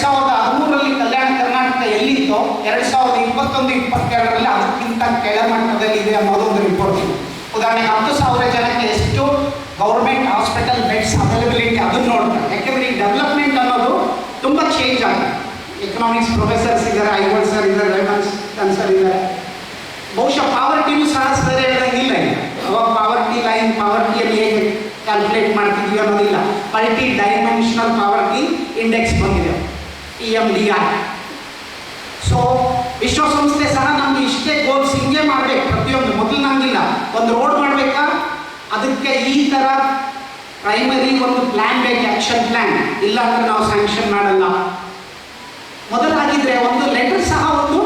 2013ರಲ್ಲಿ ಕಲ್ಯಾಣ ಕರ್ನಾಟಕ ಎಲ್ಲಿತ್ತೋ 2021-22ರಲ್ಲಿ ಅದಕ್ಕಿಂತ ಕೆಳಮಟ್ಟದಲ್ಲಿದೆ ಅನ್ನೋದೊಂದು ರಿಪೋರ್ಟ್ ಇದೆ. ಉದಾಹರಣೆಗೆ 10,000 ಜನಕ್ಕೆ ಎಷ್ಟು ಗೌರ್ಮೆಂಟ್ ಹಾಸ್ಪಿಟಲ್ ಬೆಡ್ಸ್ ಅವೈಲಬಿಲಿಟಿ ಅದನ್ನು ನೋಡ್ತಾರೆ. ಯಾಕೆಂದರೆ ಈ ಡೆವಲಪ್ಮೆಂಟ್ ಅನ್ನೋದು ತುಂಬ ಚೇಂಜ್ ಆಗಿದೆ. ಎಕನಾಮಿಕ್ಸ್ ಪ್ರೊಫೆಸರ್ಸ್ ಇದ್ದಾರೆ, ಐಗೋಲ್ಡ್ ಸರ್ ಇದ್ದಾರೆ, ರೇಮಂಡ್ ಸರ್ ಇದ್ದಾರೆ. ಬಹುಶಃ ಪಾವರ್ಟಿನೂ ಸಹ ಸರಿ ಹೇಳೋಂಗಿಲ್ಲ. ಅವಾಗ ಪಾವರ್ಟಿ ಲೈನ್, ಪಾವರ್ಟಿಯಲ್ಲಿ ಹೇಗೆ ಕ್ಯಾಲ್ಕುಲೇಟ್ ಮಾಡ್ತಿದ್ವಿ ಅನ್ನೋದಿಲ್ಲ. ಮಲ್ಟಿ ಡೈಮೆನ್ಷನಲ್ ಪಾವರ್ಟಿ ಇಂಡೆಕ್ಸ್ ಬಂದಿದೆ, EMDI. ಸೊ ವಿಶ್ವಸಂಸ್ಥೆ ಸಹ ನಮ್ಗೆ ಇಷ್ಟೇ ಗೋಲ್ಸ್ ಹಿಂಗೆ ಮಾಡಬೇಕು ಪ್ರತಿಯೊಂದು. ಮೊದಲು ನಮಗಿಲ್ಲ, ಒಂದು ರೋಡ್ ಮಾಡಬೇಕಾ ಅದಕ್ಕೆ ಈ ಥರ ಪ್ರೈಮರಿ ಒಂದು ಪ್ಲ್ಯಾನ್ ಬೇಕು, ಆ್ಯಕ್ಷನ್ ಪ್ಲ್ಯಾನ್. ಇಲ್ಲ ಅಂದರೆ ನಾವು ಸ್ಯಾಂಕ್ಷನ್ ಮಾಡಲ್ಲ. ಮೊದಲಾಗಿದ್ದರೆ ಒಂದು ಲೆಟರ್ ಸಹ ಒಂದು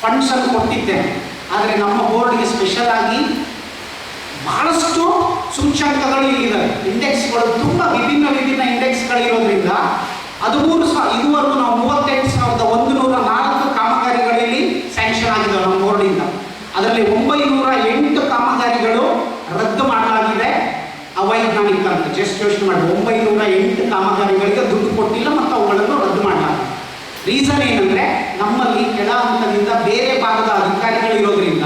ಫಂಡ್ಸನ್ನು ಕೊಟ್ಟಿದ್ದೇನೆ. ಆದರೆ ನಮ್ಮ ಬೋರ್ಡ್ಗೆ ಸ್ಪೆಷಲ್ ಆಗಿ ಬಹಳಷ್ಟು ಸೂಚ್ಯಂಕಗಳು ಇಲ್ಲಿದ್ದಾವೆ, ಇಂಡೆಕ್ಸ್ಗಳು ತುಂಬ ವಿಭಿನ್ನ ಇಂಡೆಕ್ಸ್ಗಳಿರೋದ್ರಿಂದ 13,000 ಇದುವರೆಗೂ ನಾವು 38,104 ಕಾಮಗಾರಿಗಳಲ್ಲಿ ಸ್ಯಾಂಕ್ಷನ್ ಆಗಿದ್ದಾವೆ ನಮ್ಮ ಬೋರ್ಡಿಂದ. ಅದರಲ್ಲಿ 908 ಕಾಮಗಾರಿಗಳು ರದ್ದು ಮಾಡಲಾಗಿದೆ ಅವೈಜ್ಞಾನಿಕ ಅಂತ. ಜಸ್ಟ್ ಯೋಚನೆ ಮಾಡಿ, 908 ಕಾಮಗಾರಿಗಳಿಗೆ ದುಡ್ಡು ಕೊಟ್ಟಿಲ್ಲ ಮತ್ತು ಅವುಗಳನ್ನು ರದ್ದು ಮಾಡಲಾಗಿದೆ. ರೀಸನ್ ಏನಂದರೆ ನಮ್ಮಲ್ಲಿ ಕೆಳ ಹಂತದಿಂದ ಬೇರೆ ಭಾಗದ ಅಧಿಕಾರಿಗಳಿರೋದ್ರಿಂದ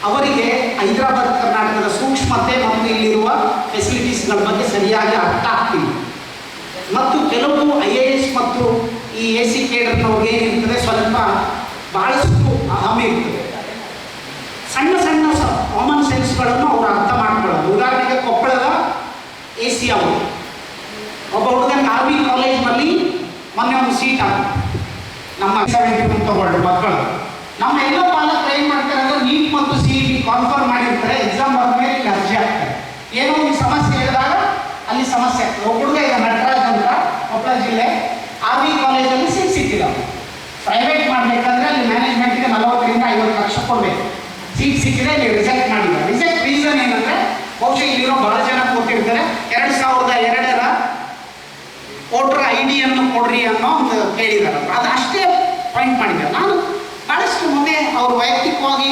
ಅವರಿಗೆ ಹೈದರಾಬಾದ್ ಕರ್ನಾಟಕದ ಸೂಕ್ಷ್ಮತೆ ಮತ್ತು ಇಲ್ಲಿರುವ ಫೆಸಿಲಿಟೀಸ್ಗಳ ಬಗ್ಗೆ ಸರಿಯಾಗಿ ಅರ್ಥ ಆಗ್ತಿಲ್ಲ. ಮತ್ತು ಕೆಲವು IAS ಮತ್ತು ಈ AC ಕೇಡರ್ನವ್ರಿಗೆ ಏನಿರ್ತದೆ, ಸ್ವಲ್ಪ ಭಾಳಷ್ಟು ಅಹಮೆ ಇರ್ತದೆ. ಸಣ್ಣ ಸಣ್ಣ ಕಾಮನ್ ಸೆನ್ಸ್ಗಳನ್ನು ಅವರು ಅರ್ಥ ಮಾಡ್ಕೊಳ್ಳೋದು. ಉದಾಹರಣೆಗೆ ಕೊಪ್ಪಳದ AC ಅವರು ಒಬ್ಬ ಹುಡುಗನ RV ಕಾಲೇಜ್ನಲ್ಲಿ ಮೊನ್ನೆ ಒಂದು ಸೀಟ್ ಆಗುತ್ತೆ. ನಮ್ಮ 70 ತಗೊಳ್ಳಿ ಮಕ್ಕಳು. ನಮ್ಮ ಎಲ್ಲ ಪಾಲಕರು ಏನು ಮಾಡ್ತಾರೆ ಅಂದರೆ ನೀಟ್ ಮತ್ತು CET ಕಾನ್ಫರ್ಮ್ ಮಾಡಿರ್ತಾರೆ, ಎಕ್ಸಾಮ್ ಬಂದ ಮೇಲೆ ಇಲ್ಲಿ ಅರ್ಜಿ ಆಗ್ತಾರೆ. ಏನೋ ಒಂದು ಸಮಸ್ಯೆ ಹೇಳಿದಾಗ ಅಲ್ಲಿ ಸಮಸ್ಯೆ ಆಗ್ತದೆ. ಒಬ್ಬ ಹುಡುಗ ಈಗ ನಟರಾಜ್ ಅಂತ ಕೊಪ್ಪಳ ಜಿಲ್ಲೆ RV ಕಾಲೇಜಲ್ಲಿ ಸೀಟ್ ಸಿಕ್ಕಿಲ್ಲ. ಪ್ರೈವೇಟ್ ಮಾಡಬೇಕಂದ್ರೆ ಅಲ್ಲಿ ಮ್ಯಾನೇಜ್ಮೆಂಟ್ಗೆ 40ರಿಂದ 50 ಲಕ್ಷ ಕೊಡಬೇಕು. ಸೀಟ್ ಸಿಕ್ಕಿದೆ, ಇಲ್ಲಿ ರಿಜೆಕ್ಟ್ ಮಾಡಿದ್ದಾರೆ. ರಿಜೆಕ್ಟ್ ರೀಸನ್ ಏನಂದರೆ ಬಹುಶಃ ಇಲ್ಲಿರೋ ಬಹಳ ಜನ ಕೊಟ್ಟಿರ್ತಾರೆ 2002ರ ವೋಟರ್ ID ಅನ್ನು ಕೊಡ್ರಿ ಅನ್ನೋ ಒಂದು ಕೇಳಿದ್ದಾರೆ. ಅದು ಅಷ್ಟೇ ಪಾಯಿಂಟ್ ಮಾಡಿದ್ದಾರೆ. ನಾನು ಭಾಳಷ್ಟು ಮೊನ್ನೆ ಅವರು ವೈಯಕ್ತಿಕವಾಗಿ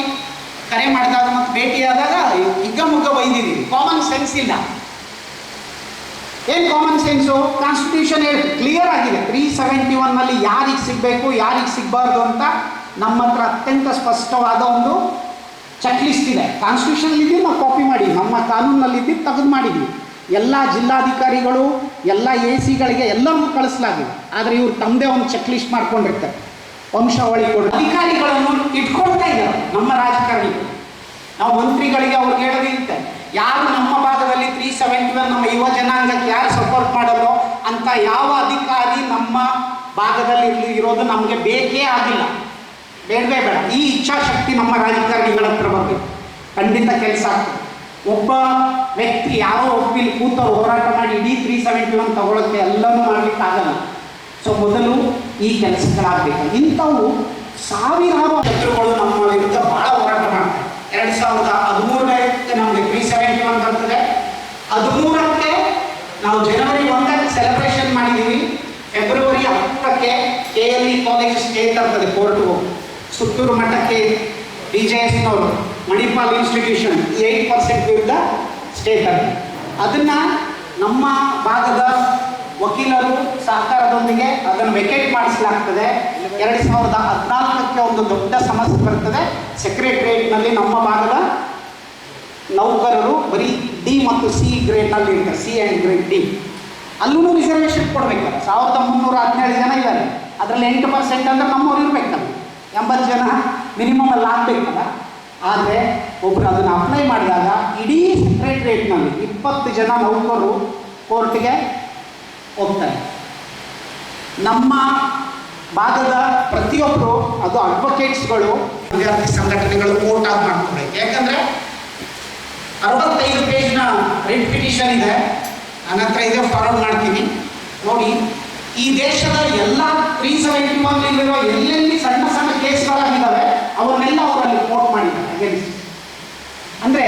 ಕರೆ ಮಾಡಿದಾಗ ಮತ್ತು ಭೇಟಿಯಾದಾಗ ಹಿಗ್ಗಮುಗ್ಗ ಬೈದಿದ್ದೀವಿ. ಕಾಮನ್ ಸೆನ್ಸ್ ಇಲ್ಲ. ಏನು ಕಾಮನ್ ಸೆನ್ಸು? ಕಾನ್ಸ್ಟಿಟ್ಯೂಷನ್ ಕ್ಲಿಯರ್ ಆಗಿದೆ. 371ನಲ್ಲಿ ಯಾರಿಗೆ ಸಿಗಬೇಕು, ಯಾರಿಗೆ ಸಿಗಬಾರ್ದು ಅಂತ ನಮ್ಮ ಹತ್ರ ಅತ್ಯಂತ ಸ್ಪಷ್ಟವಾದ ಒಂದು ಚೆಕ್ ಲಿಸ್ಟ್ ಇದೆ. ಕಾನ್ಸ್ಟಿಟ್ಯೂಷನಲ್ಲಿದ್ದು ನಾವು ಕಾಪಿ ಮಾಡಿ, ನಮ್ಮ ಕಾನೂನಲ್ಲಿದ್ದು ತೆಗೆದು ಮಾಡಿದ್ವಿ. ಎಲ್ಲ ಜಿಲ್ಲಾಧಿಕಾರಿಗಳು, ಎಲ್ಲ AC-ಗಳಿಗೆ ಎಲ್ಲರಿಗೂ ಕಳಿಸಲಾಗಿದೆ. ಆದರೆ ಇವ್ರು ತಮ್ಮದೇ ಒಂದು ಚೆಕ್ ಲಿಸ್ಟ್ ಮಾಡ್ಕೊಂಡಿರ್ತಾರೆ, ವಂಶಾವಳಿ ಕೊಡ ಅಧಿಕಾರಿಗಳನ್ನು ಇಟ್ಕೊಳ್ತಾ ಇದ್ದಾರೆ ನಮ್ಮ ರಾಜಕಾರಣಿಗಳು. ನಾವು ಮಂತ್ರಿಗಳಿಗೆ ಅವ್ರಿಗೆ ಹೇಳೋದಿರುತ್ತೆ, ಯಾರು ನಮ್ಮ ಭಾಗದಲ್ಲಿ 371 ನಮ್ಮ ಯುವ ಜನಾಂಗಕ್ಕೆ ಯಾರು ಸಪೋರ್ಟ್ ಮಾಡಲ್ಲೋ ಅಂತ ಯಾವ ಅಧಿಕಾರಿ ನಮ್ಮ ಭಾಗದಲ್ಲಿ ಇರೋದು ನಮಗೆ ಬೇಕೇ ಆಗಿಲ್ಲ, ಬೇಡವೇ ಬೇಡ. ಈ ಇಚ್ಛಾಶಕ್ತಿ ನಮ್ಮ ರಾಜಕಾರಣಿಗಳ ಹತ್ರ ಬರಬೇಕು, ಖಂಡಿತ ಕೆಲಸ ಆಗ್ತದೆ. ಒಬ್ಬ ವ್ಯಕ್ತಿ ಯಾರೋ ಒಪ್ಪಿಲಿ ಕೂತವ್ರು ಹೋರಾಟ ಮಾಡಿ ಇಡೀ 371 ತಗೊಳ್ಳೋಕ್ಕೆ ಎಲ್ಲನೂ ಮಾಡಲಿಕ್ಕೆ ಆಗಲ್ಲ. ಸೊ ಮೊದಲು ಈ ಕೆಲಸಗಳಾಗಬೇಕು. ಇಂಥವು ಸಾವಿರಾರು ಶತ್ರುಗಳು ನಮ್ಮ ವಿರುದ್ಧ ಭಾಳ ಹೋರಾಟ ಮಾಡ್ತಾರೆ. 2013ಕ್ಕೆ ನಮಗೆ 371 ಬರ್ತದೆ. 13ಕ್ಕೆ ನಾವು ಜನವರಿ 1ಕ್ಕೆ ಸೆಲೆಬ್ರೇಷನ್ ಮಾಡಿದ್ದೀವಿ. ಫೆಬ್ರವರಿ 10ಕ್ಕೆ KLE ಕಾಲೇಜ್ ಸ್ಟೇ ತರ್ತದೆ ಕೋರ್ಟ್ಗೆ. ಸುತ್ತೂರು ಮಠಕ್ಕೆ BJSನವರು ಮಣಿಪಾಲ್ ಇನ್ಸ್ಟಿಟ್ಯೂಷನ್ 8% ವಿರುದ್ಧ ಸ್ಟೇ ತರ್ತದೆ. ಅದನ್ನು ನಮ್ಮ ಭಾಗದ ವಕೀಲರು ಸಹಕಾರದೊಂದಿಗೆ ಅದನ್ನು ವೆಕೇಟ್ ಮಾಡಿಸಲಾಗ್ತದೆ. 2014ಕ್ಕೆ ಒಂದು ದೊಡ್ಡ ಸಮಸ್ಯೆ ಬರ್ತದೆ. ಸೆಕ್ರೆಟರಿಯೇಟ್ನಲ್ಲಿ ನಮ್ಮ ಭಾಗದ ನೌಕರರು ಬರೀ D ಮತ್ತು C ಗ್ರೇಡ್ನಲ್ಲಿ ಇರ್ತಾರೆ, C ಆ್ಯಂಡ್ ಗ್ರೇಡ್ D. ಅಲ್ಲೂ ರಿಸರ್ವೇಷನ್ ಕೊಡಬೇಕಲ್ಲ. 1317 ಜನ ಇದ್ದಾರೆ, ಅದರಲ್ಲಿ 8% ಅಂದರೆ ನಮ್ಮವ್ರು ಇರಬೇಕಲ್ಲ. 80 ಜನ ಮಿನಿಮಮ್ ಅಲ್ಲಿ ಆಗಬೇಕಲ್ಲ. ಆದರೆ ಒಬ್ಬರು ಅದನ್ನು ಅಪ್ಲೈ ಮಾಡಿದಾಗ ಇಡೀ ಸೆಕ್ರೆಟರಿಯೇಟ್ನಲ್ಲಿ 20 ಜನ ನೌಕರರು ಕೋರ್ಟ್ಗೆ ಹೋಗ್ತಾರೆ. ನಮ್ಮ ಭಾಗದ ಪ್ರತಿಯೊಬ್ಬರು, ಅದು ಅಡ್ವೊಕೇಟ್ಸ್ಗಳು, ವಿದ್ಯಾರ್ಥಿ ಸಂಘಟನೆಗಳು ಕೋರ್ಟ್ ಆಗಿ ಮಾಡ್ಕೊಬೇಕು. ಯಾಕಂದರೆ 65 ಪೇಜ್ನ ರಿಟ್ ಪಿಟಿಷನ್ ಇದೆ, ನನ್ನ ಹತ್ರ ಇದೆ, ಫಾರ್ವರ್ಡ್ ಮಾಡ್ತೀನಿ ನೋಡಿ. ಈ ದೇಶದ ಎಲ್ಲ 371 ಎಲ್ಲೆಲ್ಲಿ ಸಣ್ಣ ಸಣ್ಣ ಕೇಸ್ಗಳಾಗಿದ್ದಾವೆ ಅವನ್ನೆಲ್ಲ ಅವರಲ್ಲಿ ಕೋರ್ಟ್ ಮಾಡಿದ್ದಾರೆ ಅಗೇನ್ಸ್ಟ್. ಅಂದರೆ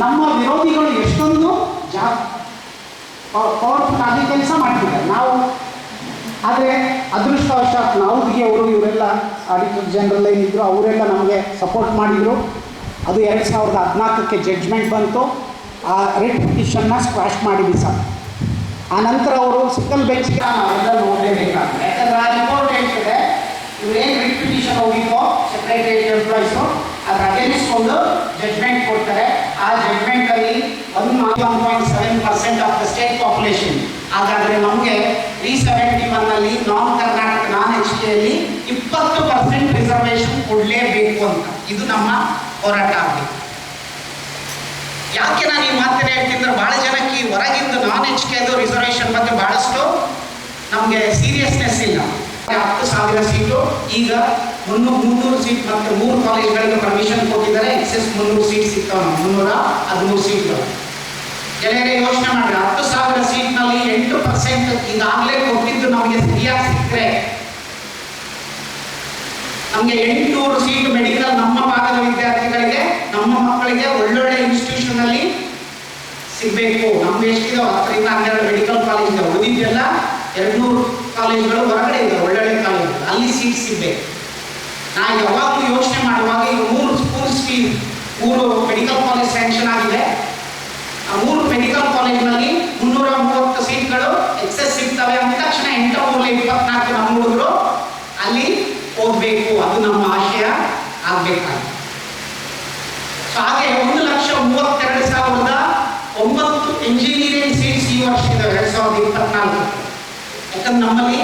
ನಮ್ಮ ವಿರೋಧಿಗಳು ಎಷ್ಟೊಂದು ಪವರ್ಫುಲ್ ಆಗಿ ಕೆಲಸ ಮಾಡ್ತಿದ್ದಾರೆ ನಾವು. ಆದರೆ ಅದೃಷ್ಟವಶಾತ್ ನಾವುದಿಗೆ ಅವರು ಇವರೆಲ್ಲ ಆಡಿಟರ್ ಜನರಲ್ ಏನಿದ್ರು ಅವರೆಲ್ಲ ನಮಗೆ ಸಪೋರ್ಟ್ ಮಾಡಿದರು. ಅದು 2014ಕ್ಕೆ ಜಡ್ಜ್ಮೆಂಟ್ ಬಂತು. ಆ ರಿಟ್ ಪಿಟಿಷನ್ನ ಸ್ಕ್ವಾಶ್ ಮಾಡಿದ್ವಿ ಸರ್. ಆ ನಂತರ ಅವರು ಸಿಂಗಲ್ ಬೆಂಚ್ಗೆ ನಾವೆಲ್ಲ ನೋಡಲೇಬೇಕಾಗ್ತದೆ. ಯಾಕಂದರೆ ಇದರ ರಿಪೋರ್ಟ್ ಹೇಳ್ತಿದೆ, ಇವ್ರು ಏನು ರಿಟ್ ಪಿಟಿಷನ್ ಹೋಗಿತ್ತು ಸೆಕ್ರೆಟರಿಯೇಟ್ ಎಂಪ್ಲಾಯೀಸು, ಅದ್ರ ಅಗೇನ್ಸ್ಟ್ ಒಂದು ಜಡ್ಜ್ಮೆಂಟ್ ಕೊಡ್ತಾರೆ. ಆ ಜಡ್ಜ್ಮೆಂಟ್ ಅಲ್ಲಿ 1.7% ಆಫ್ ದ ಸ್ಟೇಟ್ ಪಾಪ್ಯುಲೇಷನ್. ಹಾಗಾದ್ರೆ ನಮಗೆ 371 ನಲ್ಲಿ ನಾನ್ ಕರ್ನಾಟಕ ನಾನ್ HK-ಯಲ್ಲಿ 20% ರಿಸರ್ವೇಶನ್ ಕೊಡಲೇಬೇಕು ಅಂತ. ಇದು ನಮ್ಮ ಹೋರಾಟ ಆಗಬೇಕು. ಯಾಕೆ ನಾನು ಈ ಮಾತನ್ನ ಹೇಳ್ತಿದ್ರೆ, ಬಹಳ ಜನಕ್ಕೆ ಈ ಹೊರಗಿಂದ ನಾನ್ HK ರಿಸರ್ವೇಶನ್ ಬಗ್ಗೆ ಬಹಳಷ್ಟು ನಮಗೆ ಸೀರಿಯಸ್ನೆಸ್ ಇಲ್ಲ. 10,000 ಸೀಟು, ಈಗ 300 ಸೀಟ್ ಮತ್ತು 3 ಕಾಲೇಜ್ಗಳಿಗೆ ಪರ್ಮಿಷನ್ ಕೊಟ್ಟಿದ್ದಾರೆ. ಎಕ್ಸೆಸ್ 300 ಸೀಟ್ ಸಿಗ್ತಾವೆ, 313 ಸೀಟ್ಗಳು. ಗೆಳೆಯರೇ ಯೋಚನೆ ಮಾಡಿ, 10,000 ಸೀಟ್ನಲ್ಲಿ 8% ಈಗಾಗಲೇ ಕೊಟ್ಟಿದ್ದು ನಮಗೆ ಸರಿಯಾಗಿ ಸಿಕ್ಕರೆ, ನಮಗೆ 800 ಸೀಟ್ ಮೆಡಿಕಲ್ ನಮ್ಮ ಭಾಗದ ವಿದ್ಯಾರ್ಥಿಗಳಿಗೆ, ನಮ್ಮ ಮಕ್ಕಳಿಗೆ ಒಳ್ಳೊಳ್ಳೆ ಇನ್ಸ್ಟಿಟ್ಯೂಷನ್ ಅಲ್ಲಿ ಸಿಗಬೇಕು. ನಮ್ಗೆ ಎಷ್ಟಿದೆ 10 ರಿಂದ 12 ಮೆಡಿಕಲ್ ಕಾಲೇಜ್ ಇದೆ, ಉಳಿದಿದ್ದೆಲ್ಲ 200 ಕಾಲೇಜ್ಗಳು ಹೊರಗಡೆ ಇದೆ, ಒಳ್ಳೊಳ್ಳೆ ಕಾಲೇಜ್, ಅಲ್ಲಿ ಸೀಟ್ ಸಿಗಬೇಕು. ನಾ ಯಾವಾಗಲೂ ಯೋಚನೆ ಮಾಡುವಾಗ ಈಗ 3 ಮೆಡಿಕಲ್ ಕಾಲೇಜ್ ಸ್ಯಾಂಕ್ಷನ್ ಆಗಿದೆ. ಆ 3 ಮೆಡಿಕಲ್ ಕಾಲೇಜ್ನಲ್ಲಿ 330 ಸೀಟ್ಗಳು ಎಕ್ಸೆಸ್ ಸಿಗ್ತವೆ ಅಂದ ತಕ್ಷಣ 824 ನಮ್ಮ ಹುಡುಗರು ಅಲ್ಲಿ ಹೋಗ್ಬೇಕು. ಅದು ನಮ್ಮ ಆಶಯ ಆಗ್ಬೇಕಾಗಿದೆ. ಹಾಗೆ 1,32,009 ಎಂಜಿನಿಯರಿಂಗ್ ಸೀಟ್ಸ್ ಈ ವರ್ಷ ಇದೆ 2024. ಯಾಕಂದ್ರೆ ನಮ್ಮಲ್ಲಿ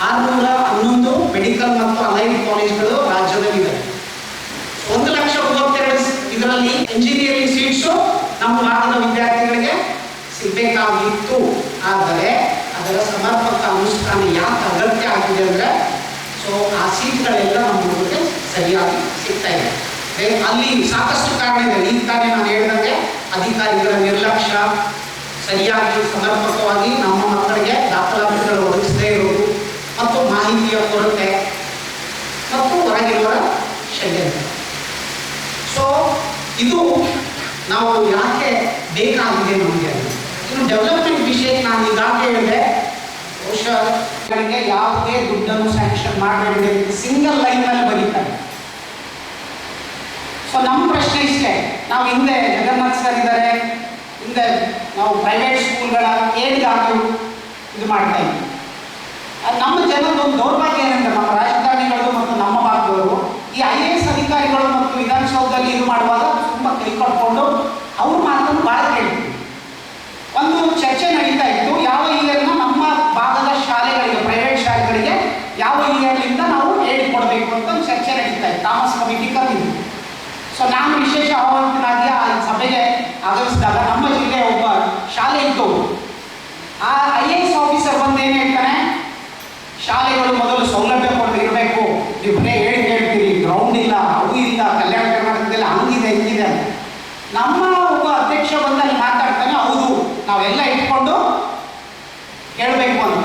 611 ಮೆಡಿಕಲ್ ಮತ್ತು ಅಲೈಡ್ ಕಾಲೇಜ್ಗಳು ರಾಜ್ಯದಲ್ಲಿದೆ. 1,32,000 ಇದರಲ್ಲಿ ಎಂಜಿನಿಯರಿಂಗ್ ಸೀಟ್ಸು ನಮ್ಮ ಭಾಗದ ವಿದ್ಯಾರ್ಥಿಗಳಿಗೆ ಸಿಗಬೇಕಾಗಿತ್ತು. ಆದರೆ ಅದರ ಸಮರ್ಪಕ ಅನುಷ್ಠಾನ ಯಾಕೆ ಅಗತ್ಯ ಆಗಿದೆ ಅಂದರೆ, ಆ ಸೀಟ್ಗಳೆಲ್ಲ ನಮ್ಮ ಹುಡುಗರಿಗೆ ಸರಿಯಾಗಿ ಸಿಗ್ತಾ ಇದೆ. ಅಲ್ಲಿ ಸಾಕಷ್ಟು ಕಾರಣ ಇದೆ. ಈ ತಾನೇ ನಾನು ಹೇಳಿದಂಗೆ ಅಧಿಕಾರಿಗಳ ನಿರ್ಲಕ್ಷ್ಯ, ಸರಿಯಾಗಿ ಸಮರ್ಪಕವಾಗಿ ನಮ್ಮ ಮಕ್ಕಳಿಗೆ ದಾಖಲಾತಿಗಳು ಒದಗಿಸದೇ ಇರುವುದು, ಮತ್ತು ಮಾಹಿತಿಯ ಕೊರತೆ, ಮತ್ತು ಹೊರಗಿರುವವರ ಷಡ್ಯಂತ್ರ. ಇದು ನಾವು ಯಾಕೆ ಬೇಕಾಗಿದೆ ನಮಗೆ. ಇನ್ನು ಡೆವಲಪ್ಮೆಂಟ್ ವಿಷಯಕ್ಕೆ ನಾನು ಈಗಾಗಲೇ ಹೇಳಿದೆ, ಬಹುಶಃ ಯಾವುದೇ ದುಡ್ಡನ್ನು ಸ್ಯಾಂಕ್ಷನ್ ಮಾಡಬೇಡಿ, ಸಿಂಗಲ್ ಲೈನ್ನಲ್ಲಿ ಬರೀತಾರೆ. ನಮ್ಮ ಪ್ರಶ್ನೆ ಇಷ್ಟೇ, ನಾವು ಹಿಂದೆ ಜಗನ್ನಾಥ್ ಸರ್ ಇದ್ದಾರೆ, ಹಿಂದೆ ನಾವು ಪ್ರೈವೇಟ್ ಸ್ಕೂಲ್ಗಳ ಏನಿಗಾಗಲೂ ಇದು ಮಾಡ್ತಾ ಇದ್ವಿ. ನಮ್ಮ ಜನದ ಒಂದು ದೌರ್ಭಾಗ್ಯ ಏನಂದ್ರೆ, ನಮ್ಮ ರಾಜಕಾರಣಿಗಳು ಮತ್ತು ನಮ್ಮ ಭಾಗದವರು ಈ IAS ಅಧಿಕಾರಿಗಳು ಮತ್ತು ವಿಧಾನಸೌಧದಲ್ಲಿ ಇದು ಮಾಡುವಾಗ ತುಂಬ ಕೈ ಕಟ್ಕೊಂಡು ಅವ್ರ ಮಾತನ್ನು ಭಾಳ ಕೇಳ್ತೀವಿ. ಒಂದು ಚರ್ಚೆ ನಡೀತಾ ಇತ್ತು, ಯಾವ ಇಯರ್ನ ನಮ್ಮ ಭಾಗದ ಶಾಲೆಗಳಿಗೆ, ಪ್ರೈವೇಟ್ ಶಾಲೆಗಳಿಗೆ ಯಾವ ಇಯರ್ನಿಂದ ನಾವು ಹೇಳಿಕೊಡ್ಬೇಕು ಅಂತ ಒಂದು ಚರ್ಚೆ ನಡೀತಾ ಇತ್ತು. ಥಾಮಸ್ ಕಮಿಟಿ ಕರೆದಿದ್ದು. ನಾನು ವಿಶೇಷ ಆಹ್ವಾನಿತನಾಗಿ ಆ ಸಭೆಗೆ ಆಗಮಿಸಿದಾಗ ನಮ್ಮ ಜಿಲ್ಲೆಯ ಒಬ್ಬ ಶಾಲೆ ಇತ್ತು. ಆ IAS ಆಫೀಸರ್ ಬಂದು ಏನು ಹೇಳ್ತಾನೆ, ಶಾಲೆಗಳು ಮೊದಲು ಸೌಲಭ್ಯ ಕೊಟ್ಟು ಇರಬೇಕು, ನೀವು ಬರೇ ಹೇಳ್ತೀರಿ, ಗ್ರೌಂಡ್ ಇಲ್ಲ, ಅವು ಇಲ್ಲ, ಕಲ್ಯಾಣ ಕರ್ನಾಟಕದಲ್ಲಿ ಹಂಗಿದೆ ಹಿಂಗಿದೆ. ನಮ್ಮ ಒಬ್ಬ ಅಧ್ಯಕ್ಷ ಬಂದು ಅಲ್ಲಿ ಮಾತಾಡ್ತಾನೆ, ಹೌದು ನಾವೆಲ್ಲ ಇಟ್ಕೊಂಡು ಹೇಳಬೇಕು ಅಂತ.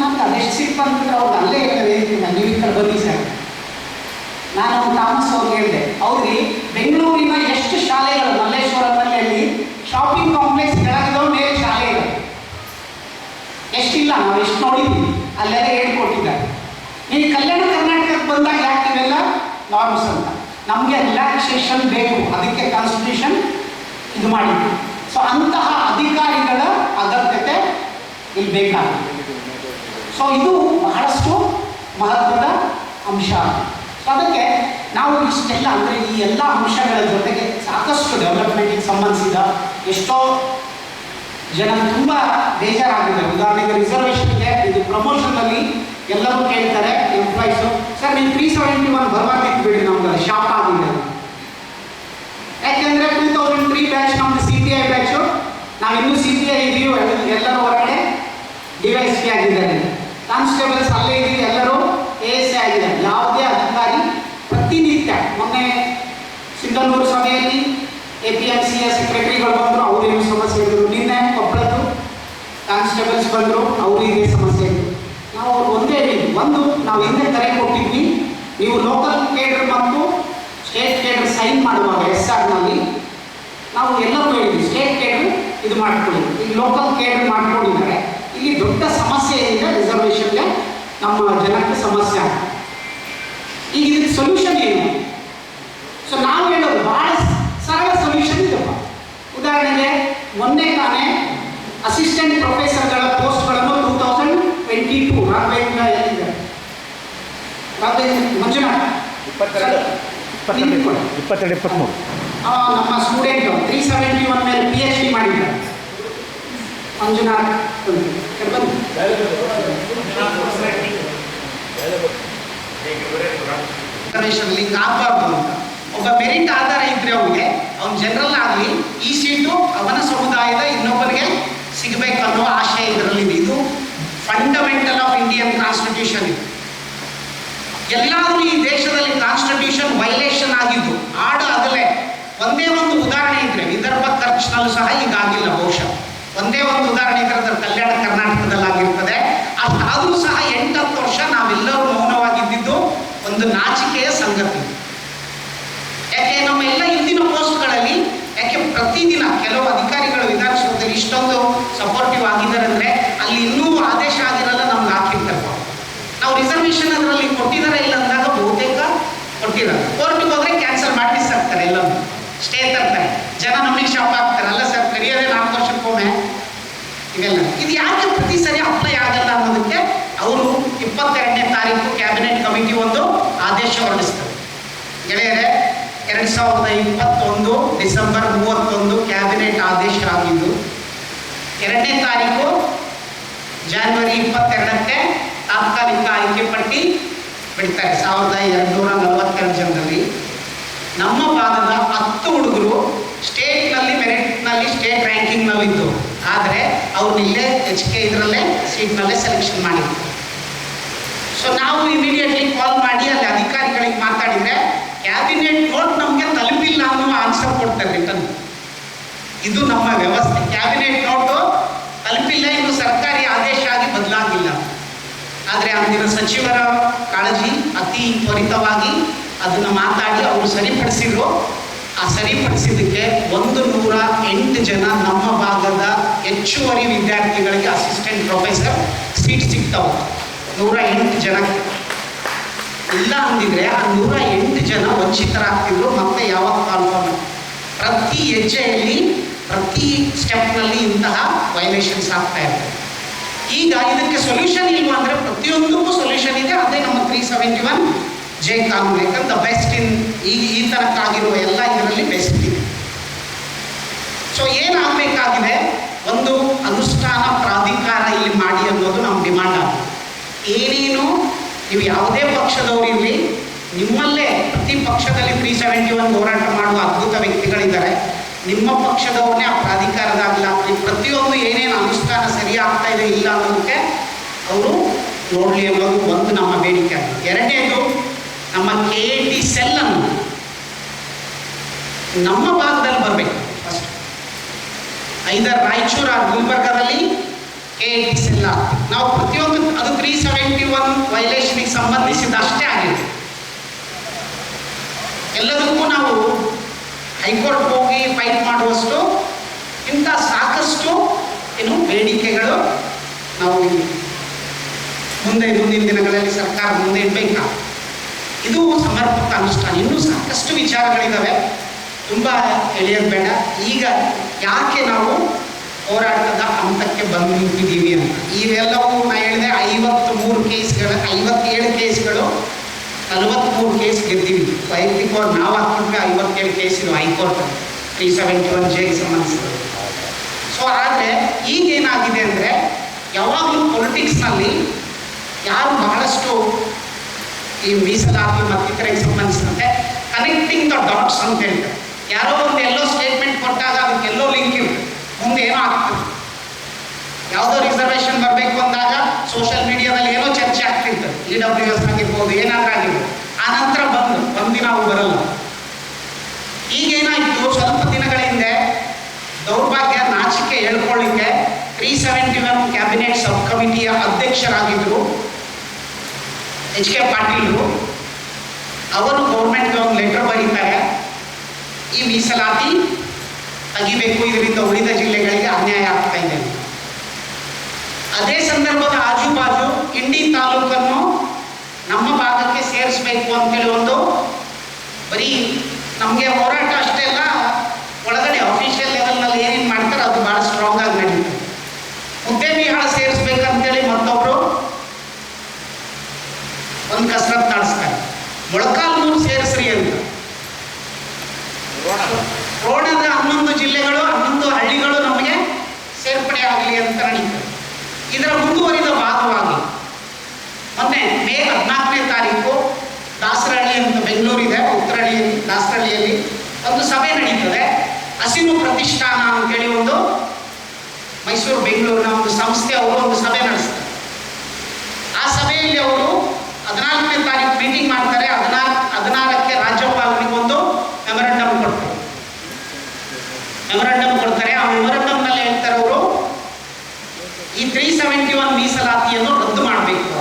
ನಮ್ಗೆ ಅದೆಷ್ಟು ಸಿಟ್ಟು ಅಂತಂದ್ರೆ ಅವ್ರಿಗೆ ಅಲ್ಲೇ ಹೇಳ್ತಾರೆ, ನೀವು ಈ ಕಡೆ ಬನ್ನಿ ಸರ್. ನಾನು ಥಾಮಸ್ ಅವ್ರಿಗೆ ಹೇಳಿದೆ, ಹೌದ್ರಿ ಬೆಂಗಳೂರಿನ ಎಷ್ಟು ಶಾಲೆಗಳು, ಮಲ್ಲೇಶ್ವರದಲ್ಲಿ ಶಾಪಿಂಗ್ ಕಾಂಪ್ಲೆಕ್ಸ್ ಕೆಳಗಿದವು, ಮೇಲೆ ಶಾಲೆ ಇದೆ, ಎಷ್ಟಿಲ್ಲ, ನಾವು ಎಷ್ಟು ನೋಡಿದ್ದೀವಿ, ಅಲ್ಲೆಲ್ಲ ಹೇಳ್ಕೊಟ್ಟಿದ್ದಾರೆ. ನೀವು ಕಲ್ಯಾಣ ಕರ್ನಾಟಕಕ್ಕೆ ಬಂದಾಗ ಯಾಕೆ ಇವೆಲ್ಲ ನಾರ್ಮ್ಸ್ ಅಂತ, ನಮಗೆ ರಿಲ್ಯಾಕ್ಸೇಷನ್ ಬೇಕು, ಅದಕ್ಕೆ ಕಾನ್ಸ್ಟಿಟ್ಯೂಷನ್ ಇದು ಮಾಡಿದ್ದು. ಅಂತಹ ಅಧಿಕಾರಿಗಳ ಅಗತ್ಯತೆ ಇಲ್ಲಿ ಬೇಕಾಗಿದೆ. ಇದು ಬಹಳಷ್ಟು ಮಹತ್ವದ ಅಂಶ. ಅದಕ್ಕೆ ನಾವು ಇಷ್ಟೆಲ್ಲ ಅಂದರೆ ಈ ಎಲ್ಲ ಅಂಶಗಳ ಜೊತೆಗೆ ಸಾಕಷ್ಟು ಡೆವಲಪ್ಮೆಂಟಿಗೆ ಸಂಬಂಧಿಸಿದ ಎಷ್ಟೋ ಜನ ತುಂಬ ಬೇಜಾರಾಗಿದೆ. ಉದಾಹರಣೆಗೆ ರಿಸರ್ವೇಷನ್ಗೆ ಇದು ಪ್ರಮೋಷನ್ನಲ್ಲಿ ಎಲ್ಲರೂ ಕೇಳ್ತಾರೆ ಎಂಪ್ಲಾಯೀಸು, ಸರ್ ನೀವು 371 ಬರಬಾರ್ದಿತ್ತು ಬಿಡಿ, ನಮ್ಗೆ ಶಾಪ್ ಆಗಿದೆ. ಯಾಕೆಂದರೆ 2003 ಬ್ಯಾಚ್ ನಮ್ಮದು CPI ಬ್ಯಾಚು, ನಾವಿನ್ನೂ CPI ಇದೀವಿ, ಎಲ್ಲರೂ ಹೊರಗಡೆ DYSP ಆಗಿದ್ದಾರೆ, ಕಾನ್ಸ್ಟೇಬಲ್ಸ್ ಅಲ್ಲೇ ಇದೀವಿ, ಎಲ್ಲರೂ ASA ಆಗಿದ್ದಾರೆ. ಯಾವುದೇ ಅಧಿಕಾರಿ ಪ್ರತಿನಿತ್ಯ, ಮೊನ್ನೆ ಸಿಂಧನೂರು ಸಭೆಯಲ್ಲಿ APMCಯ ಸೆಕ್ರೆಟರಿಗಳು ಬಂದರು, ಅವರೇನು ಸಮಸ್ಯೆ ಇದ್ದರು. ನಿನ್ನೆ ಕೊಪ್ಪಳದ್ದು ಕಾನ್ಸ್ಟೇಬಲ್ಸ್ ಬಂದರು, ಅವರು ಇದೇ ಸಮಸ್ಯೆ ಇದ್ದರು. ನಾವು ಅವ್ರು ಒಂದೇ ಹೇಳಿದ್ವಿ, ಒಂದು ನಾವು ಹಿಂದೆ ಕರೆ ಕೊಟ್ಟಿದ್ವಿ, ನೀವು ಲೋಕಲ್ ಕೇಡರ್ ಮತ್ತು ಸ್ಟೇಟ್ ಕೇಡರ್ ಸೈನ್ ಮಾಡುವಾಗ SRನಲ್ಲಿ ನಾವು ಎಲ್ಲರೂ ಹೇಳಿದ್ವಿ, ಸ್ಟೇಟ್ ಕೇಡರ್ ಇದು ಮಾಡ್ಕೊಳ್ಳಿ, ಈಗ ಲೋಕಲ್ ಕೇಡರ್ ಮಾಡ್ಕೊಂಡಿದ್ದಾರೆ. ಇಲ್ಲಿ ದೊಡ್ಡ ಸಮಸ್ಯೆ ಏನಿದೆ, ರಿಸರ್ವೇಷನ್ಗೆ ನಮ್ಮ ಜನಕ್ಕೆ ಸಮಸ್ಯೆ ಆಗ್ತದೆ. ಈಗ ಇದಕ್ಕೆ ಸೊಲ್ಯೂಷನ್ ಏನು? ನಾವು ಹೇಳೋದು ಭಾಳ ಸರಳ ಸೊಲ್ಯೂಷನ್ ಇದೆಪ್ಪ. ಉದಾಹರಣೆಗೆ ಮೊನ್ನೆ ತಾನೇ ಅಸಿಸ್ಟೆಂಟ್ ಪ್ರೊಫೆಸರ್ಗಳ ಪೋಸ್ಟ್ಗಳನ್ನು 2022 ರಾಘವೇಂದ್ರ ಎಲ್ಲಿದೆ ಮಂಜುನಾಥ್ 22-23 ನಮ್ಮ ಸ್ಟೂಡೆಂಟು 371 ಮೇಲೆ PhD ಮಾಡಿದ್ದಾರೆ ಮಂಜುನಾಥ್ ಲಿಂಕ್ ಆಗಬಾರ್ದು ಅಂತ ಒಬ್ಬ ಮೆರಿಟ್ ಆಧಾರ ಇದ್ರೆ ಅವನಿಗೆ ಅವ್ನು ಜನರಲ್ ಆಗಲಿ ಈ ಸೀಟು ಅವನ ಸಮುದಾಯದ ಇನ್ನೊಬ್ಬರಿಗೆ ಸಿಗಬೇಕನ್ನೋ ಆಶಯ ಇದರಲ್ಲಿದೆ. ಇದು ಫಂಡಮೆಂಟಲ್ ಆಫ್ ಇಂಡಿಯನ್ ಕಾನ್ಸ್ಟಿಟ್ಯೂಷನ್. ಇದು ಎಲ್ಲಾದರೂ ಈ ದೇಶದಲ್ಲಿ ಕಾನ್ಸ್ಟಿಟ್ಯೂಷನ್ ವೈಲೇಷನ್ ಆಗಿದ್ದು ಆಗಲೇ ಒಂದೇ ಒಂದು ಉದಾಹರಣೆ ಇದ್ರೆ ವಿದರ್ಭ ಖರ್ಚಿನಲ್ಲೂ ಸಹ ಈಗಾಗಿಲ್ಲ. ಬಹುಶಃ ಒಂದೇ ಒಂದು ಉದಾಹರಣೆ ಇದ್ರೆ ಅದರ ಕಲ್ಯಾಣ ಕರ್ನಾಟಕದಲ್ಲಾಗಿರ್ತದೆ. ಅಷ್ಟಾದರೂ ಸಹ 8-10 ವರ್ಷ ನಾವೆಲ್ಲರೂ ಮೌನವಾಗಿದ್ದು ಒಂದು ನಾಚಿಕೆಯ ಸಂಗತಿ. ಯಾಕೆ ನಮ್ಮೆಲ್ಲ ಇಂದಿನ ಪೋಸ್ಟ್ಗಳಲ್ಲಿ ಯಾಕೆ ಪ್ರತಿದಿನ ಕೆಲವು ಅಧಿಕಾರಿಗಳು ವಿಧಾನಸೌಧದಲ್ಲಿ ಇಷ್ಟೊಂದು ಸಪೋರ್ಟಿವ್ ಆಗಿದ್ದಾರೆ ಅಂದರೆ ಅಲ್ಲಿ ಇನ್ನೂ ಆದೇಶ ಆಗಿರಲ್ಲ, ನಮ್ಗೆ ಹಾಕಿರ್ತಾರೆ. ನಾವು ರಿಸರ್ವೇಷನ್ ಅದರಲ್ಲಿ ಕೊಟ್ಟಿದ್ದಾರೆ ಇಲ್ಲ ಅಂದಾಗ ಬಹುತೇಕ ಕೊಟ್ಟಿದ್ದಾರೆ. ಕೋರ್ಟಿಗೆ ಹೋದ್ರೆ ಕ್ಯಾನ್ಸಲ್ ಮಾಡಿಸ್ತಾರೆ, ಎಲ್ಲ ಸ್ಟೇ ತರ್ತಾರೆ. ಜನ ನಮಗೆ ಶಾಪ್ ಆಗ್ತಾರೆ, ಅಲ್ಲ ಸರ್ ಕರಿಯೋದೇ 4 ವರ್ಷಕ್ಕೊಮ್ಮೆ ಇವೆಲ್ಲ. ಇದು ಯಾಕೆ ಪ್ರತಿ ಸರಿ ಅಪ್ಲೈ ಆಗಲ್ಲ ಅನ್ನೋದಕ್ಕೆ ಅವರು 22ನೇ ತಾರೀಕು ಕ್ಯಾಬಿನೆಟ್ ಕಮಿಟಿ ಒಂದು ಆದೇಶ ಹೊರಡಿಸ್ತಾರೆ. ಗೆಳೆಯರೆ, 2021 ಡಿಸೆಂಬರ್ 31 ಕ್ಯಾಬಿನೆಟ್ ಆದೇಶ ಆಗಿದ್ದು 2ನೇ ತಾರೀಕು ಜನವರಿ 22ಕ್ಕೆ ತಾತ್ಕಾಲಿಕ ಆಯ್ಕೆ ಪಟ್ಟಿ ಬಿಡ್ತಾರೆ. 1242 ಜನರಲ್ಲಿ ನಮ್ಮ ಭಾಗದ 10 ಹುಡುಗರು ಸ್ಟೇಟ್ನಲ್ಲಿ ಮೆರಿಟ್ನಲ್ಲಿ ಸ್ಟೇಟ್ ರ್ಯಾಂಕಿಂಗ್ನಲ್ಲಿದ್ದು, ಆದರೆ ಅವ್ರನ್ನಿಲ್ಲೇ HK ಇದರಲ್ಲೇ ಸೀಟ್ನಲ್ಲೇ ಸೆಲೆಕ್ಷನ್ ಮಾಡಿದ್ರು. ಸೊ ನಾವು ಇಮಿಡಿಯೇಟ್ಲಿ ಕಾಲ್ ಮಾಡಿ ಅಲ್ಲಿ ಅಧಿಕಾರಿಗಳಿಗೆ ಮಾತಾಡಿದರೆ ಕ್ಯಾಬಿನೆಟ್ ನೋಟ್ ನಮಗೆ ತಲುಪಿಲ್ಲ ಅನ್ನೋ ಆನ್ಸರ್ ಕೊಡ್ತಾರೆ ರಿಟರ್ನ್. ಇದು ನಮ್ಮ ವ್ಯವಸ್ಥೆ. ಕ್ಯಾಬಿನೆಟ್ ನೋಟು ತಲುಪಿಲ್ಲ, ಇನ್ನು ಸರ್ಕಾರಿ ಆದೇಶ ಆಗಿ ಬದಲಾಗಿಲ್ಲ. ಆದರೆ ಅಂದಿನ ಸಚಿವರ ಕಾಳಜಿ ಅತಿ ತ್ವರಿತವಾಗಿ ಅದನ್ನು ಮಾತಾಡಿ ಅವರು ಸರಿಪಡಿಸಿದ್ರು. ಆ ಸರಿಪಡಿಸಿದ್ದಕ್ಕೆ 108 ಜನ ನಮ್ಮ ಭಾಗದ ಹೆಚ್ಚುವರಿ ವಿದ್ಯಾರ್ಥಿಗಳಿಗೆ ಅಸಿಸ್ಟೆಂಟ್ ಪ್ರೊಫೆಸರ್ ಸೀಟ್ ಸಿಗ್ತಾವೆ. 108 ಜನಕ್ಕೆ ಇಲ್ಲ ಅಂದಿದ್ರೆ ಆ 108 ಜನ ವಂಚಿತರಾಗ್ತಿದ್ರು. ಮತ್ತೆ ಯಾವಾಗ ಕಾಲ್ಫಾರ್ಮ್ ಪ್ರತಿ ಹೆಜ್ಜೆಯಲ್ಲಿ ಪ್ರತಿ ಸ್ಟೆಪ್ನಲ್ಲಿ ಇಂತಹ ವೈಲೇಷನ್ಸ್ ಆಗ್ತಾ ಇರ್ತದೆ. ಈಗ ಇದಕ್ಕೆ ಸೊಲ್ಯೂಷನ್ ಇಲ್ವಾ ಅಂದರೆ ಪ್ರತಿಯೊಂದಕ್ಕೂ ಸೊಲ್ಯೂಷನ್ ಇದೆ. ಅದೇ ನಮ್ಮ 371J ಕಾನೂನು. ಯಾಕಂದ್ರೆ ಬೆಸ್ಟ್ ಇನ್ ಈ ತನಕ್ಕಾಗಿರುವ ಎಲ್ಲ ಇದರಲ್ಲಿ ಬೆಸ್ಟ್ ಇದೆ. ಸೊ ಏನಾಗಬೇಕಾಗಿದೆ, ಒಂದು ಅನುಷ್ಠಾನ ಪ್ರಾಧಿಕಾರ ಇಲ್ಲಿ ಮಾಡಿ ಅನ್ನೋದು ನಮ್ಮ ಡಿಮಾಂಡ್ ಆಗಿದೆ. ಏನೇನು ನೀವು ಯಾವುದೇ ಪಕ್ಷದವರಿರಲಿ, ನಿಮ್ಮಲ್ಲೇ ಪ್ರತಿ ಪಕ್ಷದಲ್ಲಿ 371 ಹೋರಾಟ ಮಾಡುವ ಅದ್ಭುತ ವ್ಯಕ್ತಿಗಳಿದ್ದಾರೆ. ನಿಮ್ಮ ಪಕ್ಷದವ್ರನ್ನೇ ಆ ಪ್ರಾಧಿಕಾರದಾಗಲಾಗಲಿ ಪ್ರತಿಯೊಂದು ಏನೇನು ಅನುಷ್ಠಾನ ಸರಿಯಾಗ್ತಾ ಇದೆ ಇಲ್ಲ ಅನ್ನೋದಕ್ಕೆ ಅವರು ನೋಡಲಿ ಅನ್ನೋದು ಒಂದು ನಮ್ಮ ಬೇಡಿಕೆ ಆಗಿದೆ. ಎರಡನೇದು, ನಮ್ಮ KAT ಸೆಲ್ ಅನ್ನು ನಮ್ಮ ಭಾಗದಲ್ಲಿ ಬರಬೇಕು. ಫಸ್ಟ್ ಐದರ್ ರಾಯಚೂರು ಆ ಗುಲ್ಬರ್ಗದಲ್ಲಿ KAT ಸೆಲ್ ಆಗ್ತದೆ. ನಾವು ಪ್ರತಿಯೊಂದು ಅದು 371 ವೈಲೇಷನ್ಗೆ ಸಂಬಂಧಿಸಿದ ಅಷ್ಟೇ ಆಗಿದೆ. ಎಲ್ಲದಕ್ಕೂ ನಾವು ಹೈಕೋರ್ಟ್ ಹೋಗಿ ಫೈಟ್ ಮಾಡುವಷ್ಟು ಇಂಥ ಸಾಕಷ್ಟು ಬೇಡಿಕೆಗಳು ನಾವು ಮುಂದಿನ ದಿನಗಳಲ್ಲಿ ಸರ್ಕಾರ ಮುಂದೆ ಇಡಬೇಕಾ. ಇದು ಸಮರ್ಪಕ ಅನುಷ್ಠಾನ. ಇನ್ನೂ ಸಾಕಷ್ಟು ವಿಚಾರಗಳಿದ್ದಾವೆ, ತುಂಬ ಎಳೆಯೋದು ಬೇಡ. ಈಗ ಯಾಕೆ ನಾವು ಹೋರಾಟದ ಹಂತಕ್ಕೆ ಬಂದು ನಿಂತಿದ್ದೀವಿ ಅಂತ ಇವೆಲ್ಲವೂ ನಾ ಹೇಳಿದೆ. 57 ಕೇಸ್ಗಳು 43 ಕೇಸ್ ಗೆದ್ದೀವಿ. ವೈಯಕ್ತಿಕವಾಗಿ ನಾವು ಹಾಕ್ಕೊಂಡ್ರೆ 57 ಕೇಸ್ ಇದು ಹೈಕೋರ್ಟ್ 371Jಗೆ ಸಂಬಂಧಿಸಿದೆ. ಸೊ ಆದರೆ ಈಗೇನಾಗಿದೆ ಅಂದರೆ, ಯಾವಾಗಲೂ ಪೊಲಿಟಿಕ್ಸ್ನಲ್ಲಿ ಯಾರು ಬಹಳಷ್ಟು ಈ ಮೀಸಲಾತಿ ಮತ್ತಿತರಿಗೆ ಸಂಬಂಧಿಸಿದಂತೆ ಕನೆಕ್ಟಿಂಗ್ ದ ಡಾಟ್ಸ್ ಅಂತ ಹೇಳ್ತಾರೆ. ಯಾರೋ ಒಂದು ಎಲ್ಲೋ ಸ್ಟೇಟ್ಮೆಂಟ್ ಕೊಟ್ಟಾಗ ಅದಕ್ಕೆಲ್ಲೋ ಲಿಂಕ್ ಇರುತ್ತೆ, ಮುಂದೆ ಏನೋ ಆಗ್ತದೆ. ಯಾವುದೋ ರಿಸರ್ವೇಷನ್ ಬರಬೇಕು ಅಂದಾಗ ಸೋಷಿಯಲ್ ಮೀಡಿಯಾದಲ್ಲಿ ಏನೋ ಚರ್ಚೆ ಆಗ್ತಿರ್ತದೆ, EWS ಆಗಿರ್ಬೋದು, ಏನಾದ್ರೂ ಆಗಿರ್ಬೋದು. ಆ ನಂತರ ಬಂದು ನಾವು ಬರಲ್ಲ. ಈಗೇನಾಯಿತು, ಸ್ವಲ್ಪ ದಿನಗಳ ಹಿಂದೆ ದೌರ್ಭಾಗ್ಯ ನಾಚಿಕೆ ಹೇಳ್ಕೊಳ್ಳಿಕ್ಕೆ 371 ಕ್ಯಾಬಿನೆಟ್ ಸಬ್ ಕಮಿಟಿಯ ಅಧ್ಯಕ್ಷರಾಗಿದ್ದರು HK ಪಾಟೀಲ್ರು. ಅವರು ಗೌರ್ಮೆಂಟ್ಗೆ ಒಂದು ಲೆಟರ್ ಬರೀತಾರೆ, ಈ ಮೀಸಲಾತಿ ತೆಗಿಬೇಕು, ಇದರಿಂದ ಉಳಿದ ಜಿಲ್ಲೆಗಳಿಗೆ ಅನ್ಯಾಯ ಆಗ್ತಾ ಇದೆ. ಅದೇ ಸಂದರ್ಭದ ಆಜುಬಾಜು ಇಂಡಿ ತಾಲೂಕನ್ನು ನಮ್ಮ ಭಾಗಕ್ಕೆ ಸೇರಿಸಬೇಕು ಅಂತೇಳಿ ಒಂದು ಬರೀ ನಮಗೆ ಹೋರಾಟ ಅಷ್ಟೇ ಅಲ್ಲ, ಒಳಗಡೆ ಅಫಿಷಿಯಲ್ ಲೆವೆಲ್ನಲ್ಲಿ ಏನೇನು ಮಾಡ್ತಾರೆ ಅದು ಭಾಳ ಸ್ಟ್ರಾಂಗ್ ಆಗಿ ನಡೀತದೆ. ಮುದ್ದೇಬಿಹಾಳ ಸೇರಿಸ್ಬೇಕಂತೇಳಿ ಮತ್ತೊಬ್ಬರು ಒಂದು ಕಸರತ್ತು ನಡೆಸ್ತಾರೆ. ದೊಡ್ಡದೂರಿದೆ ಉತ್ತರಹಳ್ಳಿಯಲ್ಲಿ, ದಾಸರಹಳ್ಳಿಯಲ್ಲಿ ಒಂದು ಸಭೆ ನಡೀತದೆ. ಹಸಿರು ಪ್ರತಿಷ್ಠಾನ ಅಂತೇಳಿ ಒಂದು ಮೈಸೂರು ಬೆಂಗಳೂರಿನ ಒಂದು ಸಂಸ್ಥೆ ಅವರು ಒಂದು ಸಭೆ ನಡೆಸ್ತಾರೆ. ಆ ಸಭೆಯಲ್ಲಿ ಅವರು 14ನೇ ತಾರೀಕು ಮೀಟಿಂಗ್ ಮಾಡ್ತಾರೆ. 16ಕ್ಕೆ ರಾಜ್ಯಪಾಲರಿಗೆ ಒಂದು ಮೆಮೊರಂಡಮ್ ಕೊಡ್ತಾರೆ. ಆ ಮೆಮೊರಂಡಮ್ನಲ್ಲಿ ಹೇಳ್ತಾರೆ ಅವರು ಈ 371 ಮೀಸಲಾತಿಯನ್ನು ರದ್ದು ಮಾಡಬೇಕು,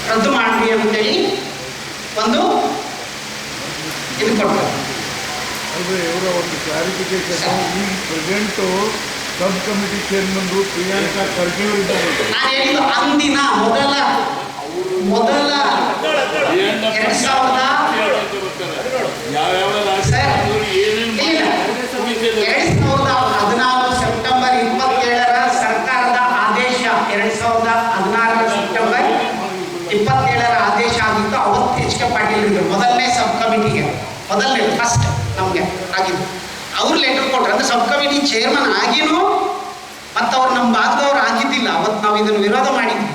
ರದ್ದು ಮಾಡ್ರಿ ಅಂತೇಳಿ ಒಂದು ಇದು ಕೊಡ್ತಾರೆ. ಇವರ ಒಂದು ಕ್ಲಾರಿಫಿಕೇಶನ್, ಈ present sub committee chairman Priyanka Kharge ಅವರಿದ್ದಾರೆ. ನಾನು ಹೇಳಿದ್ದು ಅಂದಿನ ಮೊದಲ 2016 ಸೆಪ್ಟೆಂಬರ್ 27ರ ಸರ್ಕಾರದ ಆದೇಶ, 2016 ಸೆಪ್ಟೆಂಬರ್ 27ರ ಆದೇಶ ಆಗಿತ್ತು. ಅವತ್ತು ಎಚ್ ಕೆ ಪಾಟೀಲ್ ಇದ್ರು ಮೊದಲನೇ ಸಬ್ ಕಮಿಟಿಗೆ, ಫಸ್ಟ್ ನಮಗೆ ಆಗಿದ್ದು. ಅವ್ರು ಲೆಟರ್ ಕೊಟ್ರು. ಅಂದ್ರೆ ಸಬ್ ಕಮಿಟಿ ಚೇರ್ಮನ್ ಆಗಿನೂ ಮತ್ತು ಅವ್ರು ನಮ್ಮ ಭಾಗದವ್ರು ಆಗಿದ್ದಿಲ್ಲ. ಅವತ್ತು ನಾವು ಇದನ್ನು ವಿರೋಧ ಮಾಡಿದ್ವಿ,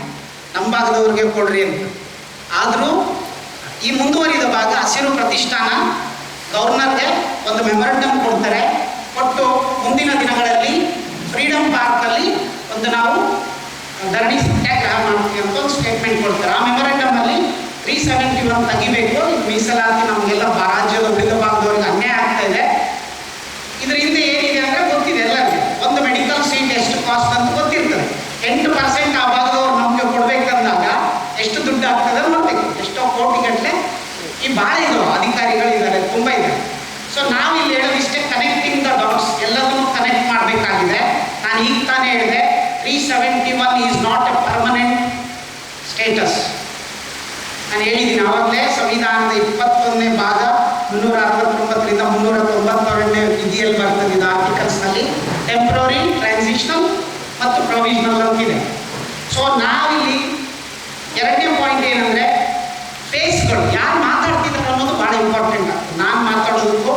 ನಮ್ಮ ಭಾಗದವ್ರಿಗೆ ಕೊಡ್ರಿ ಅಂತ. ಆದರೂ ಈ ಮುಂದುವರಿದ ಭಾಗ ಹಸಿರು ಪ್ರತಿಷ್ಠಾನ ಗವರ್ನರ್ಗೆ ಒಂದು ಮೆಮೊರಂಡಮ್ ಕೊಡ್ತಾರೆ. ಕೊಟ್ಟು ಮುಂದಿನ ದಿನಗಳಲ್ಲಿ ಫ್ರೀಡಮ್ ಪಾರ್ಕಲ್ಲಿ ಒಂದು ನಾವು ಧರಣಿ ಸತ್ಯಾಗ್ರಹ ಮಾಡ್ತೀವಿ ಅಂತ ಒಂದು ಸ್ಟೇಟ್ಮೆಂಟ್ ಕೊಡ್ತಾರೆ. ಆ ಮೆಮೊರಂಡಮಲ್ಲಿ 371 ತೆಗಿಬೇಕು, ಮೀಸಲಾತಿ ನಮಗೆಲ್ಲ ರಾಜ್ಯದ ಉಳಿದ ಭಾಗದವ್ರಿಗೆ ಅನ್ಯಾಯ ಆಗ್ತಾ ಇದೆ. ಇದ್ರ ಹಿಂದೆ ಏನಿದೆ ಅಂದರೆ ಗೊತ್ತಿದೆ ಎಲ್ಲರಿಗೆ. ಒಂದು ಮೆಡಿಕಲ್ ಸೀಟ್ ಎಷ್ಟು ಕಾಸ್ಟ್ ಅಂತ ಗೊತ್ತಿರ್ತದೆ. 8% ಆ ಭಾಗದವ್ರು ನಮಗೆ ಕೊಡ್ಬೇಕಂದಾಗ ಎಷ್ಟು ದುಡ್ಡು ಆಗ್ತದೆ ನೋಡ್ಬೇಕು. ಎಷ್ಟೋ ಕೋಟಿಗಟ್ಟಲೆ ಈ ಭಾಳ ಇದಾವೆ, ಅಧಿಕಾರಿಗಳಿದ್ದಾರೆ, ತುಂಬ ಇದೆ. ಸೊ ನಾವಿಲ್ಲಿ ಹೇಳೋದಿಷ್ಟೇ, ಕನೆಕ್ಟಿಂಗ್ ದ ಡಾಟ್ಸ್, ಎಲ್ಲದನ್ನು ಕನೆಕ್ಟ್ ಮಾಡಬೇಕಾಗಿದೆ. ನಾನು ಈಗ ತಾನೇ ಹೇಳಿದೆ, 371 is not A permanent status. ನಾನು ಹೇಳಿದ್ದೀನಿ ಆವಾಗಲೇ, ಸಂವಿಧಾನದ 21ನೇ ಭಾಗ 369ರಿಂದ 392ನೇ ವಿಧಿಯಲ್ಲಿ ಬರ್ತದೆ ಇದು ಆರ್ಟಿಕಲ್ಸ್ನಲ್ಲಿ. ಟೆಂಪ್ರರಿ, ಟ್ರಾನ್ಸಿಷನಲ್ ಮತ್ತು ಪ್ರೊವಿಷನಲ್ ಅಂತಿದೆ. ಸೊ ನಾವಿಲ್ಲಿ ಎರಡನೇ ಪಾಯಿಂಟ್ ಏನಂದರೆ, ಫೇಸ್ಗಳು ಯಾರು ಮಾತಾಡ್ತಿದ್ದಾರೆ ಅನ್ನೋದು ಭಾಳ ಇಂಪಾರ್ಟೆಂಟ್ ಆಗ್ತದೆ. ನಾನು ಮಾತಾಡೋದಕ್ಕೂ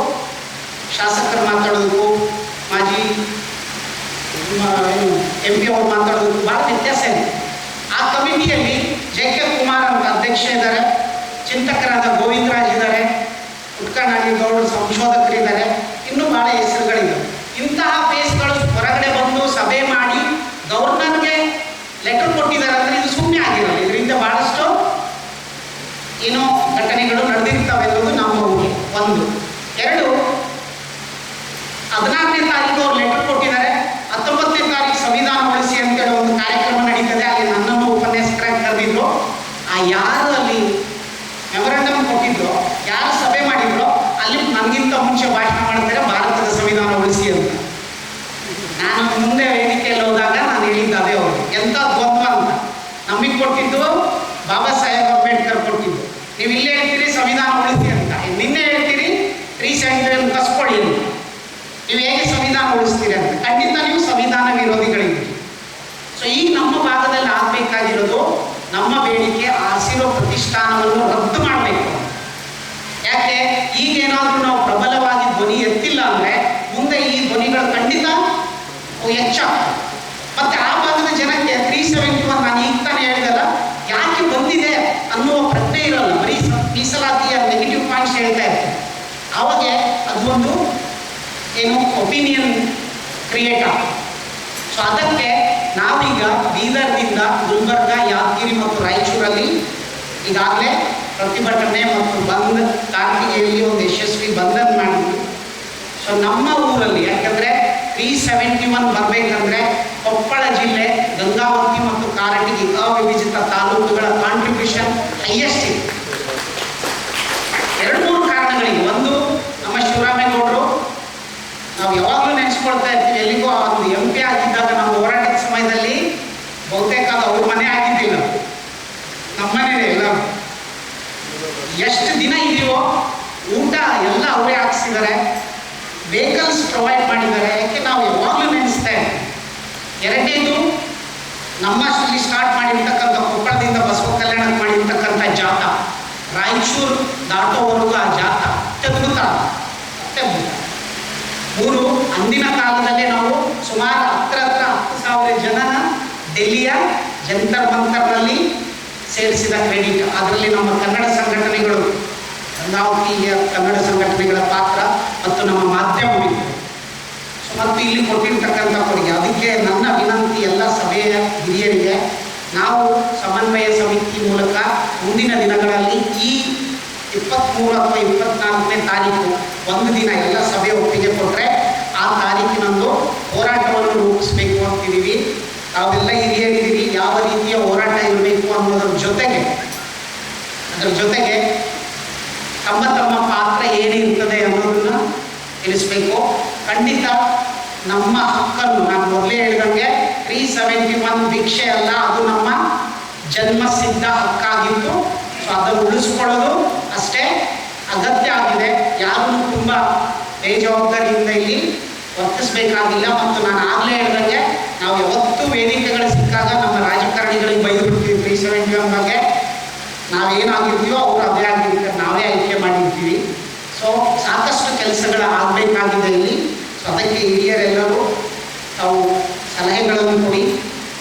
ಶಾಸಕರು ಮಾತಾಡೋದಕ್ಕೂ ಮಾಜಿ MP ಅವ್ರು ಮಾತಾಡೋದಕ್ಕೂ ಭಾಳ ವ್ಯತ್ಯಾಸ ಇದೆ. ಆ ಕಮಿಟಿಯಲ್ಲಿ JK ಕುಮಾರ್ ಅಂತ ಅಧ್ಯಕ್ಷ ಇದ್ದಾರೆ, ಚಿಂತಕರಾದ ಗೋವಿಂದರಾಜ್ ಇದ್ದಾರೆ, ಉಟ್ಕನಾಡಿಗೌಡರು ಸಂಶೋಧಕರಿದ್ದಾರೆ, ಇನ್ನೂ ಭಾಳ ಹೆಸರುಗಳಿದ್ದಾವೆ. ಇಂತಹ ಫೇಸ್ಗಳು ಹೊರಗಡೆ ಬಂದು ಸಭೆ ಮಾಡಿ ಗವರ್ನರ್ಗೆ ಲೆಟರ್ ಕೊಟ್ಟಿದ್ದಾರೆ ಅಂದರೆ ಇದು ಸುಮ್ಮನೆ ಆಗಿರಲ್ಲ. ಇದರಿಂದ ಭಾಳಷ್ಟು ಏನೋ ಘಟನೆಗಳು ನಡೆದಿರ್ತವೆ ಅನ್ನೋದು ನಮ್ಮ ಊರಿಗೆ ಒಂದು. ಎರಡು, 16ನೇ ತಾರೀಕು ಅವ್ರು ಲೆಟರ್ ಕೊಟ್ಟಿದ್ದಾರೆ. 19ನೇ ತಾರೀಕು ಸಂವಿಧಾನ ಉಳಿಸಿ ಅಂತೇಳಿ ಒಂದು ಕಾರ್ಯಕ್ರಮ ನಡೀತದೆ. ಅಲ್ಲಿ ನನ್ನನ್ನು ಉಪನ್ಯಾಸಕರಾಗಿ ಕರೆದಿದ್ರು. ಆ ಯಾರು ಅಲ್ಲಿ ಮೆಮೊರಂಡಮ್ ಕೊಟ್ಟಿದ್ರು, ಯಾರು ಸಭೆ ಮಾಡಿದ್ರು, ಅಲ್ಲಿ ನನಗಿಂತ ಮುಂಚೆ ಭಾಷಣ ಮಾಡ್ತಾರೆ ಭಾರತದ ಸಂವಿಧಾನ ಉಳಿಸಿ ಅಂತ. ನಾನು ಮುಂದೆ ವೇದಿಕೆಯಲ್ಲಿ ಹೋದಾಗ ನಾನು ಹೇಳಿದ್ದು ಅದೇ ಅವ್ರಿಗೆ, ಎಂಥ ದ್ವಂದ್ವ ಅಂತ. ನಮಗೆ ಕೊಟ್ಟಿದ್ದು ಬಾಬಾ ಸಾಹೇಬ್ ಅಂಬೇಡ್ಕರ್ ಕೊಟ್ಟಿದ್ದು. ನೀವು ಇಲ್ಲೇ ಹೇಳ್ತೀರಿ ಸಂವಿಧಾನ ಉಳಿಸಿ ಅಂತ, ನಿನ್ನೆ ಹೇಳ್ತೀರಿ 371 ಕಸ್ಕೊಳ್ಳಿ ಅಂತ. ನೀವು ಹೇಗೆ ಸಂವಿಧಾನ ಉಳಿಸ್ತೀರಿ ಅಂತ. ಖಂಡಿತ ನೀವು ಸಂವಿಧಾನ ವಿರೋಧಿಗಳಿದ್ದೀರಿ. ಸೊ ಈಗ ನಮ್ಮ ಭಾಗದಲ್ಲಿ ಆಗಬೇಕಾಗಿರೋದು, ನಮ್ಮ ಬೇಡಿಕೆ ಆ ಹಸಿರು ಪ್ರತಿಷ್ಠಾನವನ್ನು ರದ್ದು ಮಾಡಬೇಕು. ಯಾಕೆ ಈಗೇನಾದರೂ ನಾವು ಪ್ರಬಲವಾಗಿ ಧ್ವನಿ ಎತ್ತಿಲ್ಲ ಅಂದರೆ ಮುಂದೆ ಈ ಧ್ವನಿಗಳು ಖಂಡಿತ ಹೆಚ್ಚಾಗ್ತವೆ. ಮತ್ತು ಆ ಭಾಗದ ಜನಕ್ಕೆ 371 ನಾನು ಈಗ ತಾನೇ ಹೇಳಿದಲ್ಲ, ಯಾಕೆ ಬಂದಿದೆ ಅನ್ನುವ ಪ್ರಜ್ಞೆ ಇರಲ್ಲ. ಬರೀ ಮೀಸಲಾತಿಯ ನೆಗೆಟಿವ್ ಪಾಯಿಂಟ್ಸ್ ಹೇಳ್ತಾ ಇರ್ತಾರೆ. ಆವಾಗ ಅದು ಒಂದು ಏನು ಒಪಿನಿಯನ್ ಕ್ರಿಯೇಟ್ ಆಗ್ತದೆ. ಸೊ ಅದಕ್ಕೆ ನಾವೀಗ ಬೀದರ್ದಿಂದ ಗುಲ್ಬರ್ಗ, ಯಾದಗಿರಿ ಮತ್ತು ರಾಯಚೂರಲ್ಲಿ ಈಗಾಗಲೇ ಪ್ರತಿಭಟನೆ ಮತ್ತು ಬಂದ್, ಕಾರ್ತಿಗೆಯಲ್ಲಿ ಒಂದು ಯಶಸ್ವಿ ಬಂಧನ್ ಮಾಡಿದ್ವಿ. ಸೊ ನಮ್ಮ ಊರಲ್ಲಿ ಯಾಕಂದರೆ 371 ಬರಬೇಕಂದ್ರೆ ಕೊಪ್ಪಳ ಜಿಲ್ಲೆ, ಗಂಗಾವತಿ ಮತ್ತು ಕಾರಟಗಿ ಅವಿಭಜಿತ ತಾಲೂಕುಗಳ ಕಾಂಟ್ರಿಬ್ಯೂಷನ್ ಹೈಯೆಸ್ಟ್ ಇದೆ. 2-3 ಕಾರಣಗಳಿಗೆ. ಒಂದು, ನಮ್ಮ ಶಿವರಾಮೇಗೌಡರು ನಾವು ಯಾವಾಗಲೂ ನೆನೆಸ್ಕೊಳ್ತಾ ಇರ್ತೀವಿ. ಎಲ್ಲಿಗೂ ಒಂದು MP ಆಗಿದ್ದಾಗ ನಮ್ಮ ಹೋರಾಟದ ಸಮಯದಲ್ಲಿ ಬಹುತೇಕ ಅದು ಅವ್ರ ಮನೆ ಆಗಿದ್ದಿಲ್ಲ, ನಮ್ಮ ಮನೆಯೇ ಎಲ್ಲ. ಎಷ್ಟು ದಿನ ಇದೆಯೋ ಊಟ ಎಲ್ಲ ಅವರೇ ಹಾಕ್ಸಿದ್ದಾರೆ, ವೆಹಿಕಲ್ಸ್ ಪ್ರೊವೈಡ್ ಮಾಡಿದ್ದಾರೆ. ಯಾಕೆ ನಾವು ಯಾವಾಗಲೂ ನೆನೆಸ್ತಾ ಇರ್ತೀವಿ. ಎರಡನೇದು, ನಮ್ಮಲ್ಲಿ ಸ್ಟಾರ್ಟ್ ಮಾಡಿರ್ತಕ್ಕಂಥ ಕೊಪ್ಪಳದಿಂದ ಬಸವ ಕಲ್ಯಾಣಕ್ಕೆ ಮಾಡಿರ್ತಕ್ಕಂಥ ಜಾಥಾ, ರಾಯಚೂರು ದಾಟೋವರೆಗೂ ಆ ಜಾಥಾ ಅತ್ಯದ್ಭುತ. 3, ಅಂದಿನ ಕಾಲದಲ್ಲೇ ನಾವು ಸುಮಾರು 10,000 ಜನನ ಡೆಲ್ಲಿಯ ಜಂತರ್ ಮಂತರ್ನಲ್ಲಿ ಸೇರಿಸಿದ ಕ್ರೆಡಿಟ್. ಅದರಲ್ಲಿ ನಮ್ಮ ಕನ್ನಡ ಸಂಘಟನೆಗಳು, ಗಂಗಾವತಿಯ ಕನ್ನಡ ಸಂಘಟನೆಗಳ ಪಾತ್ರ ಮತ್ತು ನಮ್ಮ ಮಾಧ್ಯಮವಿದೆ. ಮತ್ತು ಇಲ್ಲಿ ಕೊಟ್ಟಿರ್ತಕ್ಕಂಥ ಕೊಡುಗೆ. ಅದಕ್ಕೆ ನನ್ನ ವಿನಂತಿ ಎಲ್ಲ ಸಭೆಯ ಹಿರಿಯರಿಗೆ, ನಾವು ಸಮನ್ವಯ ಸಮಿತಿ ಮೂಲಕ ಮುಂದಿನ ದಿನಗಳಲ್ಲಿ ಈ 23 ಅಥವಾ 24ನೇ ತಾರೀಕು ಒಂದು ದಿನ ಎಲ್ಲ ಸಭೆ ಒಪ್ಪಿಗೆ ಕೊಟ್ಟರೆ ಆ ತಾರೀಕಿನಂದು ಹೋರಾಟವನ್ನು ರೂಪಿಸಬೇಕು ಅಂತಿದ್ದೀವಿ. ತಾವೆಲ್ಲ ಹಿರಿಯರಿದ್ದೀರಿ, ಯಾವ ರೀತಿಯ ಹೋರಾಟ ಇರಬೇಕು ಅನ್ನೋದ್ರ ಜೊತೆಗೆ ತಮ್ಮ ತಮ್ಮ ಪಾತ್ರ ಏನಿರ್ತದೆ ಅನ್ನೋದನ್ನು ತಿಳಿಸ್ಬೇಕು. ಖಂಡಿತ ನಮ್ಮ ಹಕ್ಕನ್ನು, ನಾನು ಮೊದಲೇ ಹೇಳಿದಂಗೆ 371 ಭಿಕ್ಷೆ ಅಲ್ಲ, ಅದು ನಮ್ಮ ಜನ್ಮಸಿದ್ಧ ಹಕ್ಕಾಗಿತ್ತು. ಸೊ ಅದನ್ನು ಉಳಿಸ್ಕೊಳ್ಳೋದು ಅಷ್ಟೇ ಅಗತ್ಯ ಆಗಿದೆ. ಯಾರೂ ತುಂಬ ಬೇಜವಾಬ್ದಾರಿಯಿಂದ ಇಲ್ಲಿ ವರ್ತಿಸಬೇಕಾಗಿಲ್ಲ. ಮತ್ತು ನಾನು ಆಗಲೇ ಹೇಳಿದಂಗೆ ನಾವು ಯಾವತ್ತೂ ವೇದಿಕೆಗಳು ಸಿಕ್ಕಾಗ ನಮ್ಮ ರಾಜಕಾರಣಿಗಳಿಗೆ ಬೈದು ಬಿಡ್ತೀವಿ. 371 ಬಗ್ಗೆ ನಾವೇನಾಗಿರ್ತೀವೋ ಅವರು ಅದೇ ಆಗಿರ್ತಾರೆ, ನಾವೇ ಆಯ್ಕೆ ಮಾಡಿರ್ತೀವಿ. ಸೊ ಸಾಕಷ್ಟು ಕೆಲಸಗಳು ಆಗಬೇಕಾಗಿದೆ ಇಲ್ಲಿ. ಸೊ ಅದಕ್ಕೆ ಹಿರಿಯರೆಲ್ಲರೂ ತಾವು ಸಲಹೆಗಳನ್ನು ಕೊಡಿ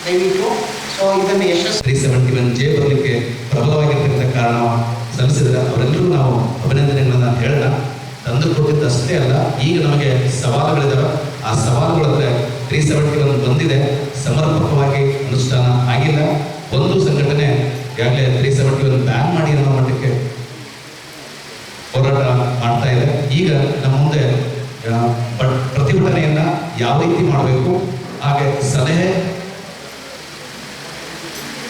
ದಯವಿಟ್ಟು. ಸೊ ಇದನ್ನು ಯಶಸ್ವಿ 371 ಬರಲಿಕ್ಕೆ ಪ್ರಬಲವಾಗಿರ್ತಕ್ಕಂಥ ಕಾರಣ ಸಲ್ಲಿಸಿದರೆ ಅವರೆಲ್ಲರೂ ನಾವು ಅಭಿನಂದನೆಗಳನ್ನು ಹೇಳೋಣ. ತಂದು ಕೊಟ್ಟಿದ್ದಷ್ಟೇ ಅಲ್ಲ, ಈಗ ನಮಗೆ ಸವಾಲುಗಳಿದ್ದಾವೆ. ಆ ಸವಾಲುಗಳ ಹತ್ರ 371 ಬಂದಿದೆ, ಸಮರ್ಪಕವಾಗಿ ಅನುಷ್ಠಾನ ಆಗಿಲ್ಲ. ಒಂದು ಸಂಘಟನೆ ಈಗಾಗಲೇ 371 ಬ್ಯಾನ್ ಮಾಡಿ ಅನ್ನೋ ಮಟ್ಟಕ್ಕೆ ಹೋರಾಟ ಮಾಡ್ತಾ ಇದೆ. ಈಗ ನಮ್ಮ ಮುಂದೆ ಪ್ರತಿಭಟನೆಯನ್ನ ಯಾವ ರೀತಿ ಮಾಡಬೇಕು, ಹಾಗೆ ಸಲಹೆ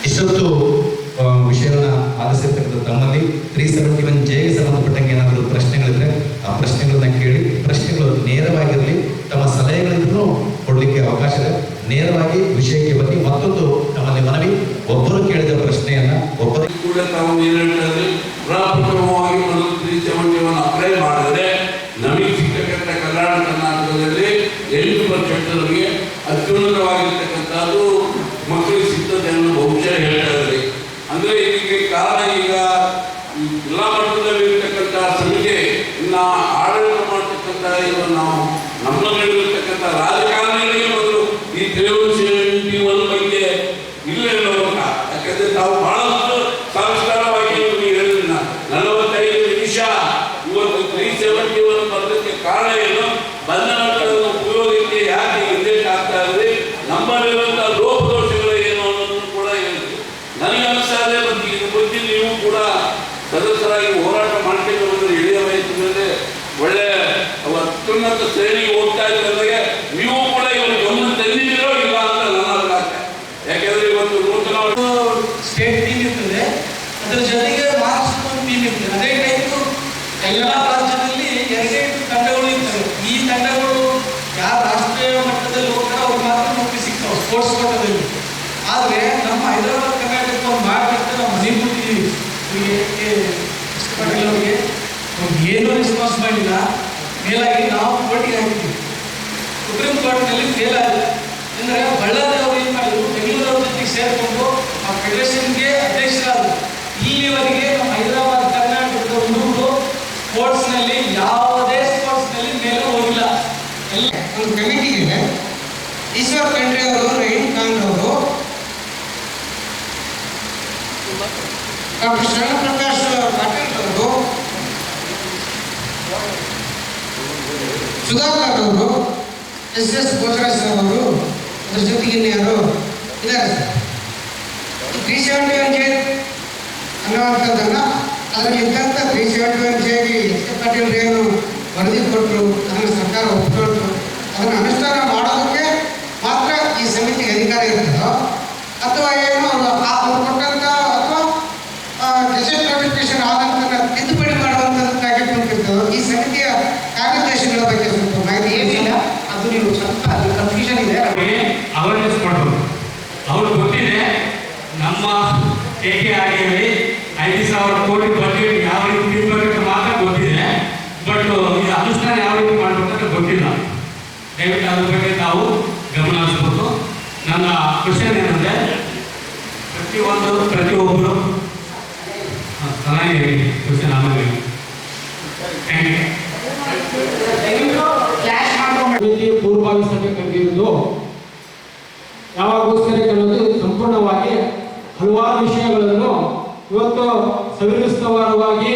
ಇಷ್ಟೊತ್ತು ವಿಷಯವನ್ನ ಆಲಿಸಿರ್ತಕ್ಕಂಥ ತಮ್ಮಲ್ಲಿ 371 ಗೆ ಸಂಬಂಧಪಟ್ಟಂಗೆ ಏನಾದರೂ ಪ್ರಶ್ನೆಗಳಿದ್ರೆ ಆ ಪ್ರಶ್ನೆಗಳನ್ನ ಕೇಳಿ. ಪ್ರಶ್ನೆಗಳು ನೇರವಾಗಿರಲಿ, ತಮ್ಮ ಸಲಹೆಗಳಿಂದಲೂ ಕೊಡಲಿಕ್ಕೆ ಅವಕಾಶ ಇದೆ. ನೇರವಾಗಿ ವಿಷಯಕ್ಕೆ ಬನ್ನಿ. ಮತ್ತೊಂದು ನಮ್ಮಲ್ಲಿ ಮನವಿ, ಒಬ್ಬರು ಕೇಳಿದ ಪ್ರಶ್ನೆಯನ್ನ ಒಬ್ಬರು ಕೂಡ ತಾವು ಏನೇಳಿ ಪ್ರಪ್ರಥಮವಾಗಿ 371 ಅಪ್ಲೈ ಮಾಡಿದ್ರೆ ನಮಗೆ ಸಿಕ್ಕತಕ್ಕಂಥ ಕಲ್ಯಾಣ ಕರ್ನಾಟಕದಲ್ಲಿ 8% ನಮಗೆ ಅತ್ಯುನ್ನತವಾಗಿರ್ತಕ್ಕಂಥದ್ದು ಮಕ್ಕಳಿಗೆ ಸಿಗ್ತದೆ ಅನ್ನೋ ಬಹುಶಃ ಹೇಳ್ತಾ ಇದ್ದಾರೆ. ಅಂದರೆ ಇದಕ್ಕೆ ಕಾರಣ ಈಗ ಜಿಲ್ಲಾ ಮಟ್ಟದಲ್ಲಿ ಇರ್ತಕ್ಕಂಥ ಸಮಿತಿ, ಇನ್ನು ಆಡಳಿತ ಮಾಡ್ತಕ್ಕಂಥ ಇವರು ನಾವು ನಮ್ಮಲ್ಲಿರ್ತಕ್ಕಂಥ ರಾಜಕಾರಣಿಗಳಿಗೆ ಮೊದಲು ಈ 371 ಬಗ್ಗೆ ಇಲ್ಲೇ ನೋಡೋಣ. ಯಾಕಂದ್ರೆ ತಾವು ಬಹಳಷ್ಟು ಸಂಸ್ಕಾರವಾಗಿ ಹೇಳಿದ್ರೆ 45 ನಿಮಿಷ ಇವತ್ತು 371 ಬರೋದಕ್ಕೆ ಕಾರಣ ಏನು, ಬಂಧನಗಳನ್ನು ಉಪಯೋಗಕ್ಕೆ ಯಾಕೆ ನಿರ್ದೇಶ ಆಗ್ತಾ ಇದೆ, ನಮ್ಮಲ್ಲಿರುವಂತಹ ಲೋಪದೋಷಗಳು ಏನು ಅನ್ನೋದನ್ನು ಕೂಡ ಹೇಳಿದ್ರು. ನನಗೆ ಅನಿಸ್ತದೆ ಮತ್ತು ಇದ್ರ ಬಗ್ಗೆ ನೀವು ಕೂಡ ಸದಸ್ಯರಾಗಿ ಹೋರಾಟ ಮಾಡ್ಕೊಂಡು ಬಂದರೆ ಇಳಿಯ ವಯಸ್ಸಿನಲ್ಲಿ ಒಳ್ಳೆ ಅತ್ಯುನ್ನತ ಶ್ರೇಣಿಗೆ ಹೋಗ್ತಾ ಇದ್ದರೆ ನೀವು ಕೂಡ ಇವರು ಗಮನ ತಂದಿದ್ದೀರೋ ಇಲ್ಲ ಅಂತ ನನ್ನ ಅಭಿಪ್ರಾಯ. ಯಾಕೆಂದ್ರೆ ಇವತ್ತು ನೂತನ ಸ್ಟೇಟ್ ಟೀಮ್ ಇರ್ತದೆ, ಅದರ ಜೊತೆಗೆ ಮಹಾರಾಷ್ಟ್ರ ಒಂದು ಟೀಮ್ ಇರ್ತದೆ. ಅದೇ ಟೈಪು ಎಲ್ಲ ರಾಜ್ಯದಲ್ಲಿ 2 ತಂಡಗಳು ಇರ್ತವೆ. ಈ ತಂಡಗಳು ಯಾರು ರಾಷ್ಟ್ರೀಯ ಮಟ್ಟದಲ್ಲಿ ಹೋಗ್ತಾರೋ ಅವ್ರು ಮಾತ್ರ ನೌಕರಿ ಸಿಗ್ತಾವೆ ಸ್ಪೋರ್ಟ್ಸ್ ಮಟ್ಟದಲ್ಲಿ. ಆದರೆ ನಮ್ಮ ಹೈದರಾಬಾದ್ ಕರ್ನಾಟಕ ಒಂದು ಮಾಡಿಬಿಟ್ಟು ನಾವು ಮನೆ ಕೊಟ್ಟಿದ್ದೀವಿ. ಪಾಟೀಲ್ ಅವರಿಗೆ ಏನೂ ರೆಸ್ಪಾನ್ಸ್ ಮಾಡಿಲ್ಲ. ಮೇಲಾಗಿ ನಾವು ಕೋರ್ಟಿಗೆ ಹಾಕಿದ್ದೀವಿ. ಸುಪ್ರೀಂ ಕೋರ್ಟ್ನಲ್ಲಿ ಫೇಲ್ ಆಗಿದೆ. ಅಂದರೆ ಬಳ್ಳಾರಿ ಅವರು ಏನು ಮಾಡಿದ್ರು, ಬೆಂಗಳೂರವ್ರ ಜೊತೆಗೆ ಸೇರಿಕೊಂಡು ಆ ಫೆಡರೇಷನ್ಗೆ ಅಧ್ಯಕ್ಷರಾದರು. ಇಲ್ಲಿವರೆಗೆ ನಮ್ಮ ಹೈದರಾಬಾದ್ ಕರ್ನಾಟಕದ ಹುಡುಗರು ಸ್ಪೋರ್ಟ್ಸ್ನಲ್ಲಿ ಯಾವುದೇ ಸ್ಪೋರ್ಟ್ಸ್ನಲ್ಲಿ ಮೇಲೆ ಹೋಗಿಲ್ಲ. ಒಂದು ಕಮಿಟಿಗೆ ಈಶ್ವರ್ ಖಂಡ್ರೆ ಅವರು, ರಹೀಂ ಖಾನ್ ಅವರು, ಡಾಕ್ಟರ್ ಶರಣಪ್ರಕಾಶ್ ಪಾಟೀಲ್ ಅವರು, ಸುಧಾಕರ್ ಅವರು, SS ಬೋಜರಾಜ್ ಅವರು, ಅದ್ರ ಜೊತೆಗೆ ಇನ್ಯಾರು ಇದ್ದಾರೆ ಸರ್. 371 ಅನ್ನುವಂಥದ್ದನ್ನ ಅದರಲ್ಲಿ ಇದ್ದಂಥ 371 ಎಸ್ ಪಾಟೀಲ್ ಏನು ವರದಿ ಕೊಟ್ಟರು, ಅದನ್ನು ಸರ್ಕಾರ ಒಪ್ಪಿಕೊಂಡ್ರು. ಅದನ್ನು ಅನುಷ್ಠಾನ ಮಾಡೋದಕ್ಕೆ ಮಾತ್ರ ಈ ಸಮಿತಿಗೆ ಅಧಿಕಾರ ಇರ್ತದೋ ಅಥವಾ ಏನು ಅವ್ರು ಕೊಟ್ಟಂಥ ಅಥವಾ ಗೆಜೆಟ್ ನೋಟಿಫಿಕೇಶನ್ ಆದಂಥ ತಿದ್ದುಪಡಿ ಮಾಡುವಂಥದ್ದಕ್ಕಾಗಿ ಕುಂತಿರ್ತದೋ. ಈ ಸಮಿತಿಯ ಕಾರ್ಯದರ್ಶಿಗಳ ಬಗ್ಗೆ ಸ್ವಲ್ಪ ಮಾಹಿತಿ ಏನಿಲ್ಲ, ಅದು ನೀವು ಸ್ವಲ್ಪ ಕನ್ಫ್ಯೂಷನ್ ಇದೆ. ಅವೇರ್ನೆಸ್ ಮಾಡಬೇಕು. ಅವ್ರಿಗೆ ಗೊತ್ತಿದೆ ನಮ್ಮ KKRಯಲ್ಲಿ 5,000 ಕೋಟಿ ಬಜೆಟ್ ಯಾವ ರೀತಿ ಇರಬೇಕಂತ ಮಾತ್ರ ಗೊತ್ತಿದೆ. ಬಟ್ ಇದು ಅನುಷ್ಠಾನ ಯಾವ ರೀತಿ ಮಾಡಬೇಕಂತ ಗೊತ್ತಿಲ್ಲ. ದಯವಿಟ್ಟು ಅದ್ರ ಬಗ್ಗೆ ತಾವು ಗಮನ ಹರಿಸ್ಬೇಕು. ನನ್ನ ಕ್ವಶನ್ ಏನಂದರೆ, ಪ್ರತಿಯೊಬ್ಬರು ಚೆನ್ನಾಗಿ ಹೇಳಿ ಕ್ವಶನ್ ಆಮೇಲೆ. Thank you. ಪೂರ್ವಭಾವಿ ಸಭೆ ಕರೆದಿರುವುದು ಯಾವಾಗೋಸ್ಕರ ಕೆಲವೊಂದು ಸಂಪೂರ್ಣವಾಗಿ ಹಲವಾರು ವಿಷಯಗಳನ್ನು ಸವಿಸ್ತರವಾಗಿ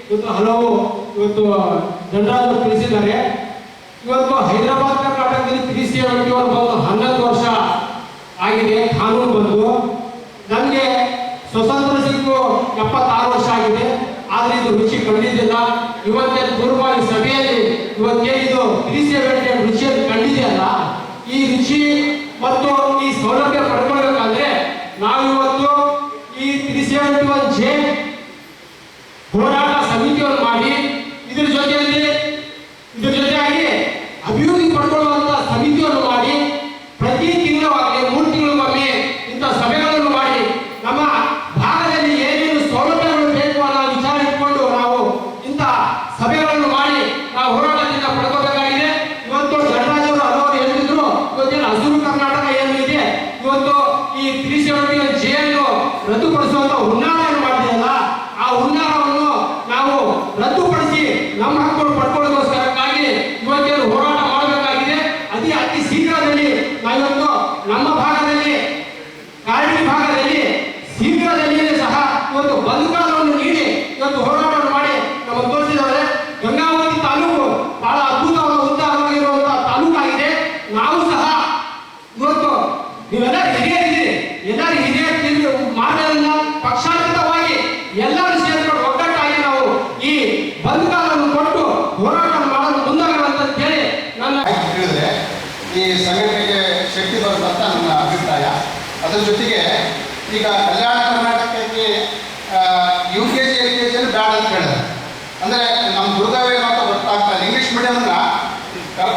ಇವತ್ತು ಹಲವು ಇವತ್ತು ಜನರಾಜರು ತಿಳಿಸಿದ್ದಾರೆ. ಇವತ್ತು ಹೈದರಾಬಾದ್ ಕರ್ನಾಟಕದಲ್ಲಿ 371 ಬಂದು 11 ವರ್ಷ ಆಗಿದೆ ಕಾನೂನು ಬಂದು. ನಮಗೆ ಸ್ವತಂತ್ರ ಸಿಕ್ಕು 76 ವರ್ಷ ಆಗಿದೆ. ಆದರೆ ಇದು ರುಚಿ ಕಂಡಿದ್ದಿಲ್ಲ. ಇವತ್ತೇನು ಪೂರ್ವಭಾವಿ ಸಭೆಯಲ್ಲಿ ಇವತ್ತೇನಿದು 370 ರುಚಿಯನ್ನು ಕಂಡಿದೆಯಲ್ಲ, ಈ ರುಚಿ ಮತ್ತು ಈ ಸೌಲಭ್ಯ ಪಡ್ಕೊಳ್ಬೇಕಾದ್ರೆ ನಾವು ಇವತ್ತು ಈ 371J ಹೋರಾಟ ಸಮಿತಿಯನ್ನು ಮಾಡಿ ಇದ್ರ ಜೊತೆಯಾಗಿ ಅಭಿವೃದ್ಧಿ ಪಡ್ಕೊಳ್ಳುವಂತ ಸಮಿತಿಯನ್ನು ಮಾಡಿ ಪ್ರತಿ ತಿಂಗಳಾಗಲಿ 3 ತಿಂಗಳಿಗೊಮ್ಮೆ ಇಂಥ ಸಭೆಗಳನ್ನು ಮಾಡಿ ನಮ್ಮ ಭಾಗದಲ್ಲಿ ಏನೇನು ಸೌಲಭ್ಯಗಳು ಬೇಕು ಅನ್ನೋ ವಿಚಾರ ಇಟ್ಕೊಂಡು ನಾವು ಇಂಥ ಸಭೆಗಳನ್ನು ಮಾಡಿ ನಾವು ಹೋರಾಟದಿಂದ ಪಡ್ಕೋಬೇಕಾಗಿದೆ. ಇವತ್ತು ಗಣರಾಜರು ಹಲವರು ಹೇಳಿದ್ರು, ಇವತ್ತೇನು ಹಸಿರು ಕರ್ನಾಟಕ ಏನು ಇದೆ, ಇವತ್ತು ಈ 371J ಅನ್ನು ರದ್ದುಪಡಿಸುವಂತ ಹುನ್ನಾರವನ್ನು ಮಾಡಿದೆಯಲ್ಲ, ಆ ಹುನ್ನಾರವನ್ನು ನಾವು ರದ್ದುಪಡಿಸಿ ನಮ್ಮ ಹಕ್ಕನ್ನು ಪಡ್ಕೊಳ್ಳೋದಕ್ಕೋಸ್ಕರಕ್ಕಾಗಿ ಇವತ್ತೇನು ಹೋರಾಟ ಮಾಡಬೇಕಾಗಿದೆ. ಅತಿ ಶೀಘ್ರದಲ್ಲಿ ನಾವಿವತ್ತು ನಮ್ಮ ಭಾಗದಲ್ಲಿ ಕಾರಡಿ ಭಾಗದಲ್ಲಿ ಶೀಘ್ರದಲ್ಲಿಯೇ ಸಹ ಇವತ್ತು ಬಂದ್ಕಾಲವನ್ನು ನೀಡಿ ಇವತ್ತು ಹೋರಾಟವನ್ನು ಮಾಡಿ ನಮಗೆ ತೋರಿಸಿದ್ದಾರೆ. ಗಂಗಾವತಿ ತಾಲೂಕು ಬಹಳ ಅದ್ಭುತವಾದ ಉದ್ದಾರವಾಗಿರುವಂತಹ ತಾಲೂಕಾಗಿದೆ. ನಾವು ಸಹ ಇವತ್ತು ನೀವೆಲ್ಲರೂ ಹಿರಿಯರಿದ್ದೀರಿ, ಎಲ್ಲರೂ ಹಿರಿಯರು ಮಾಡೋದನ್ನ ಪಕ್ಷಾತೀತವಾಗಿ ಎಲ್ಲರೂ ಸೇರ್ಕೊಂಡು ಒಗ್ಗಟ್ಟಾಗಿ ನಾವು ಈ ಬಂದ್ಕಾಲವನ್ನು ಕೊಟ್ಟು ಹೋರಾಟ ಮಾಡಲು ಮುಂದಾಗೋಣ ಅಂತ ಹೇಳಿ ನನ್ನ ಹೇಳಿದ್ರೆ ಈ ಸಂಘಟನೆಗೆ ಶಕ್ತಿ ಬರುತ್ತಂತ ನನ್ನ ಅಭಿಪ್ರಾಯ. ಅದರ ಜೊತೆಗೆ ಈಗ ಕಲ್ಯಾಣ ಕರ್ನಾಟಕಕ್ಕೆ UKG LKG ಬೇಡ ಅಂತ ಹೇಳಿದ್ರೆ, ಅಂದರೆ ನಮ್ಮ ದುರ್ಗವೇ ಅಂತ ಗೊತ್ತಾಗ್ತಾ ಇಲ್ಲ. ಇಂಗ್ಲೀಷ್ ಮೀಡಿಯಂನ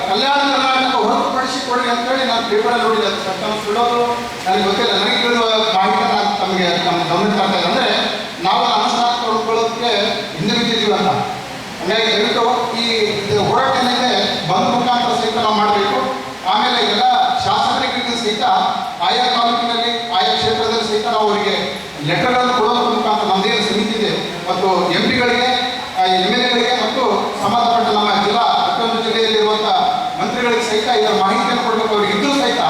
ಕಲ್ಯಾಣ ಕರ್ನಾಟಕ ಹೊರತುಪಡಿಸಿ ಕೊಡಿ ಅಂತೇಳಿ ನಾನು ಪೇಪರಲ್ಲಿ ನೋಡಿದೆ. ಅದು ಸುಳ್ಳೋದು ನನಗೆ ಗೊತ್ತಿಲ್ಲ. ನನಗೆ ತಿಳಿಯುವ ಮಾಹಿತಿ ನಾನು ತಮಗೆ ನಮ್ಮ ಗಮನಕ್ಕೆ ತರ್ತಾ ಇದೆ. ಅಂದರೆ ನಾವು ಅನುಷ್ಠಾನ ತೊಡ್ಕೊಳ್ಳೋದಕ್ಕೆ ಹಿಂದೆ ಬಿದ್ದಿದ್ದೀವಿ ಅಂತ. ಹಾಗಾಗಿ ದಯವಿಟ್ಟು ಈ ಹೋರಾಟ ಏನಿದೆ ಬಂದ್ ಮುಖಾಂತರ ಸಹಿತ ನಾವು ಮಾಡಬೇಕು. ಆಮೇಲೆ ಎಲ್ಲ ಶಾಸಕರಿಗೆ ಸಹಿತ ಆಯಾ ತಾಲೂಕಿನಲ್ಲಿ ಆಯಾ ಕ್ಷೇತ್ರದಲ್ಲಿ ಸಹಿತ ನಾವು ಅವರಿಗೆ ಲೆಟರ್ಗಳನ್ನು ಕೊಡೋದ್ರ ಮುಖಾಂತರ ನಮ್ಮದೇನು ಸಮಿತಿ ಇದೆ ಮತ್ತು MP ಗಳಿಗೆ MLA ಗಳಿಗೆ ಮತ್ತು ಸಂಬಂಧಪಟ್ಟ ನಮ್ಮ ಪ್ರತಿಯೊಂದು ಜಿಲ್ಲೆಯಲ್ಲಿರುವಂಥ ಮಂತ್ರಿಗಳಿಗೆ ಸಹಿತ ಇದರ ಮಾಹಿತಿಯನ್ನು ಕೊಡಬೇಕು. ಅವ್ರಿಗೆ ಇದ್ದು ಸಹಿತ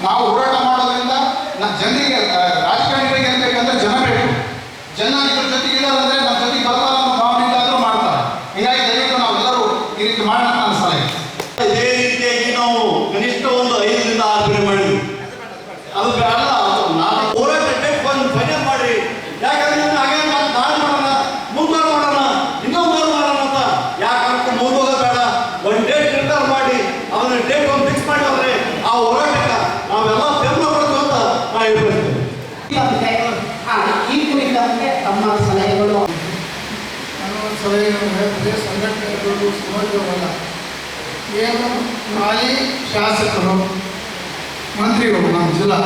ನಾವು ಹೋರಾಟ ಮಾಡೋದ್ರಿಂದ ನಮ್ಮ ಜನರಿಗೆ ರಾಜಕಾರಣಿಗಳಿಗೆ ಏನು ಬೇಕಂದ್ರೆ ಜನ ಬೇಕು. ಜನ ಇದ್ರ ಜೊತೆಗೆ ಇರೋದಂದ್ರೆ ನಮ್ಮ ಜೊತೆಗೆ ಬರ್ತಾರೆ ಅನ್ನೋ ಭಾವನೆ ಇಲ್ಲಾದರೂ ಮಾಡ್ತಾರೆ. ಹೀಗಾಗಿ ದಯವಿಟ್ಟು ನಾವೆಲ್ಲರೂ ಈ ರೀತಿ ಮಾಡೋಣ ಅಂತ ಅನಿಸ್ತಾರೆ. ಇದೇ ರೀತಿಯಾಗಿ ನಾವು ಕನಿಷ್ಠ ಒಂದು 5 ರಿಂದ 6 ಬೆಳೆ ಮಾಡಿದ್ವಿ. ಅದು ಬೇಡ, ನಾವು ಹೋರಾಟಕ್ಕೆ ಒಂದು ಫೈನಲ್ ಮಾಡ್ರಿ. ಯಾಕಂದ್ರೆ ಹಾಗೆ ನಾಳೆ ಮಾಡೋಣ, ಮುಂದೋರು ಮಾಡೋಣ, ಇನ್ನೊಂದು ಮಾಡೋಣ ಅಂತ ಯಾಕೆ ಮುಂದೋಗೋದು ಬೇಡ. ಒಂದು ಡೇಟ್ ನಿರ್ಧಾರ ಮಾಡಿ ಅದನ್ನ ಡೇಟ್ ಒಂದು ಫಿಕ್ಸ್ ಮಾಡಿ ಹೋದ್ರೆ ಆ ಹೋರಾಟಕ್ಕೆ ನಾವೆಲ್ಲ ಬೆಂಬಲ ಕೊಡ್ತೀವಿ ಅಂತ ನಾವು ಹೇಳ್ಬೇಕು. ಈ ಕುರಿತಂತೆ ತಮ್ಮ ಸಲಹೆಗಳು. ನನ್ನ ಸಲಹೆಯನ್ನು ಹೇಳಿದ್ರೆ ಸಂಘಟನೆಗಳು ಸಮಾಜವಲ್ಲ, ಏನು ಹಾಲಿ ಶಾಸಕರು, ಮಂತ್ರಿಗಳು, ನಮ್ಮ ಜಿಲ್ಲಾ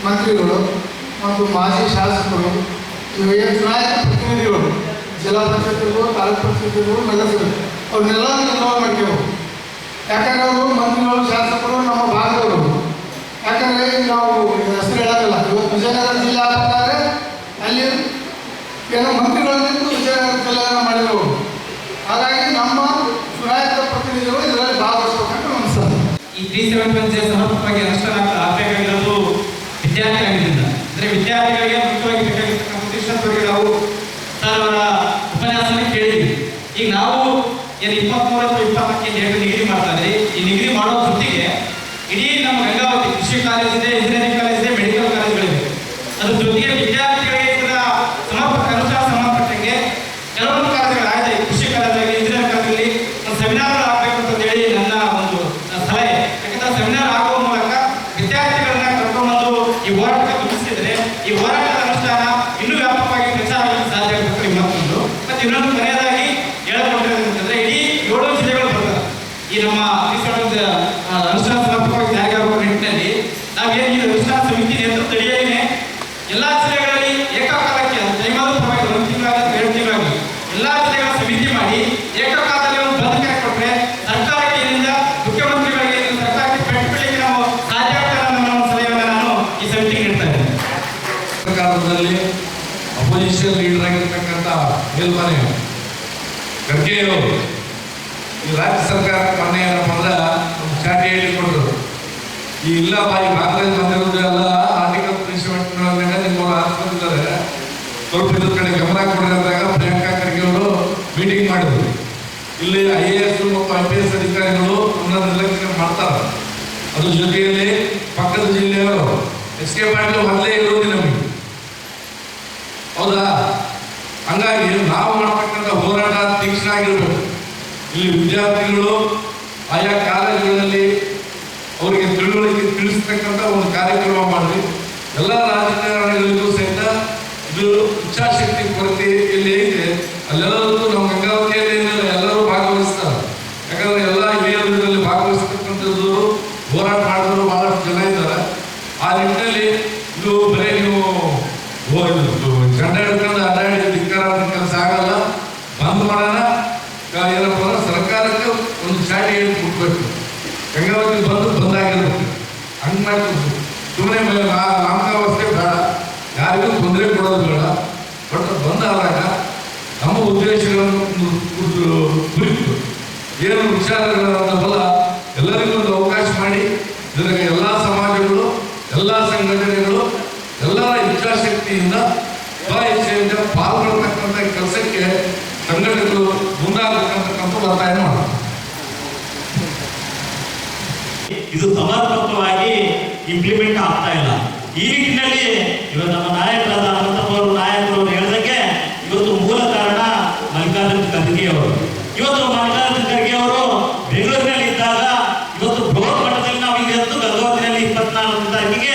ಮಂತ್ರಿಗಳು ಮತ್ತು ಮಾಜಿ ಶಾಸಕರು, ಏನು ಚುನಾಯಿತ ಪ್ರತಿನಿಧಿಗಳು, ಜಿಲ್ಲಾ ಪಂಚಾಯತ್ಗಳು, ತಾಲೂಕು ಪಂಚಾಯತ್ಗಳು, ನಗರಸಭೆ, ಅವ್ರನ್ನೆಲ್ಲ ಇನ್ವಾಲ್ವ್ ಮಾಡ್ತೇವೆ. ಯಾಕಂದ್ರೆ ಅವರು ಮಂತ್ರಿಗಳು, ಶಾಸಕರು ನಮ್ಮ ಭಾಗದವರು. ಯಾಕಂದರೆ ನಾವು ಹೆಸರು ಹೇಳೋದಿಲ್ಲ. ಇವತ್ತು ವಿಜಯನಗರ ಜಿಲ್ಲೆ ಆಗಬೇಕಾದ್ರೆ ಅಲ್ಲಿ ಏನೋ ಮಂತ್ರಿಗಳಿಂದ ವಿಜಯನಗರ ಜಿಲ್ಲೆಯನ್ನು ಮಾಡಿದರು. ಹಾಗಾಗಿ ನಮ್ಮ ಚುನಾಯಿತ ಪ್ರತಿನಿಧಿಗಳು ಇದರಲ್ಲಿ ಭಾಗವಹಿಸಬೇಕಂತ ಅನಿಸ್ತದೆ. ಈ 371J ಸಮರ್ಪಕವಾಗಿ ಅನುಷ್ಠಾನ ಆಗಬೇಕಾಗಿರೋದು ವಿದ್ಯಾರ್ಥಿಗಳಿಂದ. ಅಂದರೆ ವಿದ್ಯಾರ್ಥಿಗಳಿಗೆ ಮುಖ್ಯವಾಗಿ ಬೇಕಾಗಿರ್ತಕ್ಕಂಥ ಶಿಕ್ಷಕರಿಗೆ ನಾವು ಅವರ ಉಪನ್ಯಾಸವನ್ನು ಕೇಳಿದ್ವಿ. ಈಗ ನಾವು ಏನು 23 ಅಥವಾ 24ಕ್ಕೆ ಡೇಟ್ ನಿಗದಿ ಮಾಡ್ತಾ ಇದ್ರಿ. ಈ ನಿಗದಿ ಮಾಡೋ ಜೊತೆಗೆ ಇಡೀ ನಮ್ಮ ಗಂಗಾವತಿ ಕೃಷಿ ಕಾಲೇಜ್ ಇದೆ, ಇಂಜಿನಿಯರಿಂಗ್ ಕಾಲೇಜ್ ಇದೆ, ಮೆಡಿಕಲ್ ಕಾಲೇಜ್ಗಳಿವೆ. ಅದ್ರ ಜೊತೆಗೆ ವಿದ್ಯಾರ್ಥಿಗಳಿಗೆ ಇದರ ಸಮರ್ಪಕ ಅನುಷ್ಠಾನ ಸಂಬಂಧಪಟ್ಟಂಗೆ ಕೆಲವೊಂದು ಕಾಲೇಜುಗಳಾಗಿದೆ. ಕೃಷಿ ಕಾಲೇಜಲ್ಲಿ, ಇಂಜಿನಿಯರಿಂಗ್ ಕಾಲೇಜಲ್ಲಿ ಒಂದು ಸೆಮಿನಾರ್ ಆಗಬೇಕು ಅಂತ ಹೇಳಿ ನನ್ನ ಒಂದು ಸಲಹೆ. ಯಾಕಂದ್ರೆ ಸೆಮಿನಾರ್ ಆಗುವ ಮೂಲಕ ವಿದ್ಯಾರ್ಥಿಗಳನ್ನ ಕರ್ಕೊಂಡ್ಬಂದು ಈ ಹೋರಾಟಕ್ಕೆ ತುಂಬಿಸಿದ್ರೆ ಈ ಹೋರಾಟದ ಅನುಷ್ಠಾನ ಇನ್ನೂ ವ್ಯಾಪಕವಾಗಿ ಪ್ರಚಾರ ಆಗಲಿಕ್ಕೆ ಸಾಧ್ಯ ಆಗಬೇಕು. ಮತ್ತೊಂದು ಮತ್ತೆ ಇನ್ನೊಂದು ಕೊನೆಯದಾಗಿ ಹೇಳಿಕೊಂಡಿರೋದಂತಂದ್ರೆ ಇಡೀ 7 ಜಿಲ್ಲೆಗಳು ಬರ್ತವೆ ಈ ನಮ್ಮ ಅನುಷ್ಠಾನ ಸಮರ್ಪಕವಾಗಿ ಜಾರಿಗೆ ಆಗುವ ನಿಟ್ಟಿನಲ್ಲಿ ನಾವೇನು ಈ ಅನುಷ್ಠಾನ ಸಮಿತಿ ನೇತೃತ್ವದಡಿಯೇನೆ ಎಲ್ಲ ಜಿಲ್ಲೆಗಳಲ್ಲಿ ಏಕಕಾಲಕ್ಕೆ ದೈವಾದ ಪರವಾಗಿ 1 ತಿಂಗಳಾಗಲಿ 2 ತಿಂಗಳಾಗಲಿ ಎಲ್ಲ ಜಿಲ್ಲೆಗಳ ಸಮಿತಿ ಮಾಡಿ ಏಕಕಾಲದಲ್ಲಿ ಒಂದು ಬಂದ್ ಕರೆ ಕೊಟ್ಟರೆ ಸರ್ಕಾರಕ್ಕೆ ಏನಿಂದ ಮುಖ್ಯಮಂತ್ರಿಗಳಿಗೆ ಸರ್ಕಾರಕ್ಕೆ ಪೆಟ್ಟುಗಳಿಗೆ ನಾವು ಸಾಧ್ಯ ಆಗ್ತಾರೆ ಅನ್ನೋ ಒಂದು ಸಲಹೆಯನ್ನು ನಾನು ಈ ಸಮಿತಿಗೆ ನೀಡ್ತಾ ಇದ್ದೇನೆ. ಸರ್ಕಾರದಲ್ಲಿ ಅಪೋಸಿಷನ್ ಲೀಡರ್ ಆಗಿರ್ತಕ್ಕಂಥ ಮೇಲ್ಮನೆ ಖರ್ಗೆಯವರು ಈ ರಾಜ್ಯ ಸರ್ಕಾರ ಮೊನ್ನೆ ಏನಪ್ಪ ಅಂದ್ರೆ ಒಂದು ಚಾಟಿ ಹೇಳಿಕೊಟ್ರು. ಈ ಇಲ್ಲ ಬಾಯಿ ಕಾಂಗ್ರೆಸ್ ಬಂದಿರೋದು ಎಲ್ಲ ಆರ್ಟಿಕಲ್ 371 ನಿಮ್ಮವರು ಹಾಕ್ಕೊಂಡಿದ್ದಾರೆ. ಸ್ವಲ್ಪ ಇದ್ರ ಕಡೆ ಗಮನ ಕೊಡ್ರಿ ಅಂದಾಗ ಪ್ರಿಯಾಂಕಾ ಖರ್ಗೆ ಅವರು ಮೀಟಿಂಗ್ ಮಾಡಿದ್ರು. ಇಲ್ಲಿ IAS ಮತ್ತು IPS ಅಧಿಕಾರಿಗಳು ಅವನ್ನ ನಿರ್ಲಕ್ಷ್ಯ ಮಾಡ್ತಾರೆ. ಅದ್ರ ಜೊತೆಯಲ್ಲಿ ಪಕ್ಕದ ಜಿಲ್ಲೆಯವರು SK ಪಾಟೀಲ್ ಮೊದಲೇ ಇರೋದು ನಮಗೆ, ಹೌದಾ? ಹಂಗಾಗಿ ನಾವು ಮಾಡ್ತಕ್ಕಂಥ ಹೋರಾಟ ತೀಕ್ಷ್ಣ ಆಗಿರ್ಬೇಕು. ಇಲ್ಲಿ ವಿದ್ಯಾರ್ಥಿಗಳು ಆಯಾ ಕಾಲೇಜುಗಳಲ್ಲಿ ಅವರಿಗೆ ತಿಳುವಳಿಕೆ ತಿಳಿಸ್ತಕ್ಕಂಥ ಒಂದು ಕಾರ್ಯಕ್ರಮ ಮಾಡಿ ಎಲ್ಲ ರಾಜಕಾರಣಿಗಳಿಗೂ ಸಹಿತ ಇದು ಇಚ್ಛಾಶಕ್ತಿ ಕೊರತೆ ಇಲ್ಲಿ ಐತೆ. ಅಲ್ಲೆಲ್ಲರೂ ನಮ್ಮ ಗಂಗಾವತಿಯಲ್ಲಿ ಎಲ್ಲರೂ ಭಾಗವಹಿಸ್ತಾರೆ. ಯಾಕಂದ್ರೆ ಎಲ್ಲ ಹಿರಿಯರಲ್ಲಿ ಭಾಗವಹಿಸ್ತಕ್ಕಂಥದ್ದು ಹೋರಾಟ ಮಾಡಿದ್ರು ಬಹಳಷ್ಟು ಜನ ಇದ್ದಾರೆ. ಆ ನಿಟ್ಟಿನಲ್ಲಿ ಇದು ಬರೀ ನೀವು ಜಂಡ ಹಿಡ್ಕೊಂಡು ಅಡ್ಡಾಡಿ ಧಿಕ್ಕಾರ ಕೆಲಸ ಆಗಲ್ಲ. ಬಂದ್ ಮಾಡೋಣ, ಏನಪ್ಪ ಅಂದ್ರೆ ಸರ್ಕಾರಕ್ಕೆ ಒಂದು ಚಾಟಿ ಹೇಳಿ ಕೊಡ್ಬೇಕು. ಗಂಗಾವತಿ ಬಂದಾಗಿರ್ಬೇಕು. ಹಂಗೆ ಮಾಡ್ಬೇಕು. ಸುಮ್ಮನೆ ನಾಮಕಾವಸ್ಥೆ ಬೇಡ, ಯಾರಿಗೂ ತೊಂದರೆ ಕೊಡೋದು ಬೇಡ. ಬಟ್ ಬಂದಾದಾಗ ನಮ್ಮ ಉದ್ದೇಶಗಳನ್ನು ಕುರಿತು ಏನು ವಿಚಾರಗಳನ್ನಲ್ಲ ಎಲ್ಲರಿಗೂ ಒಂದು ಅವಕಾಶ ಮಾಡಿ ಇದಕ್ಕೆ ಎಲ್ಲ ಸಮಾಜಗಳು, ಎಲ್ಲ ಸಂಘಟನೆಗಳು ಎಲ್ಲರ ಇಚ್ಛಾಶಕ್ತಿಯಿಂದ ಇಚ್ಛೆಯಿಂದ ಪಾಲ್ಗೊಳ್ತಕ್ಕಂಥ ಕೆಲಸಕ್ಕೆ ಸಂಘಟನೆಗಳು ಮುಂದಾಗಬೇಕಂತಕ್ಕಂಥ ಒತ್ತಾಯ ಮಾಡೋದು. ಇದು ಸಮರ್ಪಕವಾಗಿ ಇಂಪ್ಲಿಮೆಂಟ್ ಆಗ್ತಾ ಇಲ್ಲ. ಈ ನಿಟ್ಟಿನಲ್ಲಿ ಇವತ್ತು ನಮ್ಮ ನಾಯಕರಾದ ಅನಂತಪ್ಪ ನಾಯಕರು ಹೇಳಿದಂಗೆ ಇವತ್ತು ಮೂಲ ಕಾರಣ ಮಲ್ಲಿಕಾರ್ಜುನ ಖರ್ಗೆ ಅವರು. ಇವತ್ತು ಮಲ್ಲಿಕಾರ್ಜುನ ಖರ್ಗೆ ಅವರು ಬೆಂಗಳೂರಿನಲ್ಲಿ ಇದ್ದಾಗ ಇವತ್ತು ಬೃಹತ್ ಮಟ್ಟದಲ್ಲಿ ನಾವು ಇವತ್ತು ಗಂಗಾವತಿನಲ್ಲಿ 24ನೇ ತಾರೀಕಿಗೆ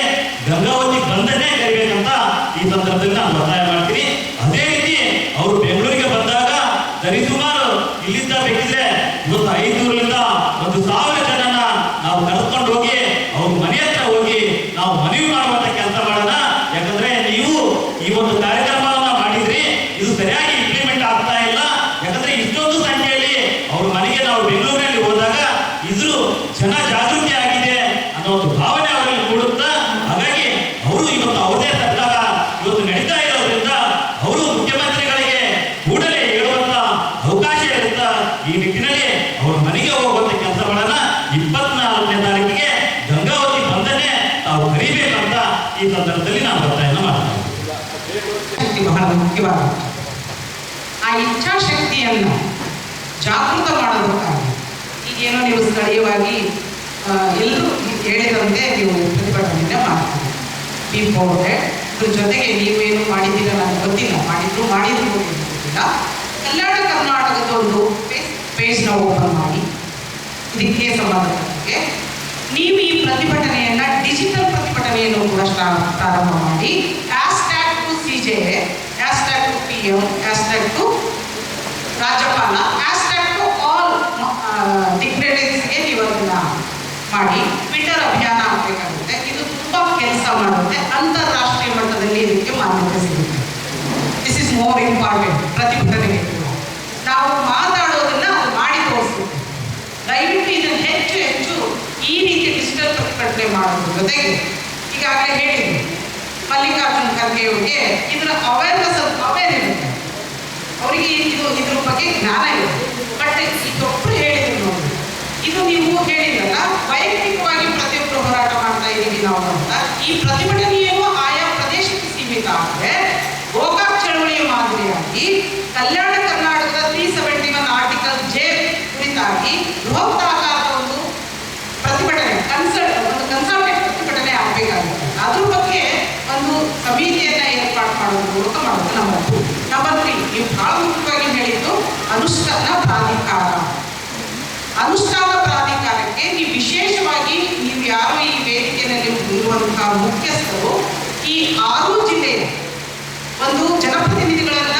ಗಂಗಾವತಿ ಬಂಧನೇ ಕರಿಬೇಕಂತ ಈ ಸಂದರ್ಭದಲ್ಲಿ ನಾನು ಒತ್ತಾಯ ಮಾಡ್ತೀನಿ. ಅದೇ ರೀತಿ ಅವರು ಬೆಂಗಳೂರಿಗೆ ಬಂದಾಗ ಸರಿಸುಮಾರು ಇಲ್ಲಿಂದ ಬೇಕಿದ್ರೆ ಇವತ್ತು 500ರಿಂದ 1,000 ಜನನ ನಾವು ಕರೆದುಕೊಂಡು ಹೋಗಿ ಅವ್ರ ಮನೆ ಹತ್ರ ಹೋಗಿ ನಾವು ಮನವಿ ಮಾಡುವಂತ ಕೆಲಸ ಮಾಡೋಣ. ಯಾಕಂದ್ರೆ ನೀವು ಈ ಒಂದು ಕಾರ್ಯಕ್ರಮವನ್ನ ಮಾಡಿದ್ರಿ, ಇದು ಸರಿಯಾಗಿ ಇಂಪ್ಲಿಮೆಂಟ್ ಆಗ್ತಾ ಇಲ್ಲ. ಯಾಕಂದ್ರೆ ಇಷ್ಟೊಂದು ಸಂಖ್ಯೆಯಲ್ಲಿ ಅವ್ರ ಮನೆಗೆ ನಾವು ಬೆಂಗಳೂರಿನಲ್ಲಿ ಹೋದಾಗ ಇದ್ರು ಜನ ಜಾಗೃತಿ ಆಗಿದೆ ಅನ್ನೋ ಒಂದು ಭಾವನೆ ಅವರಲ್ಲಿ ಮೂಡುತ್ತಾ. ಹಾಗಾಗಿ ಅವರು ಇವತ್ತು ಅವ್ರದೇ ಸರ್ಕಾರ ಇವತ್ತು ನಡೀತಾ ಇರೋದ್ರಿಂದ ಅವರು ಮುಖ್ಯಮಂತ್ರಿಗಳಿಗೆ ಕೂಡಲೇ ಹೇಳುವಂತ ಅವಕಾಶ ಇರುತ್ತಾ. ಈ ನಿಟ್ಟಿನಲ್ಲಿ ಅವ್ರ ಮನೆಗೆ ಹೋಗುವಂತ ಕೆಲಸ ಮಾಡೋಣ. 24ನೇ ತಾರೀಕಿಗೆ ಗಂಗಾವತಿ ಬಂಧನೆ ತಾವು ಕರಿಬೇಕಂತ ಈ ಸಂದರ್ಭದಲ್ಲಿ ನಾನು ಒತ್ತಾಯನ ಮಾಡ್ತೇನೆ. ಬಹಳ ಮುಖ್ಯವಾದ ಆ ಇಚ್ಛಾಶಕ್ತಿಯನ್ನು ಜಾಗೃತ ಮಾಡೋದಕ್ಕಾಗಿ ಈಗೇನೋ ನೀವು ಸ್ಥಳೀಯವಾಗಿ ಎಲ್ಲರೂ ಹೇಳಿದಂತೆ ನೀವು ಪ್ರತಿಭಟನೆಯನ್ನ ಮಾಡ್ತೀರಿ. ಇದ್ರ ಜೊತೆಗೆ ನೀವೇನು ಮಾಡಿದ್ದೀರ ನನಗೆ ಗೊತ್ತಿಲ್ಲ, ಮಾಡಿದ್ರು ಗೊತ್ತಿಲ್ಲ. ಕಲ್ಯಾಣ ಕರ್ನಾಟಕದ ಒಂದು ಪೇಜ್ನ ಓಪನ್ ಮಾಡಿ ಇದಕ್ಕೆ ಸಂಬಂಧಪಟ್ಟಂತೆ ನೀವು ಈ ಪ್ರತಿಭಟನೆಯನ್ನ ಡಿಜಿಟಲ್ ಪ್ರತಿಭಟನೆಯನ್ನು ಕೂಡ ಪ್ರಾರಂಭ ಮಾಡಿ #CJA, #PM, #ರಾಜ್ಯಪಾಲ, #ಆಲ್ ಡಿಗ್ರೇಡೇಟ್ಸ್ಗೆ ನೀವು ಅದನ್ನ ಮಾಡಿ ಟ್ವಿಟರ್ ಅಭಿಯಾನ ಆಗಬೇಕಾಗುತ್ತೆ. ಇದು ತುಂಬಾ ಕೆಲಸ ಮಾಡುತ್ತೆ. ಅಂತಾರಾಷ್ಟ್ರೀಯ ಮಟ್ಟದಲ್ಲಿ ಇದಕ್ಕೆ ಮಾನ್ಯತೆ ಸಿಗುತ್ತೆ. This is more important. ಪ್ರತಿಭಟನೆಗೆ ನಾವು ಮಾತಾಡೋದನ್ನ ಅದು ಮಾಡಿ ತೋರಿಸುತ್ತೆ. ದಯವಿಟ್ಟು ಇದನ್ನು ಹೆಚ್ಚು ಈ ರೀತಿ ಡಿಜಿಟಲ್ ಪ್ರತಿಭಟನೆ ಮಾಡೋದ್ರ ಜೊತೆಗೆ ಈಗಾಗಲೇ ಹೇಳಿದ್ರು ಮಲ್ಲಿಕಾರ್ಜುನ ಖರ್ಗೆ ಅವರಿಗೆ ಇದರ ಅವೇರ್ ಇರುತ್ತೆ. ಅವರಿಗೆ ಇದ್ರ ಬಗ್ಗೆ ಜ್ಞಾನ ಇದೆ. ಬಟ್ ಇದೊಬ್ಬರು ಹೇಳಿದ್ರು ನೋಡಿ, ಇದು ನೀವು ಹೇಳಿದ್ರಲ್ಲ ವೈಯಕ್ತಿಕವಾಗಿ ಪ್ರತಿಯೊಬ್ಬರು ಹೋರಾಟ ಮಾಡ್ತಾ ಇದ್ದೀವಿ ನಾವು ಅಂತ. ಈ ಪ್ರತಿಭಟನೆಯನ್ನು ಆಯಾ ಪ್ರದೇಶಕ್ಕೆ ಸೀಮಿತ ಆದರೆ ಗೋಕಾಕ್ ಚಳವಳಿಯ ಮಾದರಿಯಾಗಿ ಕಲ್ಯಾಣ ಕರ್ನಾಟಕದ 371 ಆರ್ಟಿಕಲ್ J ಕುರಿತಾಗಿ ಬೃಹತ್ ಆಕಾರದ ಒಂದು ಪ್ರತಿಭಟನೆ ಕನ್ಸಲ್ಟೇಟ್ ಪ್ರತಿಭಟನೆ ಆಗಬೇಕಾಗುತ್ತೆ. ಅದ್ರ ಬಗ್ಗೆ ಒಂದು ಸಮಿತಿಯನ್ನ ಏರ್ಪಾಡು ಮಾಡೋದ್ರ ಮೂಲಕ ಮಾಡೋದು ನಂಬರ್ 3 ನೀವು ಬಹಳ ಮುಖ್ಯವಾಗಿ ಹೇಳಿದ್ದು ಅನುಷ್ಠಾನ ಪ್ರಾಧಿಕಾರಕ್ಕೆ ನೀವು ವಿಶೇಷವಾಗಿ ನೀವು ಯಾರು ಈ ವೇದಿಕೆಯಲ್ಲಿ ಇರುವಂತಹ ಮುಖ್ಯಸ್ಥರು ಈ 6 ಜಿಲ್ಲೆಯ ಒಂದು ಜನಪ್ರತಿನಿಧಿಗಳನ್ನ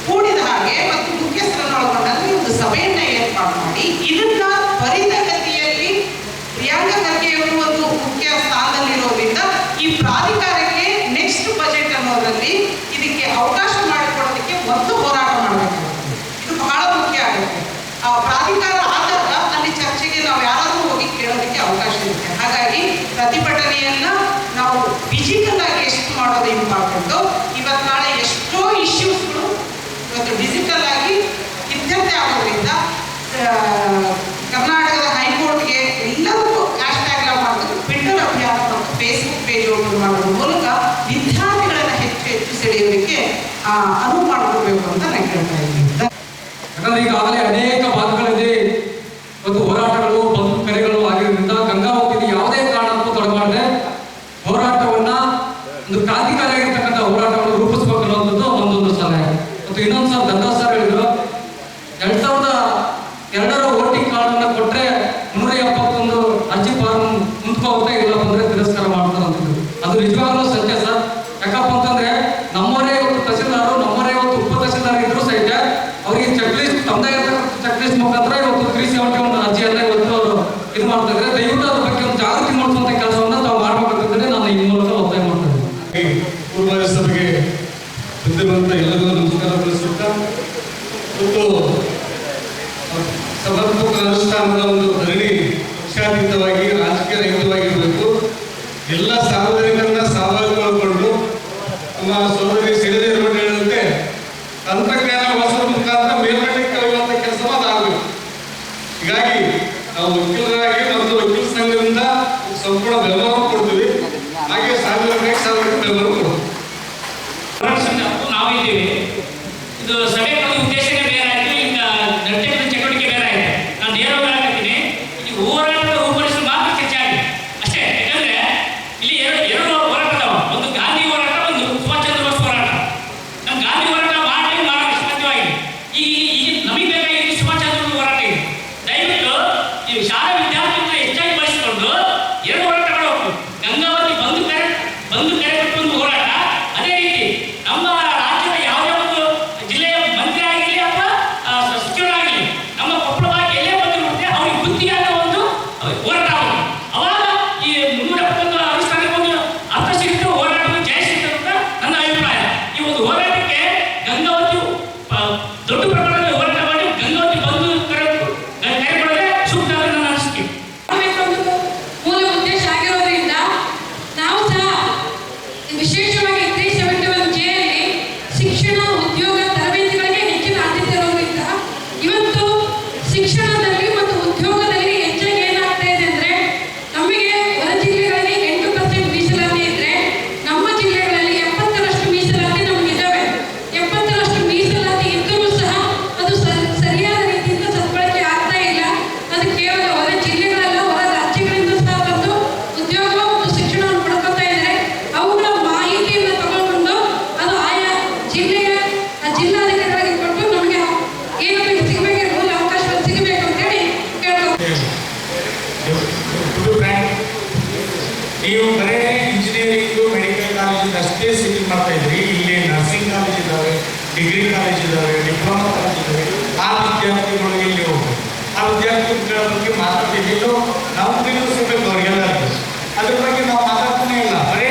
ಕೂಡಿದ ಹಾಗೆ ಮತ್ತು ಮುಖ್ಯಸ್ಥರನ್ನು ಒಳಗೊಂಡಂತೆ ಒಂದು ಸಭೆಯನ್ನ ಏರ್ಪಾಡು ಮಾಡಿ ಇದನ್ನ ತ್ವರಿತಗತಿಯಲ್ಲಿ ಪ್ರಿಯಾಂಕಾ ಖರ್ಗೆಯವರು ಒಂದು ಮುಖ್ಯ ಸ್ಥಾನದಲ್ಲಿರೋದ್ರಿಂದ ಈ ಪ್ರಾಧಿಕಾರಕ್ಕೆ ನೆಕ್ಸ್ಟ್ ಬಜೆಟ್ ಅನ್ನೋದ್ರಲ್ಲಿ ಇದಕ್ಕೆ ಅವಕಾಶ ಮಾಡಿಕೊಡೋದಕ್ಕೆ ಒಂದು ಹೋರಾಟ ಮಾಡಬೇಕಾಗುತ್ತೆ. ಇದು ಬಹಳ ಮುಖ್ಯ ಆಗುತ್ತೆ. ಆ ಪ್ರಾಧಿಕಾರ ಆದಾಗ ಅಲ್ಲಿ ಚರ್ಚೆಗೆ ನಾವು ಯಾರಾದರೂ ಹೋಗಿ ಕೇಳೋದಕ್ಕೆ ಅವಕಾಶ ಇರುತ್ತೆ. ಹಾಗಾಗಿ ಪ್ರತಿಭಟನೆಯನ್ನ ನಾವು ಫಿಸಿಕಲ್ ಆಗಿ ಎಷ್ಟು ಮಾಡೋದು ಇಂಪಾರ್ಟೆಂಟು. ಇವತ್ತು ನಾಳೆ ಎಷ್ಟೋ ಇಶ್ಯೂಸ್ಗಳು ಇವತ್ತು ಡಿಜಿಟಲ್ ಆಗಿ ಇತ್ಯರ್ಥ ಆಗೋದ್ರಿಂದ ಕರ್ನಾಟಕದ ಹೈಕೋರ್ಟ್ಗೆ ಎಲ್ಲರಿಗೂ ಹ್ಯಾಶ್ಟ್ಯಾಗ್ ಮಾಡೋದು, ಟ್ವಿಟರ್ ಅಭಿಯಾನ ಮತ್ತು ಫೇಸ್ಬುಕ್ ಪೇಜ್ ಓಪನ್ ಮಾಡೋದ್ರ ಮೂಲಕ ವಿದ್ಯಾರ್ಥಿಗಳನ್ನ ಹೆಚ್ಚು ಸೆಳೆಯೋದಕ್ಕೆ ಅನುವು ಮಾಡ್ಕೋಬೇಕು ಅಂತ ನಾನು ಕೇಳ್ತಾ ಇದ್ದೀನಿ. ಯಾಕಂದ್ರೆ ಈಗಾಗಲೇ ಅನೇಕ ಭಾಗಗಳಲ್ಲಿ ಒಂದು ಹೋರಾಟಗಳು ಬಂದು ಕರೆಗಳು ಆಗಿರೋದ್ರಿಂದ ಗಂಗಾವತಿಯಲ್ಲಿ ಯಾವುದೇ ಕಾರಣಕ್ಕೂ ತೊಡಗಬಾರದೆ ಹೋರಾಟವನ್ನ ಒಂದು ಕ್ರಾಂತಿಕಾರಿಯಾಗಿರ್ತಕ್ಕಂಥ ಹೋರಾಟವನ್ನು ರೂಪಿಸಬೇಕು ಅನ್ನೋದು ಒಂದೊಂದು ಸಲಹೆ. ಮತ್ತು ಇನ್ನೊಂದು ಸಲ ದಂಡ ಸರ್ ಹೇಳಿದ್ರು 2002ರ ವೋಟಿಂಗ್ ಕಾರ್ಡನ್ನು ಕೊಟ್ಟರೆ 171 ಅರ್ಜಿ ಫಾರ್ಮ್ ಮುಂದ್ಕೋಗುತ್ತೆ, ಇಲ್ಲ ಬಂದ್ರೆ ತಿರಸ್ಕಾರ ಮಾಡ್ತಾರೆ ಅಂತಿದ್ರು. ಅದು ನಿಜವಾಗ್ಲೂ ಸತ್ಯ ಸರ್. ಯಾಕಪ್ಪ ಅಂತಂದ್ರೆ ನಮ್ಮವರೇ ಇವತ್ತು ತಹಸೀಲ್ದಾರು, ನಮ್ಮವರೇ ಇವತ್ತು ಉಪ ತಹಸೀಲ್ದಾರ್ ಇದ್ರು ಸಹಿತ ಅವರಿಗೆ ಚೆಕ್ ಲಿಸ್ಟ್ ತಮ್ಮದೇ ಚೆಕ್ ಲಿಸ್ಟ್ ಮುಖಾಂತರ ಇವತ್ತು 371 ಅರ್ಜಿಯನ್ನ ಇವತ್ತು ಅವರು ಇದು ಮಾಡ್ತಾ ಇದ್ದಾರೆ. ದಯವಿಟ್ಟು ಅದ್ರ ಬಗ್ಗೆ ಒಂದು ಜಾಗೃತಿ ಮೂಡಿಸುವಂತ ಕೆಲಸವನ್ನ ತಾವು ಮಾಡ್ಬೇಕಂತಂದ್ರೆ ನಾನು ಈ ಮೂಲಕ ಒತ್ತಾಯ ಮಾಡ್ತೇನೆ. ಪೂರ್ವ ಸಭೆಗೆ ಬಂದಿರುವಂತ ಎಲ್ಲರಿಗೂ ನಮಸ್ಕಾರ ತಿಳಿಸುತ್ತಾ ಮತ್ತು ಸಮರ್ಪಕ ಅನುಷ್ಠಾನದ ಒಂದು ಧರಣಿ ಪಕ್ಷಾತೀತವಾಗಿ ರಾಜಕೀಯ ರಹಿತವಾಗಿರಬೇಕು. ಎಲ್ಲ ಸಾರ್ವಜನಿಕರನ್ನ ಸಹಭಾಗಿ ಮಾಡಿಕೊಂಡು ನಮ್ಮ ಸೋದರಿ ಸಿರಿದೇವರು ಹೇಳಿದಂತೆ ತಂತ್ರಜ್ಞಾನ ಬಳಸುವ ಮುಖಾಂತರ ಮೇಲ್ಮಟ್ಟಕ್ಕೆ ಕಳೆಯುವಂಥ ಕೆಲಸ ಅದಾಗಬೇಕು. ಹೀಗಾಗಿ ನಾವು ವಕೀಲರಾಗಿ ಮತ್ತು ವಕೀಲ ಸಂಘದಿಂದ ಸಂಪೂರ್ಣ ಬೆಂಬಲವನ್ನು ಕೊಡ್ತೀವಿ. ಹಾಗೆ ಸಾರ್ವಜನಿಕ ಬೆಂಬಲ ಕೊಡ್ತೀವಿ. ನಾವಿದ್ದೀವಿ. ಇದು ಸಭೆ ಉದ್ದೇಶನೇ ಬೇರೆ ಆಯಿತು, ಈಗ ನೃತ್ಯದ ಚಟುವಟಿಕೆ ಬೇರೆ ಆಯಿತು. ನಾನು ನೇರವಾಗಿ ಹೇಳ್ತೀನಿ, ಈ ಹೋರಾಟದ ರೂಪರೇಷೆ ಮಾತ್ರ ಚರ್ಚೆ ಆಗಿದೆ ಅಷ್ಟೇ. ಯಾಕಂದ್ರೆ ಇಲ್ಲಿ ಎರಡು ಹೋರಾಟ ಅದಾವ, ಒಂದು ಗಾಂಧಿ ಹೋರಾಟ, ಒಂದು ಸುಭಾಷ್ ಚಂದ್ರ ಬೋಸ್ ಹೋರಾಟ. ನಮ್ಮ ಗಾಂಧಿ ಹೋರಾಟ ಮಾಡಿ ಸಾಧ್ಯವಾಗಿ ಈಗ ನಮಗೆ ಬೇಕಾಗಿ ಸುಭಾಷ್ ಚಂದ್ರ ಬೋಸ್ ಹೋರಾಟ ಇದೆ. ದಯವಿಟ್ಟು ಈ ಶಾಲಾ ವಿದ್ಯಾರ್ಥಿಗಳನ್ನ ಹೆಚ್ಚಾಗಿ ಬಳಸಿಕೊಂಡು ಎರಡು ಹೋರಾಟಗಳು ಗಂಗಾವತಿ ಬಂದು ಕರೆಬಿಟ್ಟು ಒಂದು ಹೋರಾಟ. ಅದೇ ರೀತಿ ನಮ್ಮ ರಾಜ್ಯದ ಯಾವುದೇ ಒಂದು ಜಿಲ್ಲೆಯ ಮಂತ್ರಿ ಆಗಿರಲಿ ಅಥವಾ ಸಚಿವರಾಗಲಿ ನಮ್ಮ ಕೊಪ್ಪಳ ಭಾಗ ಎಲ್ಲೇ ಬಂದಿರುತ್ತೆ ಅವ್ರಿಗೆ ಬುದ್ಧಿಯಾದ ಒಂದು ಹೋರಾಟ ಆಗುತ್ತೆ. ಅವಾಗ ಈ 371 ಅನುಷ್ಠಾನಕ್ಕೆ ಒಂದು ಅರ್ಥ ಸಿಗುತ್ತೆ, ಹೋರಾಟವನ್ನು ಜಯ ಸಿಗುತ್ತೆ ಅಂತ ನನ್ನ ಅಭಿಪ್ರಾಯ. ಈ ಒಂದು ಹೋರಾಟಕ್ಕೆ ಗಂಗಾವತಿ ದೊಡ್ಡ ಪ್ರಮಾಣದಲ್ಲಿ ಹೋರಾಟ ಮಾಡಿ ಗಂಗಾವತಿ ಬಂದು ಕರೆಗೊಳ್ಳದೆ ಸೂಕ್ತ ಅಂತ ನನ್ನ ಅನಿಸಿಕೆ. ಮೂಲ ಉದ್ದೇಶ ಆಗಿರೋದ್ರಿಂದ ನಾವು ಸಹ ವಿಶೇಷವಾಗಿ 371 ಜೆಯಲ್ಲಿ ಶಿಕ್ಷಣ, ಉದ್ಯೋಗ, ತರಬೇತಿಗಳಿಗೆ ಹೆಚ್ಚಿನ ಆದ್ಯತೆ ಇರೋದ್ರಿಂದ ಇವತ್ತು ಶಿಕ್ಷಣದಲ್ಲಿ ಮತ್ತು ಉದ್ಯೋಗದಲ್ಲಿ ಹೆಚ್ಚಾಗಿ ಏನಾಗ್ತಾ ಇದೆ ಅಂದ್ರೆ ನಮಗೆ ಹೊರ ಜಿಲ್ಲೆಗಳಲ್ಲಿ 8% ಮೀಸಲಾತಿ ಇದ್ರೆ ನಮ್ಮ ಜಿಲ್ಲೆಗಳಲ್ಲಿ 70ರಷ್ಟು ಮೀಸಲಾತಿ ನಮಗಿದ್ದಾವೆ. 70ರಷ್ಟು ಮೀಸಲಾತಿ ಇದ್ದರೂ ಸಹ ಅದು ಸರಿಯಾದ ರೀತಿಯಿಂದ ಸದ್ಬಳಕೆ ಆಗ್ತಾ ಇಲ್ಲ. ಅದು ಕೇವಲ ಹೊರ ಜಿಲ್ಲೆಗಳಲ್ಲ, ಹೊರ ರಾಜ್ಯಗಳಿಂದ ಸಹ ಬಂದು ಉದ್ಯೋಗ ಮತ್ತು ಶಿಕ್ಷಣವನ್ನು ಪಡ್ಕೊತಾ ಇದ್ದಾರೆ. ಅವುಗಳ ಮಾಹಿತಿಯನ್ನು ತಗೊಂಡು ಅದು ಆಯಾ ಜಿಲ್ಲೆಯ ಜಿಲ್ಲಾಧಿಕಾರಿಗಳಿಗೆ ಕೊಟ್ಟು ನಮಗೆ ಏನು ಸಿಗಬೇಕು ಮೂಲ ಅವಕಾಶಗಳು ಸಿಗಬೇಕು ಅಂತ ಹೇಳಿ ಕೇಳ್ಕೊಳ್ತೀವಿ. ನೀವು ಬರೇ ಇಂಜಿನಿಯರಿಂಗು ಮೆಡಿಕಲ್ ಕಾಲೇಜಿಂದ ಅಷ್ಟೇ ಸೀಟಿಂಗ್ ಮಾಡ್ತಾ ಇದ್ರಿ. ಇಲ್ಲಿ ನರ್ಸಿಂಗ್ ಕಾಲೇಜ್ ಇದ್ದಾವೆ, ಡಿಗ್ರಿ ಕಾಲೇಜ್ ಇದ್ದಾವೆ, ಡಿಪ್ಲೊಮಾ ಕಾಲೇಜ್ ಇದ್ದಾವೆ. ಆ ವಿದ್ಯಾರ್ಥಿಗಳಿಗೆ ಇಲ್ಲಿ ಹೋಗ್ಬೇಕು, ಆ ವಿದ್ಯಾರ್ಥಿಗಳ ಬಗ್ಗೆ ಮಾತಾಡ್ತೀವಿ. ಇನ್ನು ನಾವು ತಿಳಿಸಬೇಕು ಅವ್ರಿಗೆಲ್ಲರಿಗೂ. ಅದ್ರ ಬಗ್ಗೆ ನಾವು ಮಾತಾಡ್ತಾನೆ ಇಲ್ಲ. ಬರೀ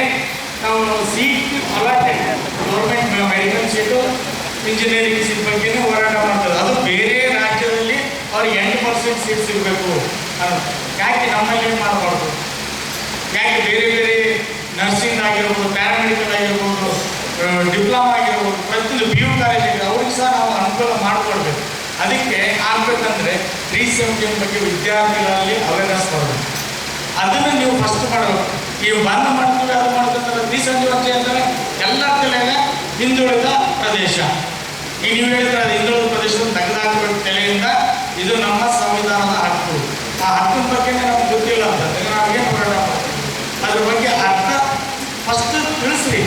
ನಾವು seat allotted government medical seat, engineering seat ಬಗ್ಗೆನೇ ಹೋರಾಟ ಮಾಡ್ತಾರೆ. ಅದು ಬೇರೆ ರಾಜ್ಯದಲ್ಲಿ ಅವ್ರಿಗೆ 8% ಸೀಟ್ ಸಿಗಬೇಕು. ಯಾಕೆ ನಮ್ಮಲ್ಲಿ ಮಾಡಬಾರ್ದು? ಯಾಕೆ ಬೇರೆ ಬೇರೆ ನರ್ಸಿಂಗ್ ಆಗಿರ್ಬೋದು, ಪ್ಯಾರಾಮೆಡಿಕಲ್ ಆಗಿರ್ಬೋದು, ಡಿಪ್ಲೊಮಾ ಆಗಿರ್ಬೋದು, ಪ್ರತಿಯೊಂದು PU ಕಾಲೇಜ್ ಆಗಿದೆ, ಅವ್ರಿಗೆ ಸಹ ನಾವು ಅನುಕೂಲ ಮಾಡಿಕೊಡ್ಬೇಕು. ಅದಕ್ಕೆ ಆಗ್ಬೇಕಂದ್ರೆ 370 ಬಗ್ಗೆ ವಿದ್ಯಾರ್ಥಿಗಳಲ್ಲಿ ಅವೇರ್ನೆಸ್ ಮಾಡಬೇಕು. ಅದನ್ನು ನೀವು ಫಸ್ಟ್ ಮಾಡಬೇಕು. ನೀವು ಬಂದ್ ಮಾಡ್ತೀವಿ ಅದು ಮಾಡ್ತಾರೆ 370 ಅಂದರೆ ಎಲ್ಲ ತಲೆಗೆ ಹಿಂದುಳಿದ ಪ್ರದೇಶ. ಈಗ ನೀವು ಹೇಳಿದ್ರೆ ಅದು ಹಿಂದುಳಿದ ಪ್ರದೇಶದ ತೆಗೆದಾಕಬೇಕು ತಲೆಯಿಂದ. ಇದು ನಮ್ಮ ಸಂವಿಧಾನದ ಹಕ್ಕು. ಆ ಹಕ್ಕಿನ ಬಗ್ಗೆ ನಮ್ಗೆ ಗೊತ್ತಿಲ್ಲ ಅಂತ ನಾವೇನು ಹೋರಾಟ ಮಾಡ್ತೀವಿ ಅದ್ರ ಬಗ್ಗೆ ಅರ್ಥ ಫಸ್ಟ್ ತಿಳಿಸ್ರಿ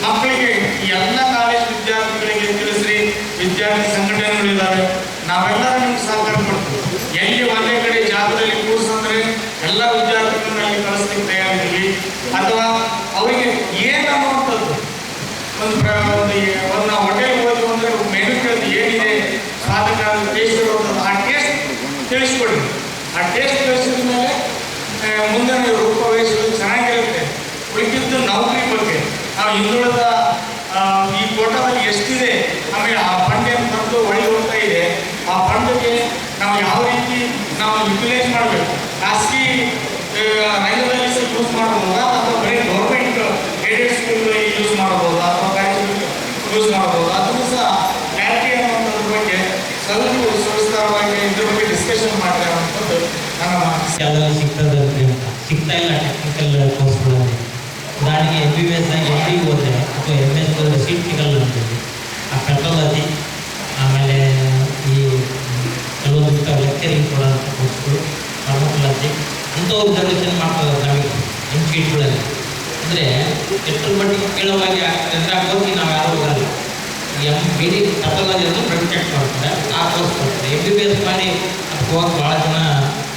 ಮಕ್ಕಳಿಗೆ. ಎಲ್ಲ ಕಾಲೇಜ್ ವಿದ್ಯಾರ್ಥಿಗಳಿಗೆ ತಿಳಿಸ್ರಿ. ವಿದ್ಯಾರ್ಥಿ ಸಂಘಟನೆಗಳಿದ್ದಾವೆ, ನಾವೆಲ್ಲರೂ ನಿಮ್ಗೆ ಸಹಕಾರ ಕೊಡ್ತೀವಿ. ಎಲ್ಲಿ ಒಂದೇ ಕಡೆ ಜಾಗದಲ್ಲಿ ಕೂರಿಸಂದ್ರೆ ಎಲ್ಲ ವಿದ್ಯಾರ್ಥಿಗಳನ್ನ ಅಲ್ಲಿ ಕಳಿಸ್ಲಿಕ್ಕೆ ತಯಾರಿದ್ದೀವಿ. ಅಥವಾ ಅವರಿಗೆ ಏನು ಅನ್ನುವಂಥದ್ದು ಒಂದು ನಾವು ಹೋಟೆಲ್ಗೆ ಹೋದ್ವಿ ಅಂದರೆ ಮೆನು ಕೇಳಿದ್ರೆ ಏನಿದೆ ಸಾಧಕ ಟೇಸ್ಟ್ ಇರುವಂಥದ್ದು ಆ ಟೇಸ್ಟ್ ತಿಳಿಸ್ಕೊಡ್ರಿ. ಆ ಟೇಸ್ಟ್ ತಿಳಿಸಿದ ಮೇಲೆ ಮುಂದಿನ ರೂಪವೇಶಗಳು ಚೆನ್ನಾಗಿರುತ್ತೆ. ಉಳಿದಿದ್ದು ನೌಕರಿ ಬಗ್ಗೆ ನಾವು ಹಿಂದುಳಿದ ಈ ಕೋಟಾದಲ್ಲಿ ಎಷ್ಟಿದೆ, ಆಮೇಲೆ ಆ ಫಂಡ್ ಏನು ಬಂದು ಒಳಗೆ ಹೋಗ್ತಾ ಇದೆ, ಆ ಫಂಡ್ಗೆ ನಾವು ಯಾವ ರೀತಿ ನಾವು ಯುಟಿಲೈಸ್ ಮಾಡಬೇಕು. ಖಾಸಗಿ ರಂಗದಲ್ಲಿ ಸಹ ಯೂಸ್ ಮಾಡ್ಬೋದಾ ಅಥವಾ ಬರೀ ಗೌರ್ಮೆಂಟ್ ಏಡೆಡ್ ಸ್ಕೂಲ್ ಯೂಸ್ ಮಾಡ್ಬೋದಾ ಅಥವಾ ಕಾಲೇಜ್ ಯೂಸ್ ಮಾಡ್ಬೋದು, ಅದನ್ನು ಸಹ ಕ್ಲಾರಿಟಿ ಅನ್ನುವಂಥದ್ರ ಬಗ್ಗೆ ಸ್ವಲ್ಪ ಸವಿಸ್ತಾರವಾಗಿ ಇದ್ರ ಬಗ್ಗೆ ಡಿಸ್ಕಷನ್ ಮಾಡ್ತಾರೆ ಅನ್ನೋದು ನನ್ನ ಮಾತು. ಯಾವುದಾದ್ರು ಸಿಗ್ತಾ ಇಲ್ಲ ಟೆಕ್ನಿಕಲ್ ಕೋರ್ಸ್ಗಳಲ್ಲಿ. ಉದಾಹರಣೆಗೆ MBBS MD ಹೋದರೆ ಅಥವಾ MS ಹೋದರೆ ಸೀಟ್ ಸಿಗಲ್ಲ ಅಂತೀವಿ. ರಿಸರ್ವೇಷನ್ ಮಾಡ್ತಾರೆ ನಮಗೆ ನಿಮ್ಮ ಸೀಟ್ಗಳಲ್ಲಿ. ಅಂದರೆ ಎಷ್ಟರ ಮಟ್ಟಿಗೆ ಕೇಳುವಾಗಿ ಆಗ್ತದೆ ಅಂದರೆ ಆ ಕೋರ್ಸಿಗೆ ನಾವು ಯಾರು ಹೋಗಲ್ಲ. ಬಿ ಡಿ ಪೆಥಾಲಜಿ ಅಂತ ಬ್ಲಡ್ ಚೆಕ್ ಮಾಡ್ತಾರೆ, ಆ ಕೋರ್ಸ್ ಕೊಡ್ತಾರೆ. MBBS ಮಾಡಿ ಅದಕ್ಕೆ ಹೋಗಕ್ಕೆ ಭಾಳ ಜನ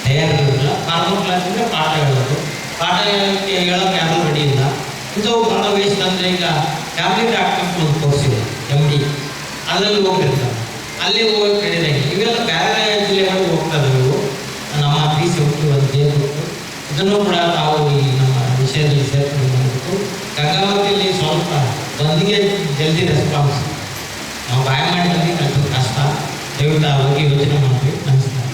ತಯಾರಿರೋದಿಲ್ಲ. ನಾರ್ಮಲ್ ಕ್ಲಾಸಿಂದ ಪಾಠ ಹೇಳೋದು, ಪಾಠ ಹೇಳೋಕೆ ಯಾರೂ ರೆಡಿ ಇಲ್ಲ. ಇಂಥವು ಭಾಳ ವೇಸ್ಟ್. ಅಂದರೆ ಈಗ ಫ್ಯಾಮಿಲಿ ಡಾಕ್ಟರ್ಸ್ ಒಂದು ಕೋರ್ಸ್ ಇದೆ MD, ಅದರಲ್ಲಿ ಹೋಗ್ತಿರ್ತಾರೆ. ಅಲ್ಲಿ ಹೋಗೋಕೆ ಹೇಳಿದಂಗೆ ಇವೆಲ್ಲ ಬೇರೆ ಜಿಲ್ಲೆಗಳಿಗೆ ಹೋಗ್ತಾ ಇದ್ದಾವೆ. ಇವು ನಮ್ಮ 371 ಜೇಬುಟ್ಟು ಇದನ್ನು ಕೂಡ ನಾವು ಈ ನಮ್ಮ ವಿಷಯದಲ್ಲಿ ಸೇರ್ಕೊಂಡು ಮಾಡಬೇಕು. ಗಂಗಾವತಿಯಲ್ಲಿ ಸ್ವಲ್ಪ ಬಂದಿಗೆ ಜಲ್ದಿ ರೆಸ್ಪಾನ್ಸ್ ನಾವು ಬಾಯ ಮಾಡಿ ಬಂದು ಕಲಿಸೋದು ಕಷ್ಟ. ದಯವಿಟ್ಟು ಆ ಬಗ್ಗೆ ಯೋಚನೆ ಮಾಡಬೇಕು. ನಮಸ್ಕಾರ.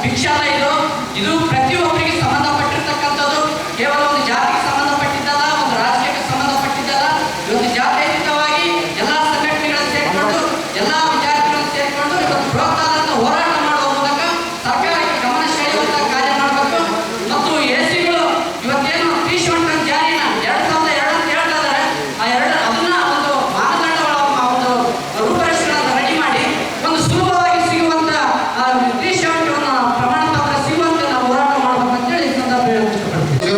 ಭಿಕ್ಷಾಲಯ ಇದು ಪ್ರತಿಯೊಬ್ಬರಿಗೆ ಸಂಬಂಧಪಟ್ಟಿರ್ತಕ್ಕಂಥದ್ದು. ಕೇವಲ ಒಂದು ಜಾತಿಗೆ ಸಂಬಂಧಪಟ್ಟಿದ್ದಲ್ಲ, ಒಂದು ರಾಜ್ಯಕ್ಕೆ ಸಂಬಂಧಪಟ್ಟಿದ್ದಲ್ಲ. ಇವತ್ತು ಜಾತ್ಯತೀತವಾಗಿ ಎಲ್ಲ ಸಂಘಟನೆಗಳು ಸೇರಿಕೊಂಡು, ಎಲ್ಲ ವಿದ್ಯಾರ್ಥಿಗಳು ಸೇರಿಕೊಂಡು ಇವತ್ತು ಬೃಹತ್ತಾದಂಥ ಹೋರಾಟ ಮಾಡುವ ಮೂಲಕ ಸರ್ಕಾರಕ್ಕೆ ಗಮನ ಸೆಳೆಯುವಂಥ ಕಾರ್ಯ ಮಾಡಬೇಕು. ಮತ್ತು ಎಸಿಗಳು ಇವತ್ತೇನು 371 ಜಾರಿನ 2002 ಅಂತ ಹೇಳ್ತಾ ಇದ್ದಾರೆ. ಅದನ್ನ ಒಂದು ಮಾನದಂಡಗಳ ಒಂದು ರೂಪರೇಷೆಗಳನ್ನು ರೆಡಿ ಮಾಡಿ ಒಂದು ಸುಲಭವಾಗಿ ಸಿಗುವಂಥ 371 ಪ್ರಮಾಣ ಪತ್ರ ಸಿಗುವಂತೆ ನಾವು ಹೋರಾಟ ಮಾಡಬೇಕು ಅಂತೇಳಿ ಈ ಸಂದರ್ಭ ಹೇಳಕ್ಕೆ ಇಷ್ಟಪಡ್ತೀನಿ.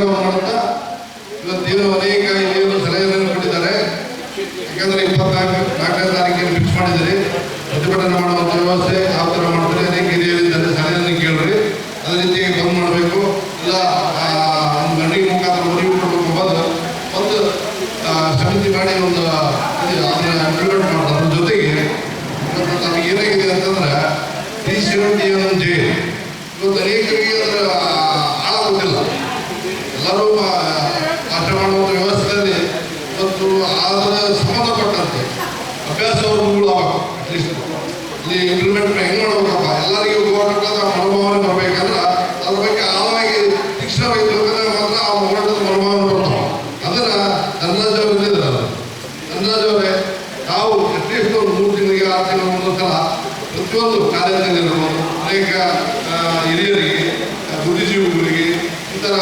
ಇವತ್ತೇನು ಅನೇಕ ಇಲ್ಲಿಯನ್ನು ಸಲಹೆಯನ್ನು ಕೊಟ್ಟಿದ್ದಾರೆ. ಯಾಕಂದರೆ 24ನೇ ತಾರೀಕಿಗೆ ಫಿಕ್ಸ್ ಮಾಡಿದರೆ ಪ್ರತಿಭಟನೆ ಮಾಡುವಂಥ ವ್ಯವಸ್ಥೆ ಯಾವ ಥರ ಮಾಡ್ತಾರೆ ಅನೇಕ ಹಿರಿಯರಿದ್ದಾರೆ, ಸಲಹೆಯನ್ನು ಕೇಳ್ರಿ. ಅದೇ ರೀತಿಯಾಗಿ ಬಂದ್ ಮಾಡಬೇಕು. ಇಲ್ಲ ಒಂದು ಗಂಡಿಗೆ ಮುಖಾಂತರ ಮನವಿ ಕೊಡಬೇಕು ಎಂಬುದು ಒಂದು ಸಮಿತಿ ಮಾಡಿ ಒಂದು ಅದನ್ನು ಇಂಪ್ಲಿಮೆಂಟ್ ಮಾಡೋದು. ಅದ್ರ ಜೊತೆಗೆ ಇವತ್ತು ನಮಗೆ ಏನಾಗಿದೆ ಅಂತಂದ್ರೆ 371 ಜೈಲ್ ಇವತ್ತು ಅನೇಕರಿಗೆ ಅದರ ಆಳ ಗೊತ್ತಿಲ್ಲ. ಎಲ್ಲರೂ ಪಾಠ ಮಾಡುವಂಥ ವ್ಯವಸ್ಥೆಯಲ್ಲಿ ಇವತ್ತು ಅದರ ಸಂಬಂಧಪಟ್ಟಂತೆ ಅಭ್ಯಾಸ ವರ್ಗಗಳು ಆಗಬೇಕು. ಅಟ್ಲೀಸ್ಟ್ ಇಲ್ಲಿ ಇಂಪ್ಲಿಮೆಂಟ್ ಹೆಂಗೆ ಮಾಡ್ಬೇಕಪ್ಪ, ಎಲ್ಲರಿಗೂ ಹೋರಾಟದ ಮನೋಭಾವನೆ ಬರಬೇಕಂದ್ರೆ ಅದ್ರ ಬಗ್ಗೆ ಆಳವಾಗಿ ಶಿಕ್ಷಣ ವಹಿಸಬೇಕಂದ್ರೆ ಮಾತ್ರ ಆ ಹೋರಾಟದ ಮನೋಭಾವನೆ ಬರ್ತಾವೆ. ಅದನ್ನು ಧನರಾಜ್ ಅವರು ಹೇಳಿದ್ದಾರೆ. ಧನರಾಜ್ ಅವರೇ, ನಾವು ಅಟ್ಲೀಸ್ಟ್ ಒಂದು 3 ತಿಂಗಳಿಗೆ 6 ತಿಂಗಳ ಒಂದೊಂದು ಸಲ ಪ್ರತಿಯೊಂದು ಕಾರ್ಯಾಲಯದಲ್ಲಿರ್ಬೋದು, ಅನೇಕ ಹಿರಿಯರಿಗೆ, ಬುದ್ಧಿಜೀವಿಗಳಿಗೆ, ಇತರ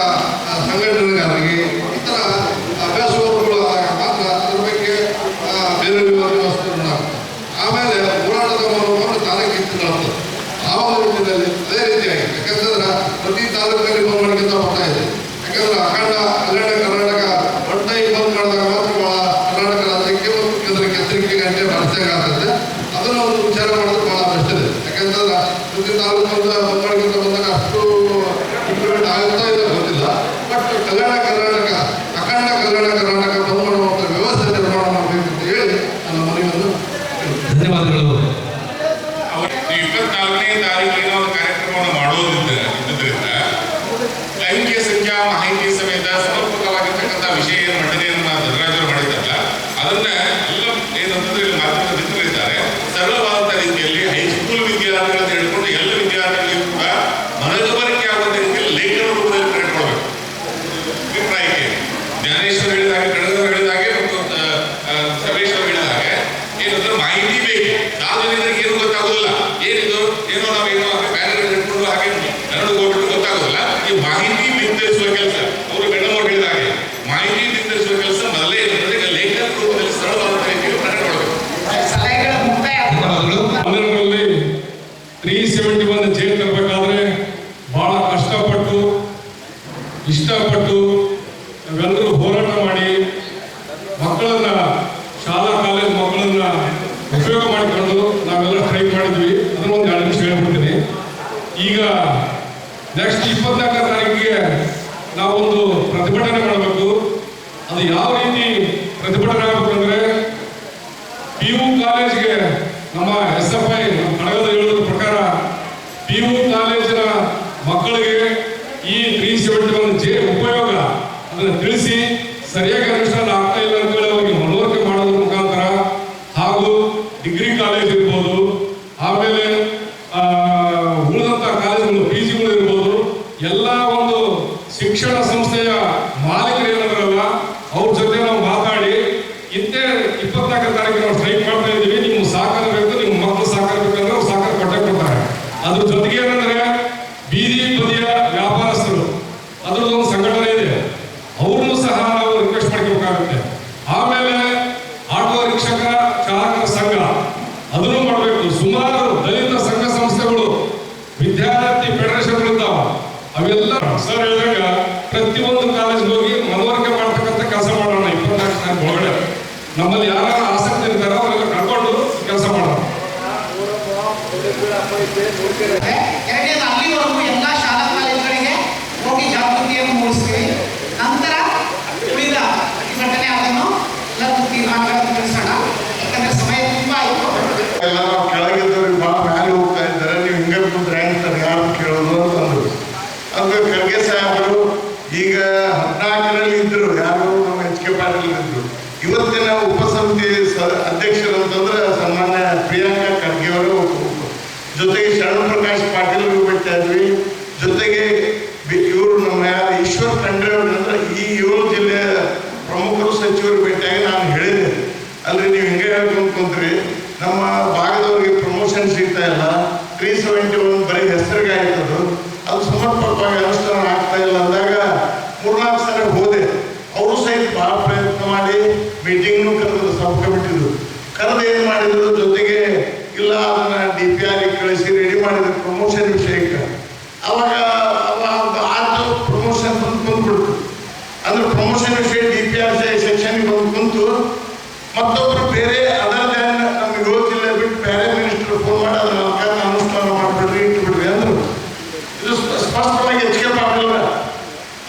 ಸಂಘಟನೆಗಾರರಿಗೆ, ಇತರ ಅಭ್ಯಾಸ ವರ್ಗಗಳು ಆದಾಗ ಮಾತ್ರ ಅದ್ರ ಬಗ್ಗೆ ಬೇರೆ ವ್ಯವಸ್ಥೆ. ಆಮೇಲೆ ಹೋರಾಟದ ಮನೋಭಾವನೆ ತಾನೇ ಕಿತ್ತುಕೊಳ್ಳುತ್ತದೆ. ಆ ಒಂದು ನಿಟ್ಟಿನಲ್ಲಿ ಅದೇ ರೀತಿಯಾಗಿ ಯಾಕಂತಂದ್ರೆ ಪ್ರತಿ ತಾಲೂಕಲ್ಲಿ ಬಂದ್ ಮಾಡ್ಕೊಂತ ಬರ್ತಾ ಇದೆ. ಯಾಕಂದ್ರೆ ಅಖಂಡ ಕಲ್ಯಾಣ ಕರ್ನಾಟಕ ಒಟ್ಟಾಗಿ ಬಂದ್ ಮಾಡಿದಾಗ ಮಾತ್ರ ಭಾಳ ಕರ್ನಾಟಕ ರಾಜ್ಯಕ್ಕೆ ಮತ್ತು ಕೇಂದ್ರಕ್ಕೆ ಎಚ್ಚರಿಕೆ ಗಂಟೆ ಬಳಸಿದಾಗ ಆಗ್ತದೆ. ಅದನ್ನು ಒಂದು ವಿಚಾರ ಮಾಡೋದು ಭಾಳ ಬೆಸ್ಟ್ ಇದೆ. ಯಾಕಂತಂದ್ರೆ ಪ್ರತಿ ತಾಲೂಕು ಬಂದ್ ಮಾಡ್ಕೊಂತ ಬಂದಾಗ ಅಷ್ಟು ಇಂಪ್ಲಿಮೆಂಟ್ ಆಗುತ್ತಾ ಇದೆ ಗೊತ್ತಿಲ್ಲ. ಬಟ್ ಕಲ್ಯಾಣ ಕರ್ನಾಟಕ ಅಖಂಡ ಕಲ್ಯಾಣ ಕರ್ನಾಟಕ ಬಂದ್ ಮಾಡುವಂಥ ವ್ಯವಸ್ಥೆ ನಿರ್ಮಾಣ ಮಾಡಬೇಕು ಅಂತ ಹೇಳಿ ನನ್ನ ಮನವಿಯನ್ನು ಧನ್ಯವಾದಗಳು. 24ನೇ ತಾರೀಕಿನ ಒಂದು ಕಾರ್ಯಕ್ರಮವನ್ನು ಮಾಡೋದ್ರಿಂದ ಲೈಂಗಿಕ ಸಂಖ್ಯಾ ಮಾಹಿತಿ ಸಮೇತ ಸಮರ್ಪಕವಾಗಿರ್ತಕ್ಕಂಥ ವಿಷಯ ಏನು ಮಂಡನೆಯನ್ನು ಧನರಾಜರು ಮಾಡಿದ್ದಾರಲ್ಲ, ಅದನ್ನ ಎಲ್ಲ ಏನಂತಂದ್ರೆ ಇಲ್ಲಿ ಮಾಧ್ಯಮದ ಮಿತ್ರರಿದ್ದಾರೆ ಸರಳವಾದಂಥ ರೀತಿಯಲ್ಲಿ ಹೈಸ್ಕೂಲ್ ವಿದ್ಯಾರ್ಥಿಗಳನ್ನು ಹಿಡ್ಕೊಂಡು ಎಲ್ಲ ವಿದ್ಯಾರ್ಥಿಗಳಿಗೂ ಕೂಡ ಮನವರಿಕೆ ಆಗುವಂಥ ರೀತಿಯಲ್ಲಿ ಲೇಖನ ರೂಪದಲ್ಲಿ ಕಂಡುಕೊಳ್ಬೇಕು. ಅಭಿಪ್ರಾಯಕ್ಕೆ ಜ್ಞಾನೇಶ್ವರ ಹೇಳಿದಾಗೆ, ಕಡಗವರು ಹೇಳಿದಾಗೆ ಮತ್ತು ಸರ್ವೇಶ್ವರ ಹೇಳಿದಾಗೆ ಏನಂದ್ರೆ ಮಾಹಿತಿ ಬೇಕು. ಸಾರ್ವಜನಿಕರಿಗೆ ಏನು ಗೊತ್ತಾಗೋದಿಲ್ಲ. ಏನಿದು ಏನೋ ನಾವೇನೋ ಬ್ಯಾನರ್ ಹಿಡ್ಕೊಂಡು ಹಾಗೆ ಎರಡು ಹೋಗ್ಬಿಟ್ಟು ಗೊತ್ತಾಗೋದಿಲ್ಲ. ಈ ಮಾಹಿತಿ ವಿಸ್ತರಿಸುವ ಕೆಲಸ ಅವರು ಮೇಡಮ್ ಅವ್ರು ಹೇಳಿದಾಗೆ ಮಾಹಿತಿ ವಿಸ್ತರಿಸುವ ಕೆಲಸ ಮೊದಲೇ ಇರ್ತದೆ. ಈಗ ಲೇಖನ ರೂಪದಲ್ಲಿ ಸರಳವಾದ ರೀತಿಯಲ್ಲಿ ಪ್ರಕಟಗೊಳ್ಳಬೇಕು. ಅದರಲ್ಲಿ 371 ಜೈಲ್ ತರಬೇಕಾದ್ರೆ ಬಹಳ ಕಷ್ಟಪಟ್ಟು ಇಷ್ಟಪಟ್ಟು ನಾವೆಲ್ಲರೂ ಹೋರಾಟ ಮಾಡಿ ಮಕ್ಕಳನ್ನ ಶಾಲಾ ಕಾಲೇಜ್ ಮಕ್ಕಳನ್ನ ಉಪಯೋಗ ಮಾಡಿಕೊಂಡು ನಾವೆಲ್ಲ ಟ್ರೈ ಮಾಡಿದ್ವಿ. ಅದನ್ನ ಒಂದು 2 ನಿಮಿಷ ಹೇಳ್ಬಿಡ್ತೀನಿ. ಈಗ ನೆಕ್ಸ್ಟ್ 24ನೇ ತಾರೀಕಿಗೆ ನಾವೊಂದು ಪ್ರತಿಭಟನೆ ಮಾಡಬೇಕು. ಅದು ಯಾವ ರೀತಿ ಪ್ರತಿಭಟನೆ ಆಗಬೇಕಂದ್ರೆ PU ಕಾಲೇಜ್ಗೆ ನಮ್ಮ SFI ಕಡಗದ ಹೇಳೋದ್ರ ಪ್ರಕಾರ PU ಕಾಲೇಜಿನ ಮಕ್ಕಳಿಗೆ ಈ 371 ಜೆ ಉಪಯೋಗ ಅದನ್ನು ತಿಳಿಸಿ ಸರಿಯಾಗಿ ಅನುಷ್ಠಾನ ಆಗ್ತಾ ಇಲ್ಲ ಅಂತೇಳಿ ಅವರಿಗೆ ಮನವರಿಕೆ ಮಾಡೋದ್ರ ಮುಖಾಂತರ, ಹಾಗೂ ಡಿಗ್ರಿ ಕಾಲೇಜ್ ಇರ್ಬೋದು, ಆಮೇಲೆ ಉಳಿದಂಥ ಕಾಲೇಜುಗಳು PGಗಳು ಇರ್ಬೋದು, ಎಲ್ಲ ಒಂದು ಶಿಕ್ಷಣ ಸಂಸ್ಥೆಯ ಮಾಲೀಕರು ಏನಾದ್ರಲ್ಲ ಅವ್ರ ಜೊತೆ ನಾವು ಮಾತಾಡಿ ಇಂತೆ 24ನೇ ತಾರೀಕು ನಾವು ಸ್ಟ್ರೈಕ್ ಮಾಡ್ತಾ ಇದ್ದೀವಿ, ನಿಮ್ಮ ಸಹಕಾರ ಬೇಕು, ನಿಮ್ಮ ಮಕ್ಕಳು ಸಹಕಾರ ಬೇಕಂದ್ರೆ ಅವ್ರು ಸಹಕಾರ ಕೊಟ್ಟೆ ಕೊಡ್ತಾರೆ. ಅದ್ರ ಜೊತೆಗೆ ಏನಂದ್ರೆ ಬೀದಿ ಬದಿಯ ವ್ಯಾಪಾರಸ್ಥರು ಅದ್ರದ್ದು ಒಂದು ಸಂಘಟನೆ ಇದೆ, ಅವ್ರನ್ನೂ ಸಹ ನಾವು ರಿಕ್ವೆಸ್ಟ್ ಮಾಡ್ಕೋಬೇಕಾಗುತ್ತೆ. ಆಮೇಲೆ ಆಟೋ ರಿಕ್ಷಕ ಚಾಲಕರ ಸಂಘ ಅದನ್ನು ಮಾಡಬೇಕು. ಸುಮಾರು ದಲಿತ ಸಂಘ ಸಂಸ್ಥೆಗಳು, ವಿದ್ಯಾರ್ಥಿ ಫೆಡರೇಷನ್ ಇರ್ತಾವ, ಅವೆಲ್ಲ ಸರ್ ನಮ್ಮಲ್ಲಿ ಯಾರು ಆಸಕ್ತಿ ಇರ್ತಾರೋ ಅವರೆಲ್ಲ ಕರ್ಕೊಂಡು ಕೆಲಸ ಮಾಡೋಣ. ಎರಡನೇದು ಅಲ್ಲಿವರೆಗೂ ಎಲ್ಲ ಶಾಲಾ ಕಾಲೇಜುಗಳಿಗೆ ಹೋಗಿ ಜಾಗೃತಿಯನ್ನು ಮೂಡಿಸ್ತೀವಿ. ನಂತರ ಉಳಿದ ಪ್ರತಿಭಟನೆ ಅದನ್ನು ಎಲ್ಲರೂ ತೀರ್ಮಾನಗಳನ್ನು ತಿಳಿಸೋಣ. ಯಾಕಂದ್ರೆ ಸಮಯ ತುಂಬ ಆಯಿತು. ಎಲ್ಲ ನಾವು ಕೆಳಗಿದ್ದವ್ರಿಗೆ ಭಾಳ ಮ್ಯಾಲೆ ಹೋಗ್ತಾ ಇದ್ದಾರೆ, ನೀವು ಹಿಂಗೆ ಕೂತ್ರೆ ಅಂತಾರೆ ಯಾರು ಕೇಳೋದು ಅಂತಂದ್ರು. ಅದು ಖರ್ಗೆ ಸಾಹೇಬರು ಈಗ 14ರಲ್ಲಿ ಇದ್ರು, ಯಾರು ನಮ್ಮ ಎಚ್ ಕೆ ಪಾಟೀಲ್ ಇದ್ರು. ಇವತ್ತಿನ ಉಪಸಮಿತಿ ಅಧ್ಯಕ್ಷರು ಅಂತಂದ್ರೆ ಸನ್ಮಾನ್ಯ ಪ್ರಿಯಾಂಕಾ ಖರ್ಗೆ ಅವರು, ಜೊತೆಗೆ ಶರಣ್ ಪ್ರಕಾಶ್ ಪಾಟೀಲ್ ಭೇಟಿ ಇದ್ವಿ, ಜೊತೆಗೆ ಇವರು ನಮ್ಮ ಈಶ್ವರ್ ಖಂಡ್ರೆ ಅಂದ್ರೆ ಈ 7 ಜಿಲ್ಲೆಯ ಪ್ರಮುಖರು ಸಚಿವರು ಭೇಟಿಯಾಗಿ ನಾನು ಹೇಳಿದೆ, ಅಲ್ರಿ ನೀವು ಹಿಂಗೆ ಹೇಳ್ಕೊಂಡ್ರಿ ನಮ್ಮ ಭಾಗದವ್ರಿಗೆ ಪ್ರಮೋಷನ್ ಸಿಗ್ತಾ ಇಲ್ಲ, 371 ಬರೀ ಹೆಸರಿಗೆ ಆಯ್ತದು, ಅದು ಸಮರ್ಪಕವಾಗಿ ಅನುಷ್ಠಾನ ಆಗ್ತಾ ಇಲ್ಲ ಅಂದಾಗ 3-4 ಸಲ ಹೋದೆ. ಅವರು ಸಹಿತ ಭಾಳ ಪ್ರಯತ್ನ ಮಾಡಿ ಮೀಟಿಂಗ್ನು ಕರೆದ್ರು, ಸಬ್ ಕಮಿಟಿದು ಕರೆದು ಏನು ಮಾಡಿದ್ರು, ಜೊತೆಗೆ ಇಲ್ಲ ಅದನ್ನ DPR ಕಳಿಸಿ ರೆಡಿ ಮಾಡಿದ್ರು ಪ್ರಮೋಷನ್ ವಿಷಯಕ್ಕೆ. ಅವಾಗ ಆಯ್ತು ಪ್ರಮೋಷನ್ ಬಂದ್ಬಿಡ್ತು. ಅಂದ್ರೆ ಪ್ರಮೋಷನ್ ವಿಷಯ DPR ಸೆಕ್ಷನ್ಗೆ ಬಂದು ಕುಂತು ಮತ್ತೊಬ್ಬರು ಬೇರೆ ಅದರ್ ದ್ಯಾನ್ ನಮ್ಮ 7 ಜಿಲ್ಲೆ ಬಿಟ್ಟು ಬೇರೆ ಮಿನಿಸ್ಟರ್ ಫೋನ್ ಮಾಡಿ ಅದನ್ನ ಅನುಷ್ಠಾನ ಮಾಡಿಬಿಡ್ರಿ ಇಟ್ಬಿಡ್ರಿ ಅಂದ್ರು. ಇದು ಸ್ಪಷ್ಟವಾಗಿ ಎಚ್ ಕೆ ಪಾಟೀಲ್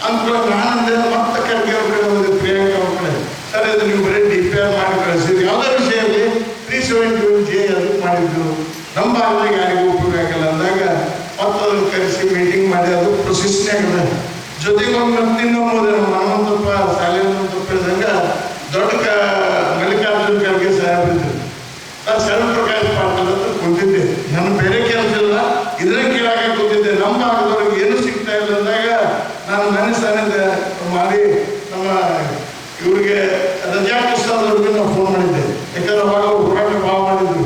ಅಂದ್ಕೊಳ್ಳಿ. ನಾನಂದೆ ಮತ್ತೆ ಖರ್ಗೆ ಅವ್ರ ಕಡೆ ಹೋದೆ, ಪ್ರಿಯಾಂಕಾ ಅವ್ರ ಕಡೆ, ಸರ್ ಇದು ನೀವು ಬರೀ DPR ಮಾಡಿ ಕಳಿಸಿದ್ರಿ, ಯಾವುದೇ ವಿಷಯದಲ್ಲಿ 371J ಅದಕ್ಕೆ ಮಾಡಿದ್ರು, ನಮ್ಮ ಭಾಗದಾಗ ಯಾರಿಗೂ ಉಪಯೋಗ ಆಗಲ್ಲ ಅಂದಾಗ ಮತ್ತೆ ಅದನ್ನು ಕರೆಸಿ ಮೀಟಿಂಗ್ ಮಾಡಿ ಅದು ಪ್ರೊಸೆಸ್ನಾಗ ಜೊತೆಗೆ ಒಂದು ಇನ್ನೊಂದು ನಮ್ಮ ಹನುಮಂತಪ್ಪ ಶಾಲೆಯಂತಪ್ಪ ಹೇಳಿದಂಗ ದೊಡ್ಡ ಮಲ್ಲಿಕಾರ್ಜುನ್ ಖರ್ಗೆ ಸಾಹೇಬ್ರಿದ್ರು. ನಾನು ಶರಣ್ ಪ್ರಕಾಶ್ ಪಾಟೀಲ್ ಅಂತ ಕೂತಿದ್ದೆ, ನನ್ನ ಬೇರೆ ಕೆಲಸ ಇಲ್ಲ, ಇದನ್ನ ಕೇಳಾಕ ಕೂತಿದ್ದೆ. ನಮ್ಮ ಭಾಗದವ್ರಿಗೆ ಏನು ಸಿಗ್ತಾ ಇಲ್ಲ ಅಂದಾಗ ನಾನು ಮನಸ್ಸನ್ನಿಂದ ಮಾಡಿ ನಮ್ಮ ಇವ್ರಿಗೆ ರಜಾ ಪ್ರಸಾದವ್ರಿಗೆ ನಾವು ಫೋನ್ ಮಾಡಿದ್ದೆ, ಯಾಕಂದ್ರೆ ಅವಾಗ ಅವ್ರು ಹೋರಾಟ ಭಾವ ಮಾಡಿದ್ರು.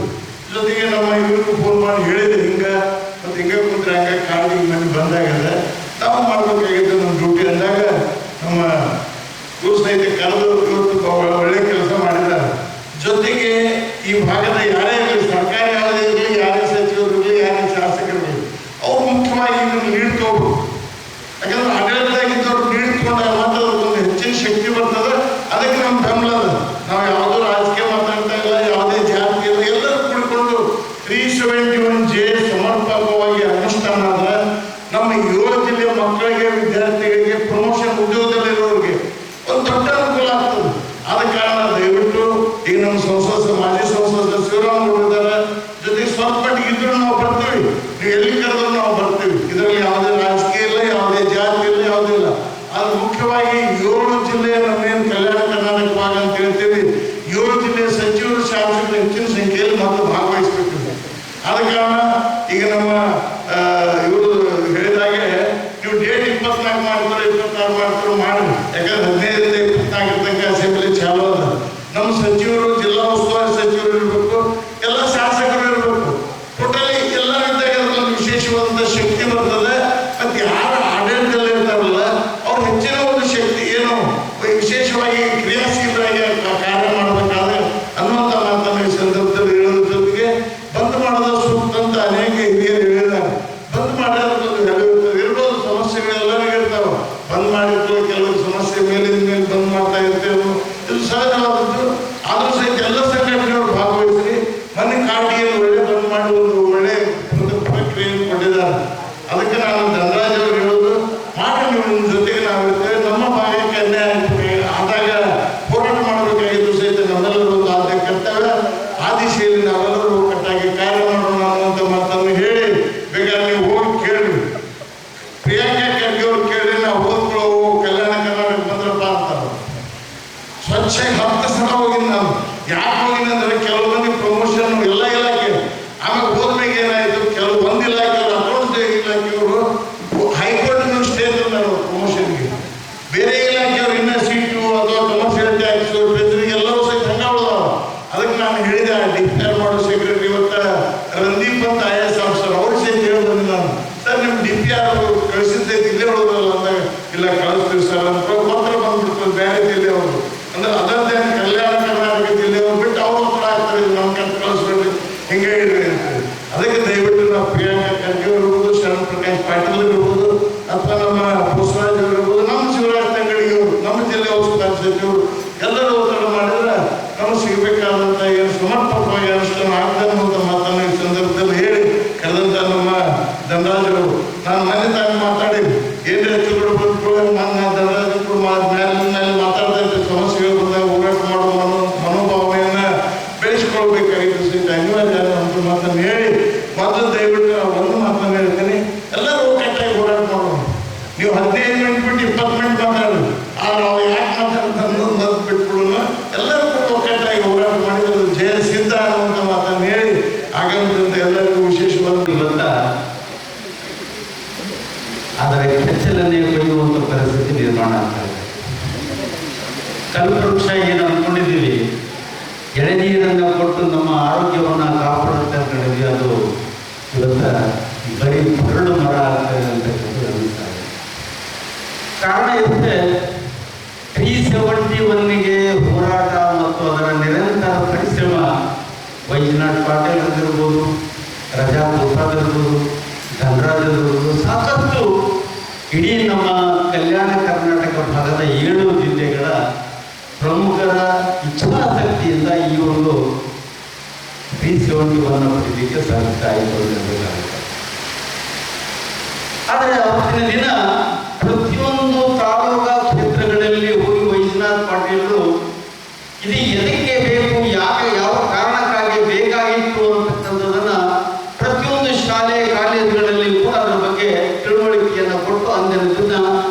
ಜೊತೆಗೆ ನಮ್ಮ ಇವ್ರಿಗೂ ಫೋನ್ ಮಾಡಿ ಹೇಳಿದೆ, ಹಿಂಗೆ ಮತ್ತು ಹಿಂಗೆ ಕೂತ್ರೆ ಹಂಗೆ ಕಾಡಿಗೆ ಮನೆ ಬಂದಾಗದ ನಾವು ಮಾಡ್ಬೇಕಾಗಿತ್ತು ನಮ್ಮ ಡ್ಯೂಟಿ ಅಂದಾಗ ನಮ್ಮ ಇವ್ರು ಸಹಿತ ಕರೆದು ಇವತ್ತು ಒಳ್ಳೆ ಕೆಲಸ ಮಾಡಿದ್ದಾರೆ. ಜೊತೆಗೆ ಈ ಭಾಗದ ಯಾರೇ ಇರಲಿ, ಸರ್ಕಾರ ಯಾವುದೇ ಇರಲಿ, ಯಾರೇ ಸಚಿವರಿರಲಿ, ಯಾರೇ ಶಾಸಕರಿರಲಿ, ಅವ್ರು ಮುಖ್ಯವಾಗಿ ಇದನ್ನು ಲೀಡ್ ತಗೋಬೇಕು. ಯಾಕಂದ್ರೆ ಆಡಳಿತದಾಗಿದ್ದವ್ರು ಲೀಡ್ ತಗೊಂಡಾಗ ಮಾತ್ರ ಒಂದು ಹೆಚ್ಚಿನ ಶಕ್ತಿ ಬರ್ತದೆ. ಅದಕ್ಕೆ ನಮ್ಮ ಬೆಂಬಲ ಅದ. ನಾವು ಯಾವುದೋ ರಾಜಕೀಯ ಮಾತಾಡ್ತಾ ಇಲ್ಲ, ಯಾವುದೇ ಜಾತಿ ಇಲ್ಲ, ಎಲ್ಲರೂ ಕುಳ್ಕೊಂಡು 371J ಸಮರ್ಪಕವಾಗಿ ಅನುಷ್ಠಾನ ಆದ್ರೆ ನಮ್ಮ 7 ಜಿಲ್ಲೆಯ ಮಕ್ಕಳಿಗೆ, ವಿದ್ಯಾರ್ಥಿಗಳಿಗೆ, ಪ್ರಮೋಷನ್ ಉದ್ಯೋಗದಲ್ಲಿರೋರಿಗೆ ಒಂದು ದೊಡ್ಡ ಅನುಕೂಲ ಆಗ್ತದೆ. ಆದ ಕಾರಣ ದಯವಿಟ್ಟು ಈಗ ನಮ್ಮ ಮಾಜಿ ಸಂಸದ ಶಿವರಾಮ್ ಇದ್ದಾರೆ, ಜೊತೆಗೆ ಸ್ವಲ್ಪ ಮಟ್ಟಿಗೆ ಇದ್ರು ನಾವು ಬರ್ತೀವಿ, ನೀವು ಎಲ್ಲಿ ಕರೆದ್ರು ನಾವು ಬರ್ತೀವಿ. ಇದರಲ್ಲಿ ಯಾವುದೇ ರಾಜಕೀಯ ಇಲ್ಲ, ಯಾವುದೇ ಜಾತಿ ಇಲ್ಲ, ಯಾವುದೇ ಇಲ್ಲ. ಅದು ಮುಖ್ಯವಾಗಿ 7 ಜಿಲ್ಲೆ ನಮ್ಮೇನು ಕಲ್ಯಾಣ ಕರ್ನಾಟಕ ಭಾಗ ಅಂತ ಹೇಳ್ತೀವಿ, 7 ಜಿಲ್ಲೆಯ ಸಚಿವರು, ಶಾಸಕರು ಹೆಚ್ಚಿನ ಸಂಖ್ಯೆಯಲ್ಲಿ ಮತ್ತು ಭಾಗವಹಿಸಬೇಕು. ಆದ ಕಾರಣ ಈಗ ನಮ್ಮ ಇವರು ಹೇಳಿದಾಗೆ ನೀವು ಡೇಟ್ 24 ಮಾಡ್ತಾರೆ, 26 ಮಾಡ್ತಾರೆ ಮಾಡಿ, ಯಾಕಂದ್ರೆ 15ರಿಂದ 24 ತನಕ ಅಸೆಂಬ್ಲಿ ಚಾಲು ಅದ. ನಮ್ಮ ಸಚಿವರು, ಜಿಲ್ಲಾ ಉಸ್ತುವಾರಿ ಸಚಿವರು ಇರಬೇಕು, ಎಲ್ಲ ಶಾಸಕರು ಇರಬೇಕು. ಟೋಟಲಿ ಎಲ್ಲರಿದ್ದಾಗ ಒಂದು ವಿಶೇಷವಾದಂಥ ಶಕ್ತಿ ಬರ್ತದೆ. ಮತ್ತು ಯಾರು ಆಡಳಿತದಲ್ಲಿ ಇರ್ತಾರಲ್ಲ ಅವ್ರು ಹೆಚ್ಚಿನ ಒಂದು ಶಕ್ತಿ ಏನು ವಿಶೇಷವಾಗಿ ಕ್ರಿಯಾಶೀಲರಾಗಿ ಕಾರ್ಯ ಮಾಡಬೇಕಾದ್ರೆ ಅನ್ನುವಂಥ ಮಾತನ್ನು ಈ ಸಂದರ್ಭದಲ್ಲಿ ಹೇಳೋದ್ರ ಜೊತೆಗೆ ಬಂದ್ ಮಾಡೋದು ಸೂಕ್ತ ಅಂತ ಅನೇಕ ಹಿರಿಯರು ಹೇಳಿದ್ದಾರೆ. ಬಂದ್ ಮಾಡೋದಕ್ಕೊಂದು ಇರ್ತದೆ, ಇರ್ಬೋದು, ಸಮಸ್ಯೆಗಳೆಲ್ಲರಿಗೂ ಇರ್ತಾವೆ. ಬಂದ್ ಮಾಡಿದ್ದು ಕೆಲವು ಸಮಸ್ಯೆ ಮೇಲಿಂದ ಮೇಲೆ ಬಂದ್ ಮಾಡ್ತಾ ಇರ್ತೇವೆ, ಇದು ಸಹಜವಾದದ್ದು. ಆದರೂ ಸಹಿತ ಎಲ್ಲ ಸಂಘಟನೆಯವರು ಭಾಗವಹಿಸಿ ಮನೆ ಕಾಟಿಯನ್ನು ಒಳ್ಳೆ ಬಂದ್ ಮಾಡಿ ಒಂದು ಒಳ್ಳೆ ಪ್ರಕ್ರಿಯೆಯನ್ನು ಕೊಟ್ಟಿದ್ದಾರೆ. ಅದಕ್ಕೆ ನಾನು ಧನರಾಜ್ ಅವರು ಹೇಳೋದು, ಮಾಡಿ ನೀವು ನಿಮ್ಮ ಜೊತೆಗೆ ನಾವು ಇರ್ತೇವೆ. ನಮ್ಮ ಭಾಗಕ್ಕೆ ಅನ್ಯಾಯ ಆದಾಗ ಹೋರಾಟ ಮಾಡಬೇಕಾಗಿದ್ದು ಸಹಿತ ನಮ್ಮೆಲ್ಲರೂ ಒಂದು ಆದ್ಯ ಕರ್ತವ್ಯ. ಆ ದಿಶೆಯಲ್ಲಿ ನಾವೆಲ್ಲರೂ ಒಟ್ಟಾಗಿ ಕಾರ್ಯ ಮಾಡೋಣ ಅನ್ನುವಂಥ ಮಾತನ್ನು ಹೇಳಿ, ಬೇಕಾದ್ರೆ ನೀವು ಹೋಗಿ ಕೇಳಿ, ಪ್ರಿಯಾಂಕಾ ಖರ್ಗೆ ಅವ್ರು ಕೇಳಿ, ನಾವು ಹೋದ್ಕೊಳ್ಳೋ ಕಲ್ಯಾಣ ಕರ್ನಾಟಕ ಬಂದ್ರಪ್ಪ ಅಂತಾರೆ. ಸ್ವಚ್ಛ 10 ಸಲ ಹೋಗಿದ್ದು ನಾನು. ಯಾಕೆ ಹೋಗಿ ಸಿಗಬೇಕಾದಂಥ ಏನು ಸಮರ್ಪಕವಾಗಿ ಅನುಷ್ಠಾನ ಆಗ್ತಾನೆ ಅಂತ ಮಾತನ್ನು ಈ ಸಂದರ್ಭದಲ್ಲಿ ಹೇಳಿ ಕರೆದಂಥ ನಮ್ಮ ಧನರಾಜರು ನಾನು ಮನೆ ತಾನು ಮಾತಾಡಿ ಏನೇ ಹೆಚ್ಚುಗಳು ನನ್ನ ಧನರಾಜರು ಮೇಲೆ ಮಾತಾಡ್ತಾ ಇದ್ದ ಸಮಸ್ಯೆಗಳು ಬಂದಾಗ ಹೋರಾಟ ಮಾಡುವ ಮನೋಭಾವನೆಯನ್ನು ಬೆಳೆಸ್ಕೊಳ್ಬೇಕಾಗಿತ್ತು ಸಹಿತ ಅನಿವಾರ್ಯ ಅಂತ ಮಾತನ್ನು ಹೇಳಿ ಮೊದಲು ದಯವಿಟ್ಟು ಒಂದು ಮಾತನ್ನು ಹೇಳ್ತೀನಿ, ಎಲ್ಲರೂ ಒಗ್ಗಟ್ಟಾಗಿ ಹೋರಾಟ ಮಾಡೋಣ. ನೀವು 15 ಮಿನಿಟ್ ಬಿಟ್ಟು 20 ಮಿನಿಟ್ ಮಾತಾಡೋದು ನಾವು ಯಾಕೆ ಮಾತಾಡ್ತಾರೆ ಅನ್ನೋದು ಬಿಟ್ಬಿಡೋಣ. ಎಲ್ಲರೂ ಕೂಡ ಒಗ್ಗಟ್ಟಾಗಿ ಹೋರಾಟ ಮಾಡಿದ್ರು ಜಯ ಸಿದ್ಧ ಅನ್ನುವಂಥ ಮಾತನ್ನು ಹೇಳಿ ಆಗಂತ ಎಲ್ಲರಿಗೂ ವಿಶೇಷವಾದ ಇವತ್ತ ಅದರ ಕೆಚ್ಚಲನ್ನೇ ಕೊಯ್ಯುವಂಥ ಪರಿಸ್ಥಿತಿ ನಿರ್ಮಾಣ ಆಗ್ತಾ ಇದೆ. ಕಲ್ಪವೃಕ್ಷ ಏನು ಅಂದ್ಕೊಂಡಿದ್ದೀವಿ, ಎಳೆನೀರನ್ನು ಕೊಟ್ಟು ನಮ್ಮ ಆರೋಗ್ಯವನ್ನು ಕಾಪಾಡುತ್ತೆ ಅಂದ್ಕೊಂಡಿದ್ವಿ, ಅದು ಇವತ್ತ ಬರೀ ಬರಡು ಮರ ಆಗ್ತದೆ ಅಂತಕ್ಕಂಥದ್ದು ಅನಿಸ್ತಾ ಇದೆ. ಕಾರಣ ಇರುತ್ತೆ 371ಗೆ ಹೋರಾಟ ಮತ್ತು ಅದರ ನಿರಂತರ ಪರಿಶ್ರಮ ವೈದ್ಯನಾಥ್ ಪಾಟೀಲ್ ಆಗಿರ್ಬೋದು, ರಜಾ ಪ್ರಸಾದ್ ಇರ್ಬೋದು, ಧನರಾಜ್ ಇರ್ಬೋದು, ಸಾಕಷ್ಟು ಇಡೀ ನಮ್ಮ ಕಲ್ಯಾಣ ಕರ್ನಾಟಕ ಭಾಗದ 7 ಜಿಲ್ಲೆಗಳ ಪ್ರಮುಖರ ಇಚ್ಛಾಶಕ್ತಿಯಿಂದ ಈ ಒಂದು 371 ಪಡೆಯಲಿಕ್ಕೆ ಸಾಧ್ಯ ಆಯಿತು ಅನ್ನಬೇಕಾಗುತ್ತೆ. ಆದರೆ ಅವತ್ತಿನ ದಿನ ಪ್ರತಿಯೊಂದು ತಾಲೂಕಾ ಕ್ಷೇತ್ರಗಳಲ್ಲಿ ಹೋಗಿ ವೈದ್ಯನಾಥ್ ಪಾಟೀಲರು ಇದು ಎದಕ್ಕೆ ಬೇಕು, ಯಾವ ಕಾರಣಕ್ಕಾಗಿ ಬೇಕಾಗಿತ್ತು ಅಂತಕ್ಕಂಥದ್ದನ್ನ ಪ್ರತಿಯೊಂದು ಶಾಲೆ ಕಾಲೇಜುಗಳಲ್ಲಿ ಕೂಡ ಅದರ ಬಗ್ಗೆ ತಿಳುವಳಿಕೆಯನ್ನು ಕೊಟ್ಟು ಅಂದಿನ ದಿನ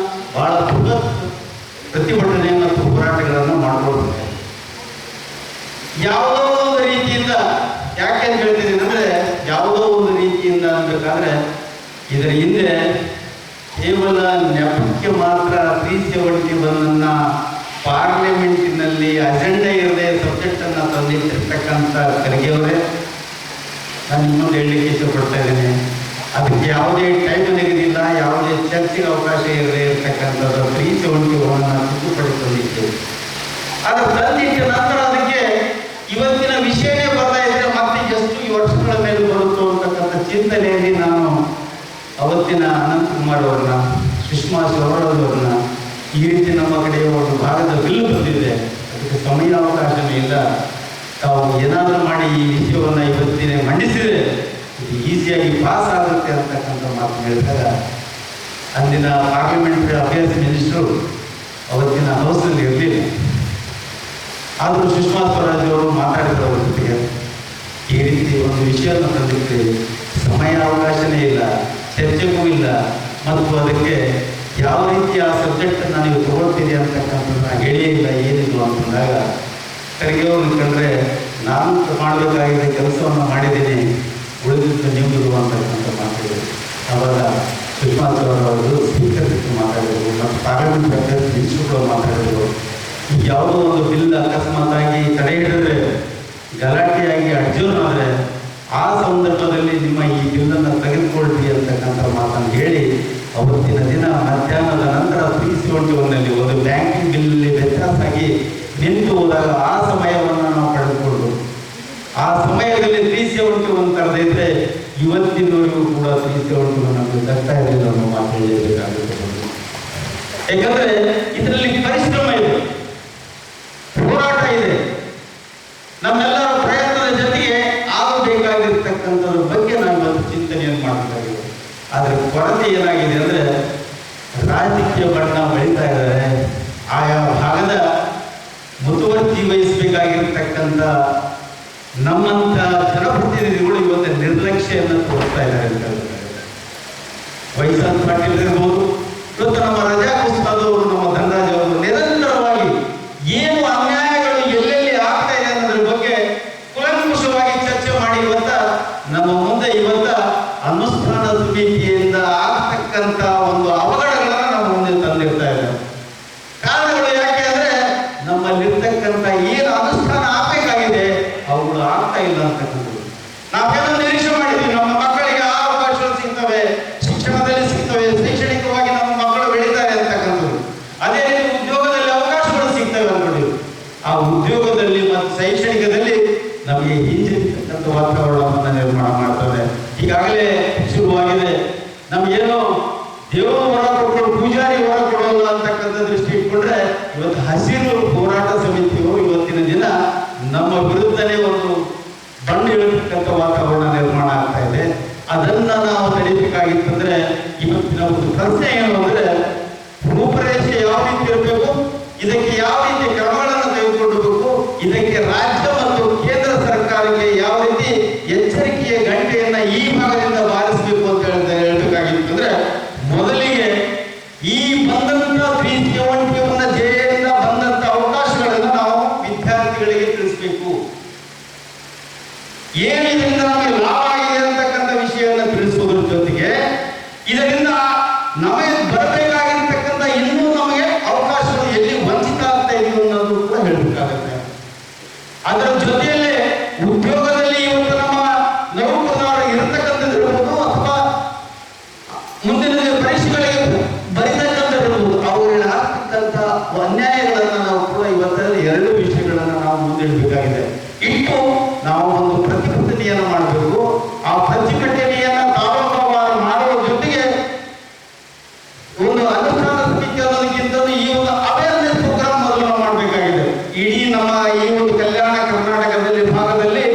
ಬಹಳ ಬೃಹತ್ ಪ್ರತಿಭಟನೆ ಮತ್ತು ಹೋರಾಟಗಳನ್ನು ಮಾಡಿಕೊಳ್ತಾರೆ. ಯಾವುದೋ ಒಂದು ರೀತಿಯಿಂದ ಯಾಕೆ ಅಂತ ಹೇಳ್ತಿದ್ದೀನಿ ಅಂದರೆ, ಯಾವುದೋ ಒಂದು ರೀತಿಯಿಂದ ಅನ್ಬೇಕಾದ್ರೆ ಇದರ ಹಿಂದೆ ಕೇವಲ ನೆಪಕ್ಕೆ ಮಾತ್ರ 371 ಪಾರ್ಲಿಮೆಂಟಿನಲ್ಲಿ ಅಜೆಂಡಾ ಇರದೆ ಸಬ್ಜೆಕ್ಟನ್ನು ತಂದಿಟ್ಟಿರ್ತಕ್ಕಂಥ ಖರ್ಗೆ ಅವರೇ, ನಾನು ಇನ್ನೊಂದು ಹೇಳಲಿಕ್ಕೆ ಇಷ್ಟಪಡ್ತಾ ಇದ್ದೇನೆ, ಅದಕ್ಕೆ ಯಾವುದೇ ಟೈಮ್ ನಿಗದಿಲ್ಲ, ಯಾವುದೇ ಚರ್ಚೆಗೆ ಅವಕಾಶ ಇರದೇ ಇರತಕ್ಕಂಥದ್ದು 371 ತಿದ್ದುಪಡಿ ತಂದಿದ್ದೇವೆ. ಅದು ತಂದಿಟ್ಟ ನಂತರ ಅದಕ್ಕೆ ಇವತ್ತಿನ ವಿಷಯನೇ ಬರ್ತಾ ಇದ್ರೆ ಮತ್ತೆ ಎಷ್ಟು ಈ ವರ್ಷಗಳ ಮೇಲೆ ಬರುತ್ತೋ ಅಂತಕ್ಕಂಥ ಚಿಂತನೆಯಲ್ಲಿ ನಾನು ಅವತ್ತಿನ ಅನಂತಕುಮಾರ್ ಅವ್ರನ್ನ, ಸುಷ್ಮಾ ಸ್ವರಾಜ್ ಅವ್ರನ್ನ, ಈ ರೀತಿ ನಮ್ಮ ಕಡೆ ಒಂದು ಭಾಗದ ಬಿಲ್ ಬಂದಿದೆ, ಅದಕ್ಕೆ ಸಮಯಾವಕಾಶವೇ ಇಲ್ಲ, ತಾವು ಏನಾದರೂ ಮಾಡಿ ಈ ವಿಷಯವನ್ನು ಇವತ್ತಿನ ಮಂಡಿಸಿದರೆ ಇದು ಈಸಿಯಾಗಿ ಪಾಸ್ ಆಗುತ್ತೆ ಅಂತಕ್ಕಂಥ ಮಾತು ಹೇಳಿದಾಗ ಅಂದಿನ ಪಾರ್ಲಿಮೆಂಟರಿ ಅಫೇರ್ಸ್ ಮಿನಿಸ್ಟರು ಅವತ್ತಿನ ಹೌಸ್ನಲ್ಲಿ ಇರಲಿಲ್ಲ. ಆದರೂ ಸುಷ್ಮಾ ಸ್ವರಾಜ್ ಅವರು ಮಾತಾಡಿದ್ರು ಅವ್ರ ಜೊತೆಗೆ, ಈ ರೀತಿ ಒಂದು ವಿಷಯವನ್ನು ತಂದಿದ್ರೆ ಸಮಯಾವಕಾಶನೇ ಇಲ್ಲ, ಚರ್ಚೆಗೂ ಇಲ್ಲ, ಮತ್ತು ಅದಕ್ಕೆ ಯಾವ ರೀತಿಯ ಸಬ್ಜೆಕ್ಟನ್ನು ನೀವು ತಗೊಳ್ತೀರಿ ಅಂತಕ್ಕಂಥದ್ದನ್ನ ಹೇಳಿಯೇ ಇಲ್ಲ, ಏನಿಲ್ಲ ಅಂತಂದಾಗ ಖರ್ಗೆ ಅವ್ರನ್ನ ಕಂಡ್ರೆ ನಾನು ಮಾಡಬೇಕಾಗಿದ್ದ ಕೆಲಸವನ್ನು ಮಾಡಿದ್ದೀನಿ, ಉಳಿದಿದ್ದು ನೀವು ಅಂತಕ್ಕಂಥ ಮಾತಾಡಿದರು. ಅವಾಗ ಸುಷ್ಮಾ ಸ್ವರಾಜ್ ಅವರು ಸ್ಪೀಕರ್ ಜೊತೆ ಮಾತಾಡಿದರು ಮತ್ತು ಪಾರ್ಲಿಮೆಂಟ್ ಅಫೇರ್ಸ್ ಮಿನಿಸ್ಟರ್ಗಳು ಮಾತಾಡಿದರು. ಯಾವುದೋ ಒಂದು ಬಿಲ್ ಅಕಸ್ಮಾತಾಗಿ ತಡೆ ಹಿಡಿದ್ರೆ ಗಲಾಟೆಯಾಗಿ ಅಡ್ಜೋನ್ ಆದರೆ ಆ ಸಂದರ್ಭದಲ್ಲಿ ನಿಮ್ಮ ಈ ಬಿಲ್ಲನ್ನು ತೆಗೆದುಕೊಳ್ರಿ ಅಂತಕ್ಕಂಥ ಮಾತನ್ನು ಹೇಳಿ ಅವತ್ತಿನ ದಿನ ಮಧ್ಯಾಹ್ನದ ನಂತರ 371 ಒಂದು ಬ್ಯಾಂಕಿಂಗ್ ಬಿಲ್ನಲ್ಲಿ ವ್ಯತ್ಯಾಸ ಆಗಿ ನಿಂತು ಹೋದಾಗ ಆ ಸಮಯವನ್ನು ನಾವು ಪಡೆದುಕೊಂಡು ಆ ಸಮಯದಲ್ಲಿ 371 ತರದಿದ್ರೆ ಇವತ್ತಿನವರೆಗೂ ಕೂಡ 371 ನಮಗೆ ದಕ್ತಾ ಇರಲಿಲ್ಲ ಅನ್ನೋ ಮಾತು ಹೇಳಬೇಕಾಗುತ್ತೆ. ಯಾಕಂದ್ರೆ ಇದರಲ್ಲಿ ಪರಿಶ್ರಮ ಇದೆ, ಹೋರಾಟ ಇದೆ, ನಮ್ಮೆಲ್ಲರ ಪ್ರಯತ್ನದ ಜೊತೆಗೆ ಆಗಬೇಕಾಗಿರ್ತಕ್ಕಂಥದ್ರ ಬಗ್ಗೆ ನಾವು ಇವತ್ತು ಚಿಂತನೆಯನ್ನು ಮಾಡಬೇಕಾಗಿದೆ. ಆದರೆ ಕೊರತೆ ಏನಾಗಿದೆ ಅಂದರೆ ರಾಜಕೀಯ ಬಣ್ಣ ಬೆಳೀತಾ ಇದ್ದಾರೆ. ಆಯಾ ಭಾಗದ ಮುತುವರ್ಜಿ ವಹಿಸಬೇಕಾಗಿರ್ತಕ್ಕಂಥ ನಮ್ಮಂಥ ಜನಪ್ರತಿನಿಧಿಗಳು ಇವತ್ತು ನಿರ್ಲಕ್ಷ್ಯವನ್ನು ತೋರಿಸ್ತಾ ಇದ್ದಾರೆ ಅಂತ ಹೇಳ್ತಾರೆ. ವೈಶಾಖ್ ಪಾಟೀಲ್ ಇರ್ಬೋದು, ಇವತ್ತು ನಮ್ಮ ರಜಾ ಕುಸ್ತಾದವರು, ನಮ್ಮ ಧನರಾಜ್ ಅವರು ನಿರಂತರವಾಗಿ ಏನು ಅನ್ಯಾಯಗಳು ಎಲ್ಲೆಲ್ಲಿ ಆಗ್ತಾ ಇದೆ ಅನ್ನೋದ್ರ ಬಗ್ಗೆ ಕೂಲಂಕುಷವಾಗಿ ಚರ್ಚೆ ಮಾಡಿ ಇವತ್ತ ನಮ್ಮ ಮುಂದೆ ಇವತ್ತ ಅನುಷ್ಠಾನ ಸಮಿತಿಯಿಂದ ಆಗ್ತಕ್ಕಂಥ ಒಂದು ಅವಘಡಗಳನ್ನು ನಮ್ಮ ಮುಂದೆ ತಂದಿರ್ತಾ ಇದ್ದಾರೆ. ಕಾರಣಗಳು ಯಾಕೆ ಅಂದ್ರೆ ನಮ್ಮಲ್ಲಿರ್ತಕ್ಕಂಥ ಏನು ಅನುಷ್ಠಾನ ಆಗಬೇಕಾಗಿದೆ ಅವುಗಳು ಆಗ್ತಾ ಇಲ್ಲ ಅಂತಕ್ಕಂಥದ್ದು. ನಾವೇನೋ ನಿರೀಕ್ಷೆ ಮಾಡಿದ್ವಿ, ನಮ್ಮ ಮಕ್ಕಳಿಗೆ ಆ ಅವಕಾಶಗಳು ಸಿಗ್ತವೆ, ಶಿಕ್ಷಣದಲ್ಲಿ ಸಿಗ್ತವೆ, ಶೈಕ್ಷಣಿಕವಾಗಿ ನಮ್ಮ ಮಕ್ಕಳು ಬೆಳೀತಾರೆ ಅಂತಕ್ಕಂಥದ್ದು. ಅದೇ ರೀತಿ ಉದ್ಯೋಗದಲ್ಲಿ ಅವಕಾಶಗಳು ಸಿಗ್ತವೆ ಅನ್ಕೊಂಡಿದ್ವಿ. ಆ ಉದ್ಯೋಗದಲ್ಲಿ ಮತ್ತು ಶೈಕ್ಷಣಿಕದಲ್ಲಿ ನಮಗೆ ಹಿಂದಿರ್ತಕ್ಕಂಥ ವಾತಾವರಣವನ್ನು ನಿರ್ಮಾಣ ಮಾಡ್ತದೆ. ಈಗಾಗಲೇ ಶುರುವಾಗಿದೆ. ನಮಗೇನೋ ದೇವರು ಹೊರ ಕೊಟ್ಟರು, ಪೂಜಾರಿ ಹೊರ ಕೊಡೋಲ್ಲ ಅಂತಕ್ಕಂಥ ದೃಷ್ಟಿ ಇಟ್ಕೊಂಡ್ರೆ ಇವತ್ತು ಹಸಿರು ಹೋರಾಟ ಸಮಿತಿಯವರು ಇವತ್ತಿನ ದಿನ ನಮ್ಮ ವಿರುದ್ಧನೇ ಒಂದು ಬಂಡು ಇರತಕ್ಕಂಥ ವಾತಾವರಣ ನಿರ್ಮಾಣ ಆಗ್ತಾ ಇದೆ. ಅದನ್ನ ನಾವು ತಡೆಯಬೇಕಾಗಿತ್ತಂದ್ರೆ ಇವತ್ತಿನ ಒಂದು ಪ್ರಶ್ನೆ ಏನು ಅಂದ್ರೆ, ರೂಪರೇಷೆ ಯಾವ ರೀತಿ ಇರಬೇಕು, ಇದಕ್ಕೆ ಯಾವ ರೀತಿ ಕ್ರಮಗಳನ್ನು ತೆಗೆದುಕೊಳ್ಳಬೇಕು, ಇದಕ್ಕೆ ರಾಜ್ಯ ಮತ್ತು ಕೇಂದ್ರ ಸರ್ಕಾರಕ್ಕೆ ಯಾವ ರೀತಿ ಎಚ್ಚರಿಕೆಯ ಗಂಟೆಯನ್ನ ಈ ಭಾಗದಿಂದ ಬಾರಿಸಬೇಕು ಅಂತ ಹೇಳ್ಬೇಕಾಗಿತ್ತು ಅಂದ್ರೆ, ಮೊದಲಿಗೆ ಈ ಬಂದಂತ 371 ಜೆಯಿಂದ ಬಂದಂತ ಅವಕಾಶಗಳನ್ನು ನಾವು ವಿದ್ಯಾರ್ಥಿಗಳಿಗೆ ತಿಳಿಸಬೇಕು. ಏನು ಇದರಿಂದ ನಮಗೆ ಲಾಭ ಆಗಿದೆ ಅಂತಕ್ಕಂಥ ವಿಷಯವನ್ನು ತಿಳಿಸುವುದರ ಜೊತೆಗೆ ಇದರಿಂದ ನಮಗೆ ಬರಬೇಕಾಗಿರ್ತಕ್ಕಂಥ ಇನ್ನೂ ನಮಗೆ ಅವಕಾಶಗಳು ಎಲ್ಲಿ ವಂಚಿತ ಆಗ್ತಾ ಇದೆಯೋ ಅನ್ನೋದು ಕೂಡ ಹೇಳಬೇಕಾಗುತ್ತೆ. ಅದರ ಜೊತೆಯಲ್ಲೇ ಉದ್ಯೋಗದಲ್ಲಿ ಇವತ್ತು ನಮ್ಮ ನೌಕರರು ಇರತಕ್ಕಂಥದ್ದು ಇರ್ಬೋದು, ಅಥವಾ ಮುಂದಿನ ಪರೀಕ್ಷೆಗಳಿಗೆ ಬರೀತಕ್ಕಂಥದ್ದು, ಅವುಗಳ ಆಗ್ತಕ್ಕಂಥ ಅನ್ಯಾಯಗಳನ್ನು ನಾವು ಕೂಡ ಇವತ್ತಲ್ಲಿ ಎರಡು ವಿಷಯಗಳನ್ನು ನಾವು ಮುಂದಿಡಬೇಕಾಗಿದೆ. ಇಟ್ಟು ನಾವು ಒಂದು ಪ್ರತಿಭಟನೆಯನ್ನು ಮಾಡಬೇಕು. ಆ ಪ್ರತಿಭಟನೆಯನ್ನ ತಾಲೂಕುವಾರು ಮಾಡುವ ಜೊತೆಗೆ ಒಂದು ಅನುಷ್ಠಾನ ಸಮಿತಿ ಅನ್ನೋದಕ್ಕಿಂತ ಈ ಒಂದು ಅವೇರ್ನೆಸ್ ಪ್ರೋಗ್ರಾಮ್ ಮೊದಲು ಮಾಡಬೇಕಾಗಿದೆ. ಇಡೀ ನಮ್ಮ ಈ ಒಂದು ಕಲ್ಯಾಣ ಕರ್ನಾಟಕದಲ್ಲಿ ಭಾಗದಲ್ಲಿ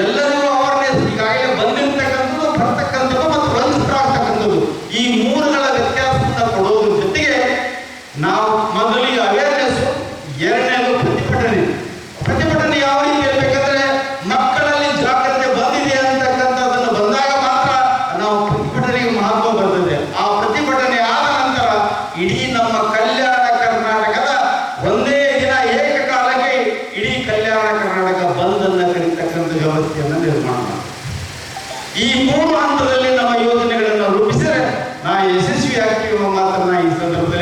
ಎಲ್ಲರಿಗೂ ಅವೇರ್ನೆಸ್ ಈಗಾಗಲೇ ಬಂದಿರತಕ್ಕಂಥದ್ದು, ಬರ್ತಕ್ಕಂಥದ್ದು ಮತ್ತು ವಂಚಿತರಾಗ್ತಕ್ಕಂಥದ್ದು, ಈ ಮೂರುಗಳ ವ್ಯತ್ಯಾಸವನ್ನು ಕೊಡೋದ್ರ ಜೊತೆಗೆ ನಾವು ಮೊದಲಿಗೆ ಅವೇರ್ನೆಸ್, ಎರಡನೇದು ಪ್ರತಿಭಟನೆ ಯಾವ ರೀತಿ ಇರಬೇಕಂದ್ರೆ ಮಕ್ಕಳಲ್ಲಿ ಜಾಗ್ರತೆ ಬಂದಿದೆ ಅಂತಕ್ಕಂಥದ್ದನ್ನು ಬಂದಾಗ ಮಾತ್ರ ನಾವು ಪ್ರತಿಭಟನೆಗೆ ಮಹತ್ವ ಬರ್ತದೆ. ಆ ಪ್ರತಿಭಟನೆ ಆದ ನಂತರ ಇಡೀ ನಮ್ಮ ಕಲ್ಯಾಣ ಕರ್ನಾಟಕದ ಒಂದೇ ದಿನ ಏಕಕಾಲಕ್ಕೆ ಇಡೀ ಕಲ್ಯಾಣ ಕರ್ನಾಟಕ ಬಂದನ್ನು ಕರೀತಕ್ಕಂಥ ವ್ಯವಸ್ಥೆಯನ್ನು ನಿರ್ಮಾಣ ಮಾಡಿ ಈ 3 ಹಂತದಲ್ಲಿ ನಮ್ಮ ಯೋಜನೆಗಳನ್ನು ರೂಪಿಸಿದರೆ ನಾ ಯಶಸ್ವಿ ಆಗ್ತೀವಿ ಮಾತ್ರ ಈ ಸಂದರ್ಭದಲ್ಲಿ